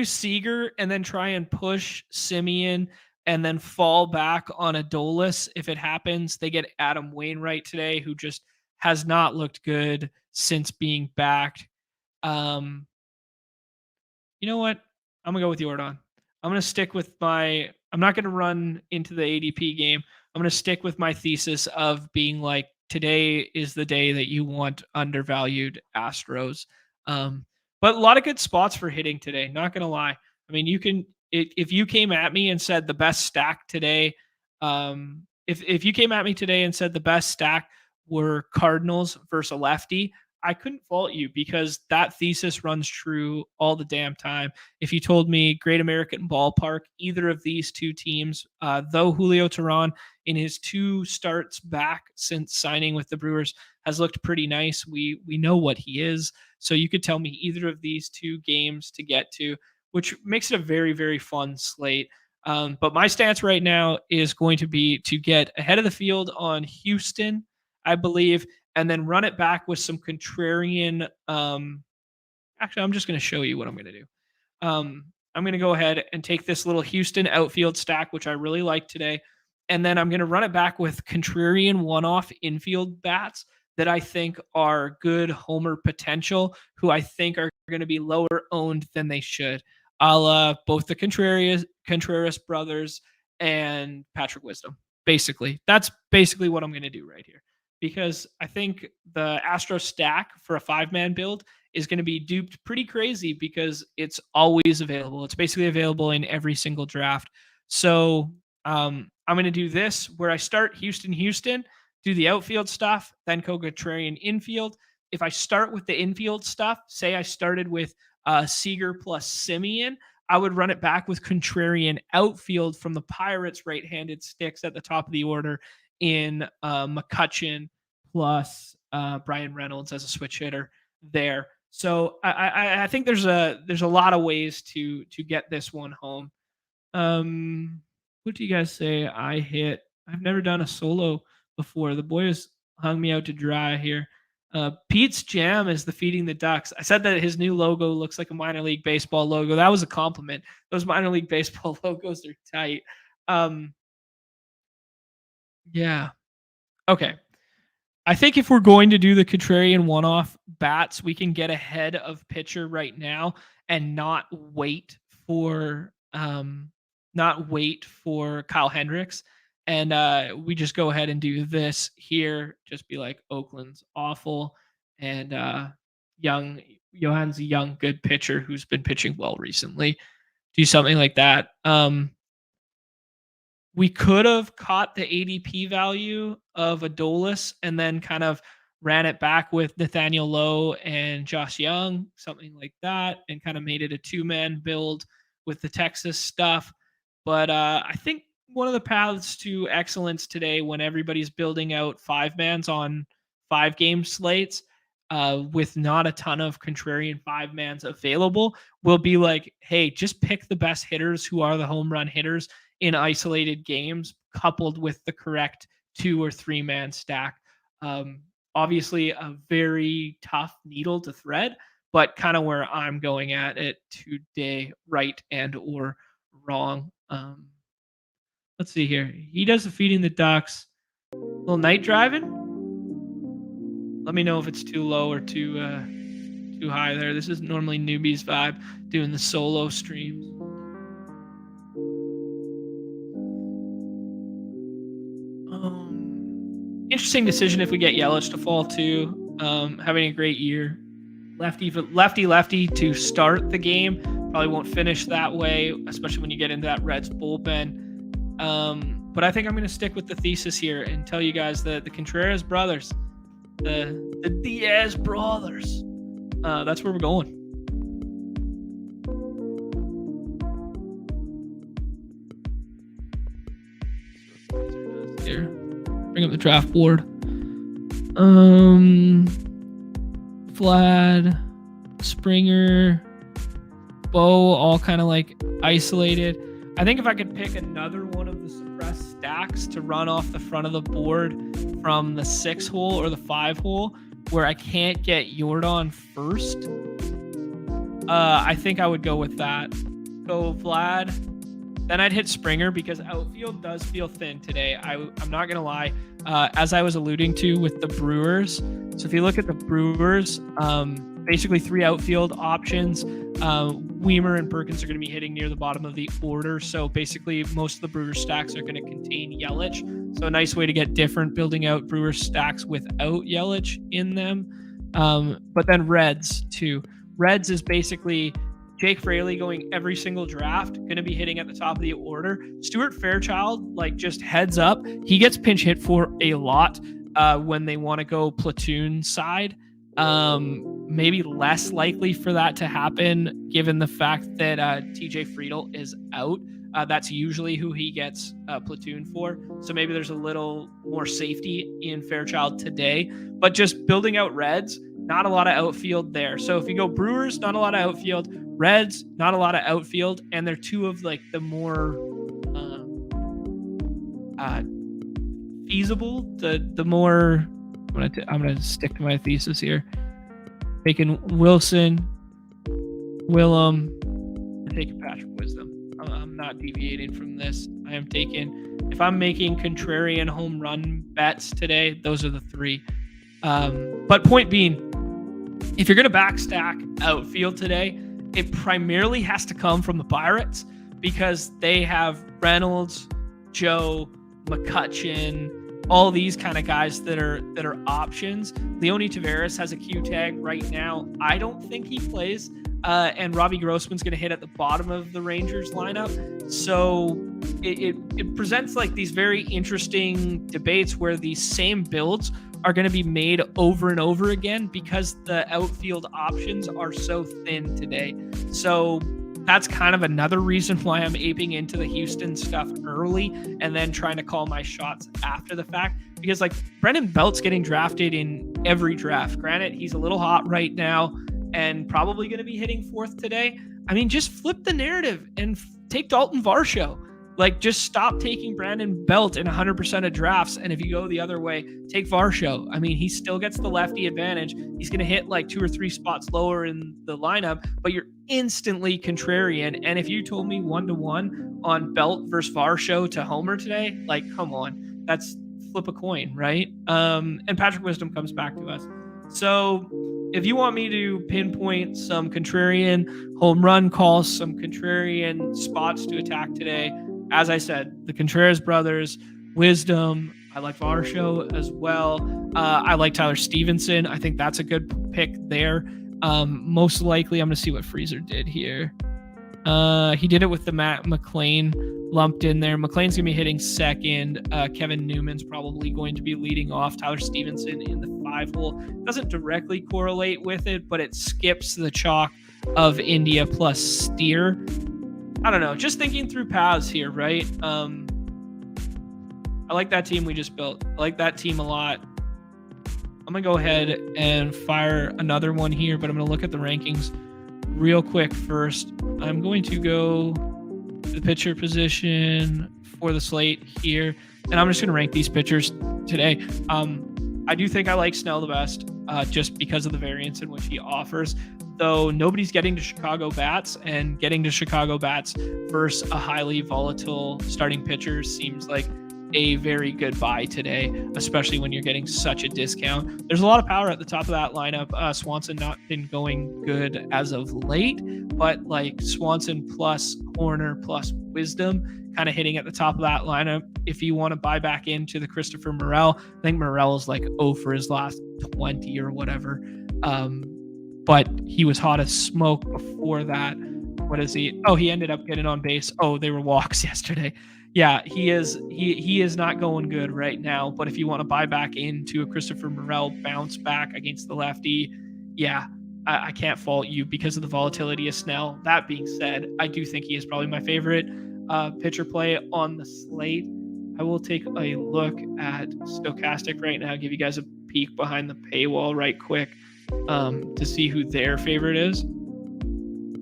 Seager and then try and push Simeon and then fall back on Adolis if it happens. They get Adam Wainwright today, who just has not looked good since being backed. You know what? I'm gonna go with Jordan. I'm gonna stick with my. I'm not gonna run into the ADP game. I'm gonna stick with my thesis of being like today is the day that you want undervalued Astros. Um, but a lot of good spots for hitting today. Not gonna lie. I mean, you can if you came at me and said the best stack today. If you came at me today and said the best stack were Cardinals versus a lefty, I couldn't fault you because that thesis runs true all the damn time. If you told me Great American Ballpark, either of these two teams, though Julio Teheran in his 2 starts back since signing with the Brewers has looked pretty nice. We know what he is, so you could tell me either of these 2 games to get to, which makes it a very very fun slate. But my stance right now is going to be to get ahead of the field on Houston, I believe, and then run it back with some contrarian. Actually, I'm just going to show you what I'm going to do. I'm going to go ahead and take this little Houston outfield stack, which I really like today, and then I'm going to run it back with contrarian one-off infield bats that I think are good homer potential, who I think are going to be lower owned than they should. Both the Contreras brothers and Patrick Wisdom. Basically, that's basically what I'm going to do right here because I think the Astro stack for a 5-man build is going to be duped pretty crazy because it's always available. It's basically available in every single draft. So I'm going to do this where I start Houston, do the outfield stuff, then go contrarian infield. If I start with the infield stuff, say I started with Seager plus Simeon, I would run it back with contrarian outfield from the Pirates right-handed sticks at the top of the order in McCutchen plus Brian Reynolds as a switch hitter there. So I think there's a lot of ways to get this one home. What do you guys say I hit? I've never done a solo before. The boys hung me out to dry here. Pete's Jam is the Feeding the Ducks. I said that his new logo looks like a minor league baseball logo. That was a compliment. Those minor league baseball logos are tight. Yeah. Okay. I think if we're going to do the contrarian one-off bats, we can get ahead of pitcher right now and not wait for Kyle Hendricks. And we just go ahead and do this here. Just be like Oakland's awful, and Johan's a young good pitcher who's been pitching well recently. Do something like that. We could have caught the ADP value of Adolis and then kind of ran it back with Nathaniel Lowe and Josh Young, something like that, and kind of made it a 2-man build with the Texas stuff. But I think one of the paths to excellence today, when everybody's building out 5-mans on 5-game slates with not a ton of contrarian 5-mans available, will be like, hey, just pick the best hitters who are the home run hitters in isolated games, coupled with the correct 2 or 3-man stack. Obviously, a very tough needle to thread, but kind of where I'm going at it today, right and or wrong. Let's see here. He does the Feeding the Ducks. A little night driving. Let me know if it's too low or too high there. This is normally newbies vibe doing the solo streams. Interesting decision if we get Yelich to fall too. Having a great year. Lefty to start the game. Probably won't finish that way, especially when you get into that Reds bullpen. But I think I'm going to stick with the thesis here and tell you guys that the Contreras brothers, the Diaz brothers, that's where we're going. Here, bring up the draft board. Vlad, Springer, Bo, all kind of like isolated. I think if I could pick another one of the suppressed stacks to run off the front of the board from the 6 hole or the 5 hole where I can't get Jordan first, I think I would go with that. Go Vlad. Then I'd hit Springer because outfield does feel thin today. I'm not going to lie. As I was alluding to with the Brewers. So if you look at the Brewers, basically 3 outfield options. Weimer and Perkins are going to be hitting near the bottom of the order. So basically most of the Brewers stacks are going to contain Yelich. So a nice way to get different, building out Brewers stacks without Yelich in them. But then Reds too. Reds is basically Jake Fraley going every single draft, going to be hitting at the top of the order. Stuart Fairchild, like, just heads up, he gets pinch hit for a lot when they want to go platoon side. Maybe less likely for that to happen given the fact that TJ Friedel is out. That's usually who he gets platoon for. So maybe there's a little more safety in Fairchild today. But just building out Reds, not a lot of outfield there. So if you go Brewers, not a lot of outfield. Reds, not a lot of outfield. And they're two of like the more feasible, the more... I'm gonna stick to my thesis here. Taking Wilson, Willem, and taking Patrick Wisdom. I'm not deviating from this. I am taking, if I'm making contrarian home run bets today, those are the 3. But point being, if you're gonna backstack outfield today, it primarily has to come from the Pirates because they have Reynolds, Joe, McCutchen, all these kind of guys that are options. Leone Taveras has a Q tag right now. I don't think he plays. And Robbie Grossman's going to hit at the bottom of the Rangers lineup. So it presents like these very interesting debates where these same builds are going to be made over and over again because the outfield options are so thin today. So that's kind of another reason why I'm aping into the Houston stuff early and then trying to call my shots after the fact. Because like Brendan Belt's getting drafted in every draft. Granted, he's a little hot right now and probably going to be hitting 4th today. I mean, just flip the narrative and take Dalton Varsho. Like, just stop taking Brandon Belt in 100% of drafts. And if you go the other way, take Varsho. I mean, he still gets the lefty advantage. He's going to hit like 2 or 3 spots lower in the lineup, but you're instantly contrarian. And if you told me 1-to-1 on Belt versus Varsho to homer today, like, come on, that's flip a coin, right? And Patrick Wisdom comes back to us. So if you want me to pinpoint some contrarian home run calls, some contrarian spots to attack today, as I said, the Contreras brothers, Wisdom. I like Varsho as well. I like Tyler Stevenson. I think that's a good pick there. Most likely, I'm going to see what Freezer did here. He did it with the Matt McLean lumped in there. McLean's going to be hitting 2nd. Kevin Newman's probably going to be leading off. Tyler Stevenson in the 5-hole. Doesn't directly correlate with it, but it skips the chalk of India plus Steer. I don't know. Just thinking through paths here, right? I like that team we just built. I like that team a lot. I'm going to go ahead and fire another one here, but I'm going to look at the rankings real quick first. I'm going to go to the pitcher position for the slate here, and I'm just going to rank these pitchers today. I do think I like Snell the best just because of the variance in which he offers. Though nobody's getting to Chicago bats, and getting to Chicago bats versus a highly volatile starting pitcher seems like a very good buy today, especially when you're getting such a discount. There's a lot of power at the top of that lineup. Swanson not been going good as of late, but like Swanson plus Horner plus Wisdom kind of hitting at the top of that lineup. If you want to buy back into the Christopher Morel, I think Morel is like 0 for his last 20 or whatever. But he was hot as smoke before that. What is he? Oh, he ended up getting on base. Oh, they were walks yesterday. Yeah, he is not going good right now. But if you want to buy back into a Christopher Morel bounce back against the lefty, yeah, I can't fault you because of the volatility of Snell. That being said, I do think he is probably my favorite pitcher play on the slate. I will take a look at Stochastic right now, give you guys a peek behind the paywall right quick. To see who their favorite is.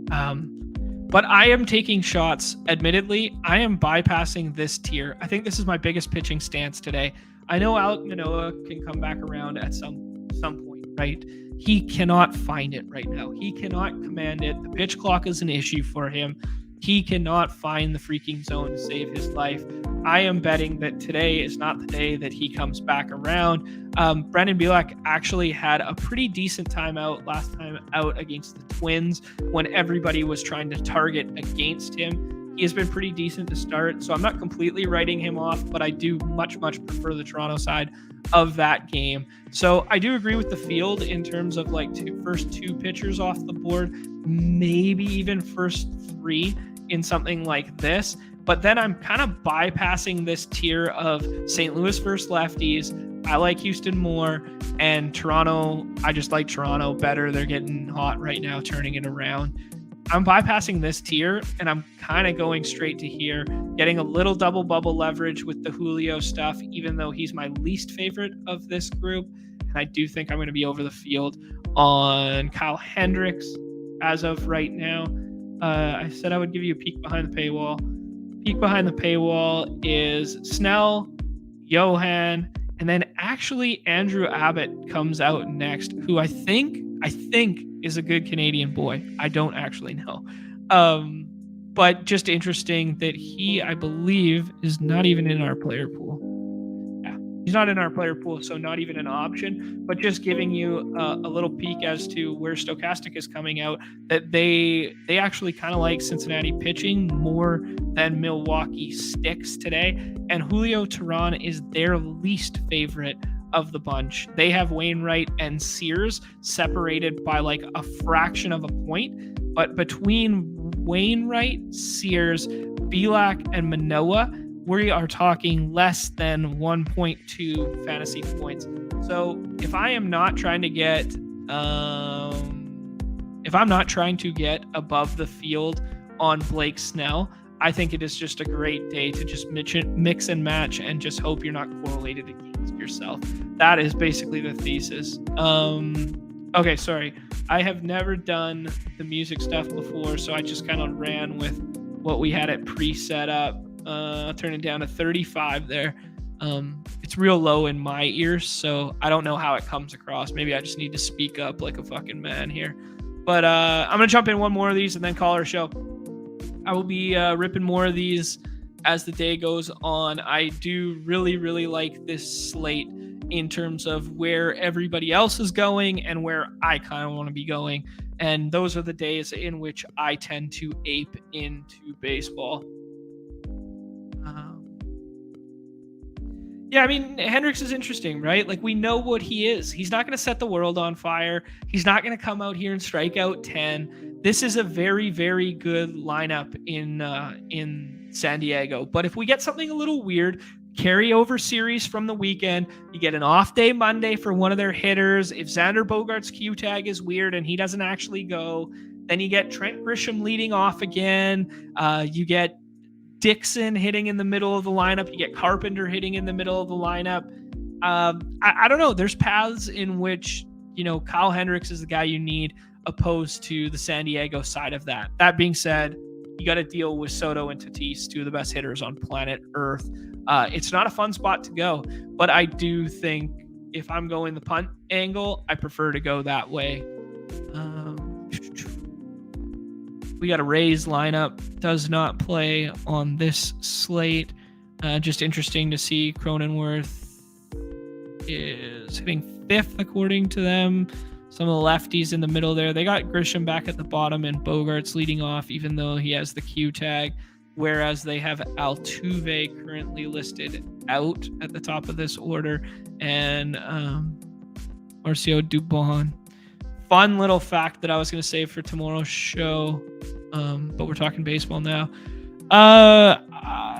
But I am taking shots. Admittedly, I am bypassing this tier. I think this is my biggest pitching stance today. I know Alek Manoah can come back around at some point, right? He cannot find it right now. He cannot command it. The pitch clock is an issue for him. He cannot find the freaking zone to save his life. I am betting that today is not the day that he comes back around. Brendan Bielak actually had a pretty decent time out last time out against the Twins when everybody was trying to target against him. He has been pretty decent to start, so I'm not completely writing him off, but I do much prefer the Toronto side of that game. So I do agree with the field in terms of like first two pitchers off the board, maybe even first three in something like this. But then I'm kind of bypassing this tier of St. Louis versus lefties. I like Houston more, and Toronto, I just like Toronto better. They're getting hot right now, turning it around. I'm bypassing this tier, and I'm kind of going straight to here, getting a little double bubble leverage with the Julio stuff, even though he's my least favorite of this group. And I do think I'm going to be over the field on Kyle Hendricks as of right now. I said I would give you a peek behind the paywall. Peek behind the paywall is Snell, Johan, and then actually Andrew Abbott comes out next, who I think is a good Canadian boy. I don't actually know. But just interesting that he, I believe, is not even in our player pool. Yeah, he's not in our player pool, so not even an option, but just giving you a little peek as to where Stochastic is coming out, that they actually kind of like Cincinnati pitching more than Milwaukee sticks today. And Julio Teheran is their least favorite of the bunch. They have Wainwright and Sears separated by like a fraction of a point, but between Wainwright, Sears, Bielak, and Manoah, we are talking less than 1.2 fantasy points. So if I am not trying to get above the field on Blake Snell, I think it is just a great day to just mix and match and just hope you're not correlated against yourself. That is basically the thesis. Okay, sorry. I have never done the music stuff before, so I just kind of ran with what we had it preset up. Turning down to 35 there. It's real low in my ears, so I don't know how it comes across. Maybe I just need to speak up like a fucking man here. But I'm going to jump in one more of these and then call our show. I will be ripping more of these as the day goes on. I do really like this slate in terms of where everybody else is going and where I kind of want to be going. And those are the days in which I tend to ape into baseball. Yeah, I mean, Hendricks is interesting, right? Like, we know what he is. He's not going to set the world on fire. He's not going to come out here and strike out 10. This is a very good lineup in San Diego. But if we get something a little weird, carryover series from the weekend, you get an off day Monday for one of their hitters. If Xander Bogaerts' Q tag is weird and he doesn't actually go, then you get Trent Grisham leading off again. You get Dixon hitting in the middle of the lineup. You get Carpenter hitting in the middle of the lineup. I don't know. There's paths in which, Kyle Hendricks is the guy you need opposed to the San Diego side of that. That being said, you got to deal with Soto and Tatis, two of the best hitters on planet Earth. It's not a fun spot to go, but I do think if I'm going the punt angle, I prefer to go that way. We got a Rays lineup, does not play on this slate. Just interesting to see Cronenworth is hitting 5th according to them. Some of the lefties in the middle there. They got Grisham back at the bottom and Bogaerts leading off, even though he has the Q tag, whereas they have Altuve currently listed out at the top of this order, and Marcio Dubon. Fun little fact that I was going to save for tomorrow's show, but we're talking baseball now.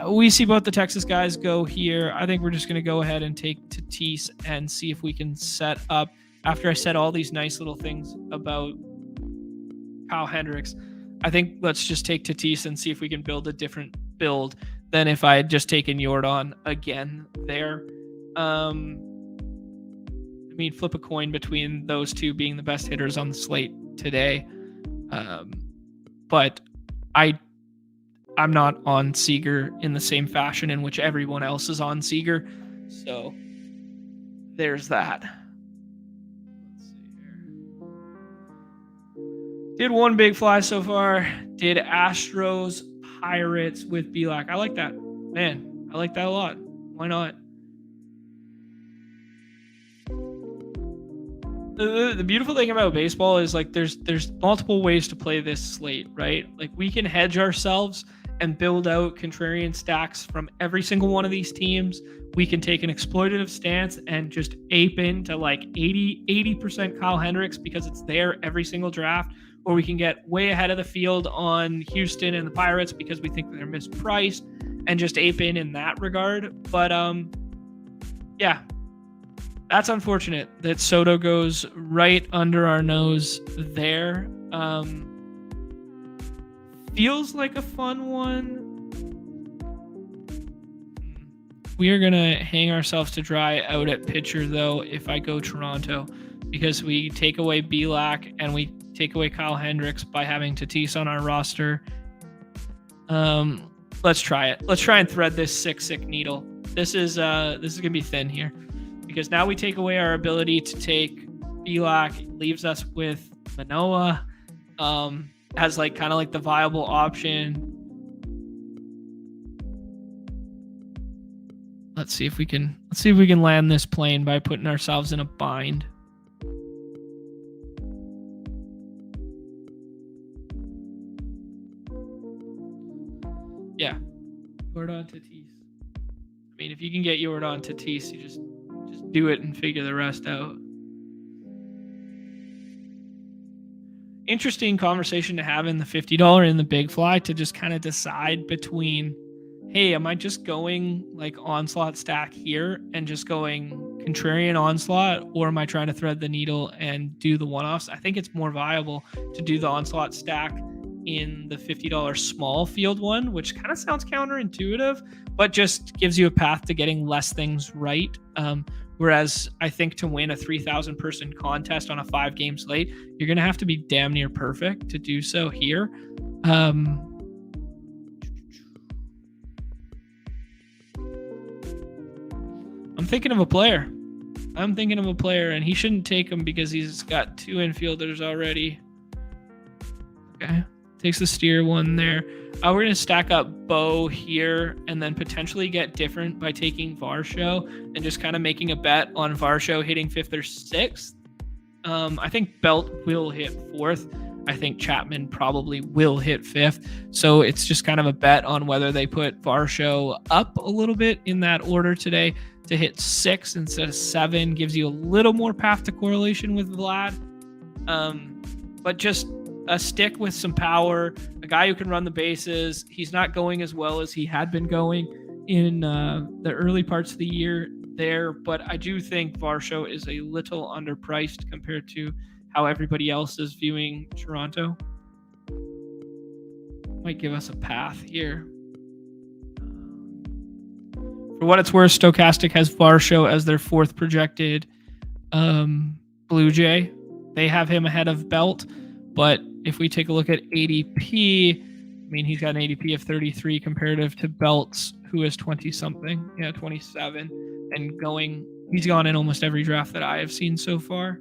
We see both the Texas guys go here. I think we're just going to go ahead and take Tatis and see if we can set up, after I said all these nice little things about Kyle Hendricks, I think let's just take Tatis and see if we can build a different build than if I had just taken Yordan again there. Flip a coin between those two being the best hitters on the slate today. But I'm not on Seager in the same fashion in which everyone else is on Seager. So there's that. Let's see here. Did one big fly so far. Did Astros Pirates with Bielak. I like that. Man, I I like that a lot. Why not? The beautiful thing about baseball is like there's multiple ways to play this slate, right? Like we can hedge ourselves and build out contrarian stacks from every single one of these teams. We can take an exploitative stance and just ape into like 80% Kyle Hendricks because it's there every single draft, or we can get way ahead of the field on Houston and the Pirates because we think they're mispriced and just ape in that regard. But yeah, that's unfortunate that Soto goes right under our nose there. Feels like a fun one. We are going to hang ourselves to dry out at pitcher, though, if I go Toronto, because we take away Belak and we take away Kyle Hendricks by having Tatis on our roster. Let's try it. Let's try and thread this sick needle. This is going to be thin here, because now we take away our ability to take Belak, leaves us with Manoah as like kind of like the viable option. Let's see if we can land this plane by putting ourselves in a bind. Yeah, Yordan Tatis. I mean, if you can get Yordan Tatis, you just do it and figure the rest out. Interesting conversation to have in the $50 in the big fly to just kind of decide between, hey, am I just going like onslaught stack here and just going contrarian onslaught, or am I trying to thread the needle and do the one-offs? I think it's more viable to do the onslaught stack in the $50 small field one, which kind of sounds counterintuitive, but just gives you a path to getting less things right. Whereas I think to win a 3,000 person contest on a 5-game slate, you're going to have to be damn near perfect to do so here. I'm thinking of a player. And he shouldn't take him because he's got 2 infielders already. Okay. Takes the steer one there. We're going to stack up Bo here and then potentially get different by taking Varsho and just kind of making a bet on Varsho hitting 5th or 6th. I think Belt will hit 4th. I think Chapman probably will hit 5th. So it's just kind of a bet on whether they put Varsho up a little bit in that order today to hit 6 instead of 7. Gives you a little more path to correlation with Vlad. But just a stick with some power, a guy who can run the bases. He's not going as well as he had been going in the early parts of the year there, but I do think Varsho is a little underpriced compared to how everybody else is viewing Toronto. Might give us a path here. For what it's worth, Stochastic has Varsho as their 4th projected Blue Jay. They have him ahead of Belt, but if we take a look at ADP, I mean, he's got an ADP of 33 comparative to Belts, who is 20-something. Yeah, 27. And he's gone in almost every draft that I have seen so far.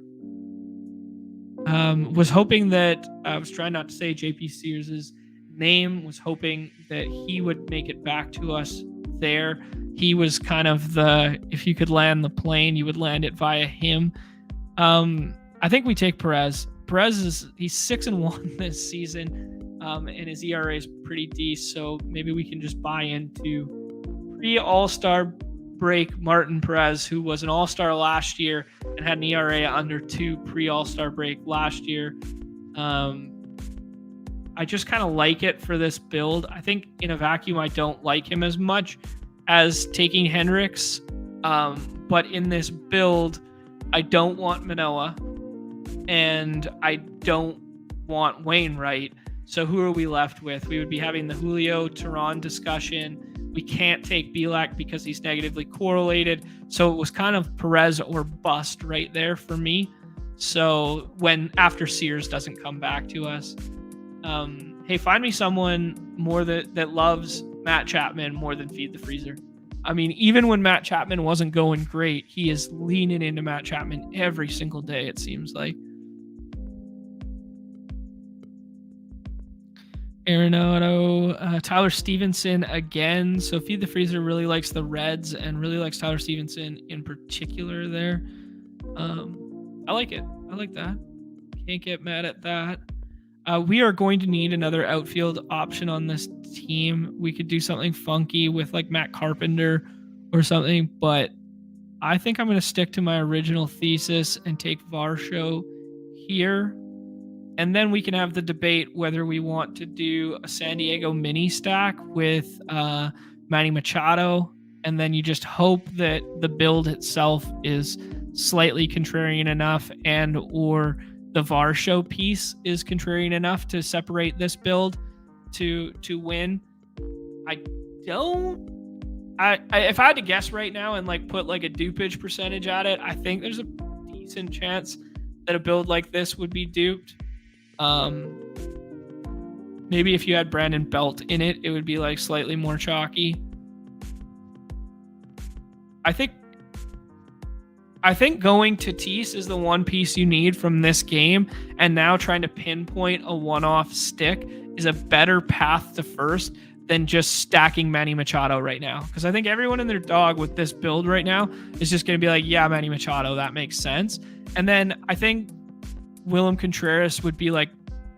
Was hoping that, I was trying not to say JP Sears' name, was hoping that he would make it back to us there. He was kind of if you could land the plane, you would land it via him. I think we take Perez. He's 6-1 this season, and his ERA is pretty decent. So maybe we can just buy into pre-All-Star break Martin Perez, who was an All-Star last year and had an ERA under 2 pre-All-Star break last year. I just kind of like it for this build. I think in a vacuum, I don't like him as much as taking Hendricks, but in this build, I don't want Manoah. And I don't want Wainwright. So who are we left with? We would be having the Julio Teheran discussion. We can't take Belak because he's negatively correlated. So it was kind of Perez or bust right there for me. So after Sears doesn't come back to us, hey, find me someone more that loves Matt Chapman more than Feed the Freezer. I mean, even when Matt Chapman wasn't going great, he is leaning into Matt Chapman every single day, it seems like. Arenado, Tyler Stevenson again. So Feed the Freezer really likes the Reds and really likes Tyler Stevenson in particular there. I like it. I like that. Can't get mad at that. We are going to need another outfield option on this team. We could do something funky with like Matt Carpenter or something, but I think I'm going to stick to my original thesis and take Varsho here. And then we can have the debate whether we want to do a San Diego mini stack with Manny Machado. And then you just hope that the build itself is slightly contrarian enough and or the Varsho piece is contrarian enough to separate this build to win. If I had to guess right now and like put like a dupage percentage at it, I think there's a decent chance that a build like this would be duped. Maybe if you had Brandon Belt in it, it would be like slightly more chalky. I think going Tatis is the one piece you need from this game, and now trying to pinpoint a one-off stick is a better path to first than just stacking Manny Machado right now. Because I think everyone and their dog with this build right now is just going to be like, yeah, Manny Machado, that makes sense. And then I think Willem Contreras would be like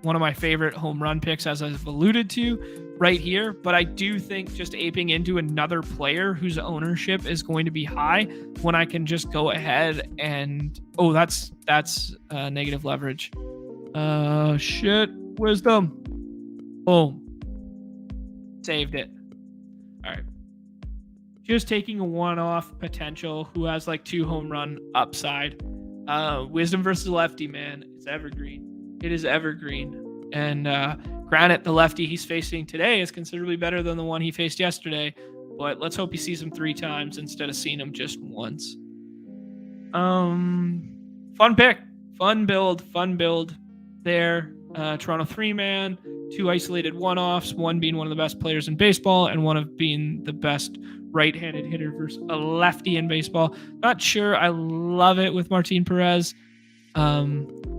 one of my favorite home run picks, as I've alluded to right here. But I do think just aping into another player whose ownership is going to be high when I can just go ahead and, oh, that's negative leverage. Shit. Wisdom. Boom. Saved it. All right. Just taking a one-off potential who has like 2 home run upside. Wisdom versus lefty, man. It's evergreen. It is evergreen. And granted, the lefty he's facing today is considerably better than the one he faced yesterday. But let's hope he sees him 3 times instead of seeing him just once. Fun pick. Fun build there. Toronto 3-man, 2 isolated one-offs, one being one of the best players in baseball and one of being the best right-handed hitter versus a lefty in baseball. Not sure I love it with Martin Perez.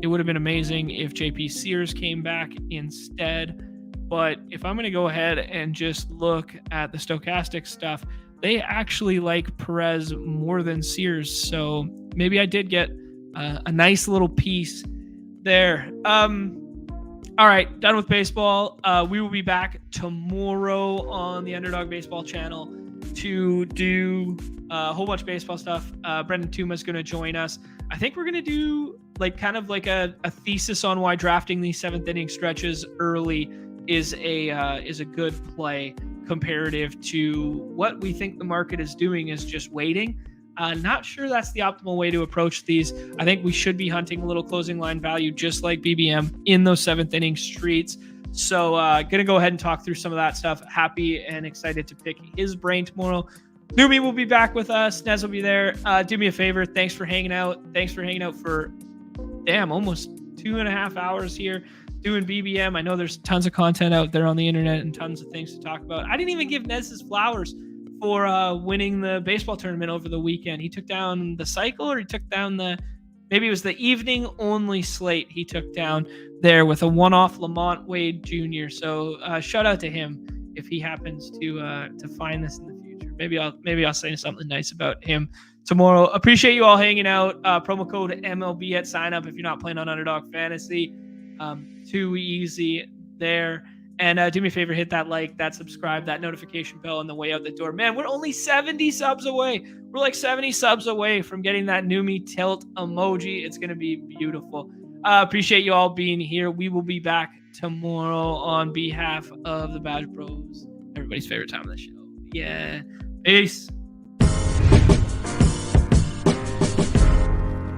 It would have been amazing if JP Sears came back instead. But if I'm going to go ahead and just look at the stochastic stuff, they actually like Perez more than Sears. So maybe I did get a nice little piece there. All right, done with baseball. We will be back tomorrow on the Underdog Baseball channel to do a whole bunch of baseball stuff. Brendan Tuma is going to join us. I think we're going to do like kind of like a thesis on why drafting these 7th inning stretches early is a good play comparative to what we think the market is doing is just waiting. Not sure that's the optimal way to approach these. I think we should be hunting a little closing line value, just like BBM in those 7th inning streets. So going to go ahead and talk through some of that stuff. Happy and excited to pick his brain tomorrow. Neumy will be back with us. Nez will be there. Do me a favor. Thanks for hanging out. Thanks for hanging out for, almost 2.5 hours here doing BBM. I know there's tons of content out there on the internet and tons of things to talk about. I didn't even give Nez his flowers for winning the baseball tournament over the weekend. He took down the cycle, or he took down maybe it was the evening only slate he took down there with a one-off Lamont Wade Jr. So shout out to him if he happens to find this in the future. Maybe I'll say something nice about him tomorrow. Appreciate you all hanging out. Promo code MLB at sign up if you're not playing on Underdog Fantasy. Too easy there. And do me a favor, hit that like, that subscribe, that notification bell on the way out the door. Man, we're only 70 subs away. We're like 70 subs away from getting that Neumy tilt emoji. It's going to be beautiful. Appreciate you all being here. We will be back tomorrow on behalf of the BadgeBros. Everybody's favorite time of the show. Yeah. Peace.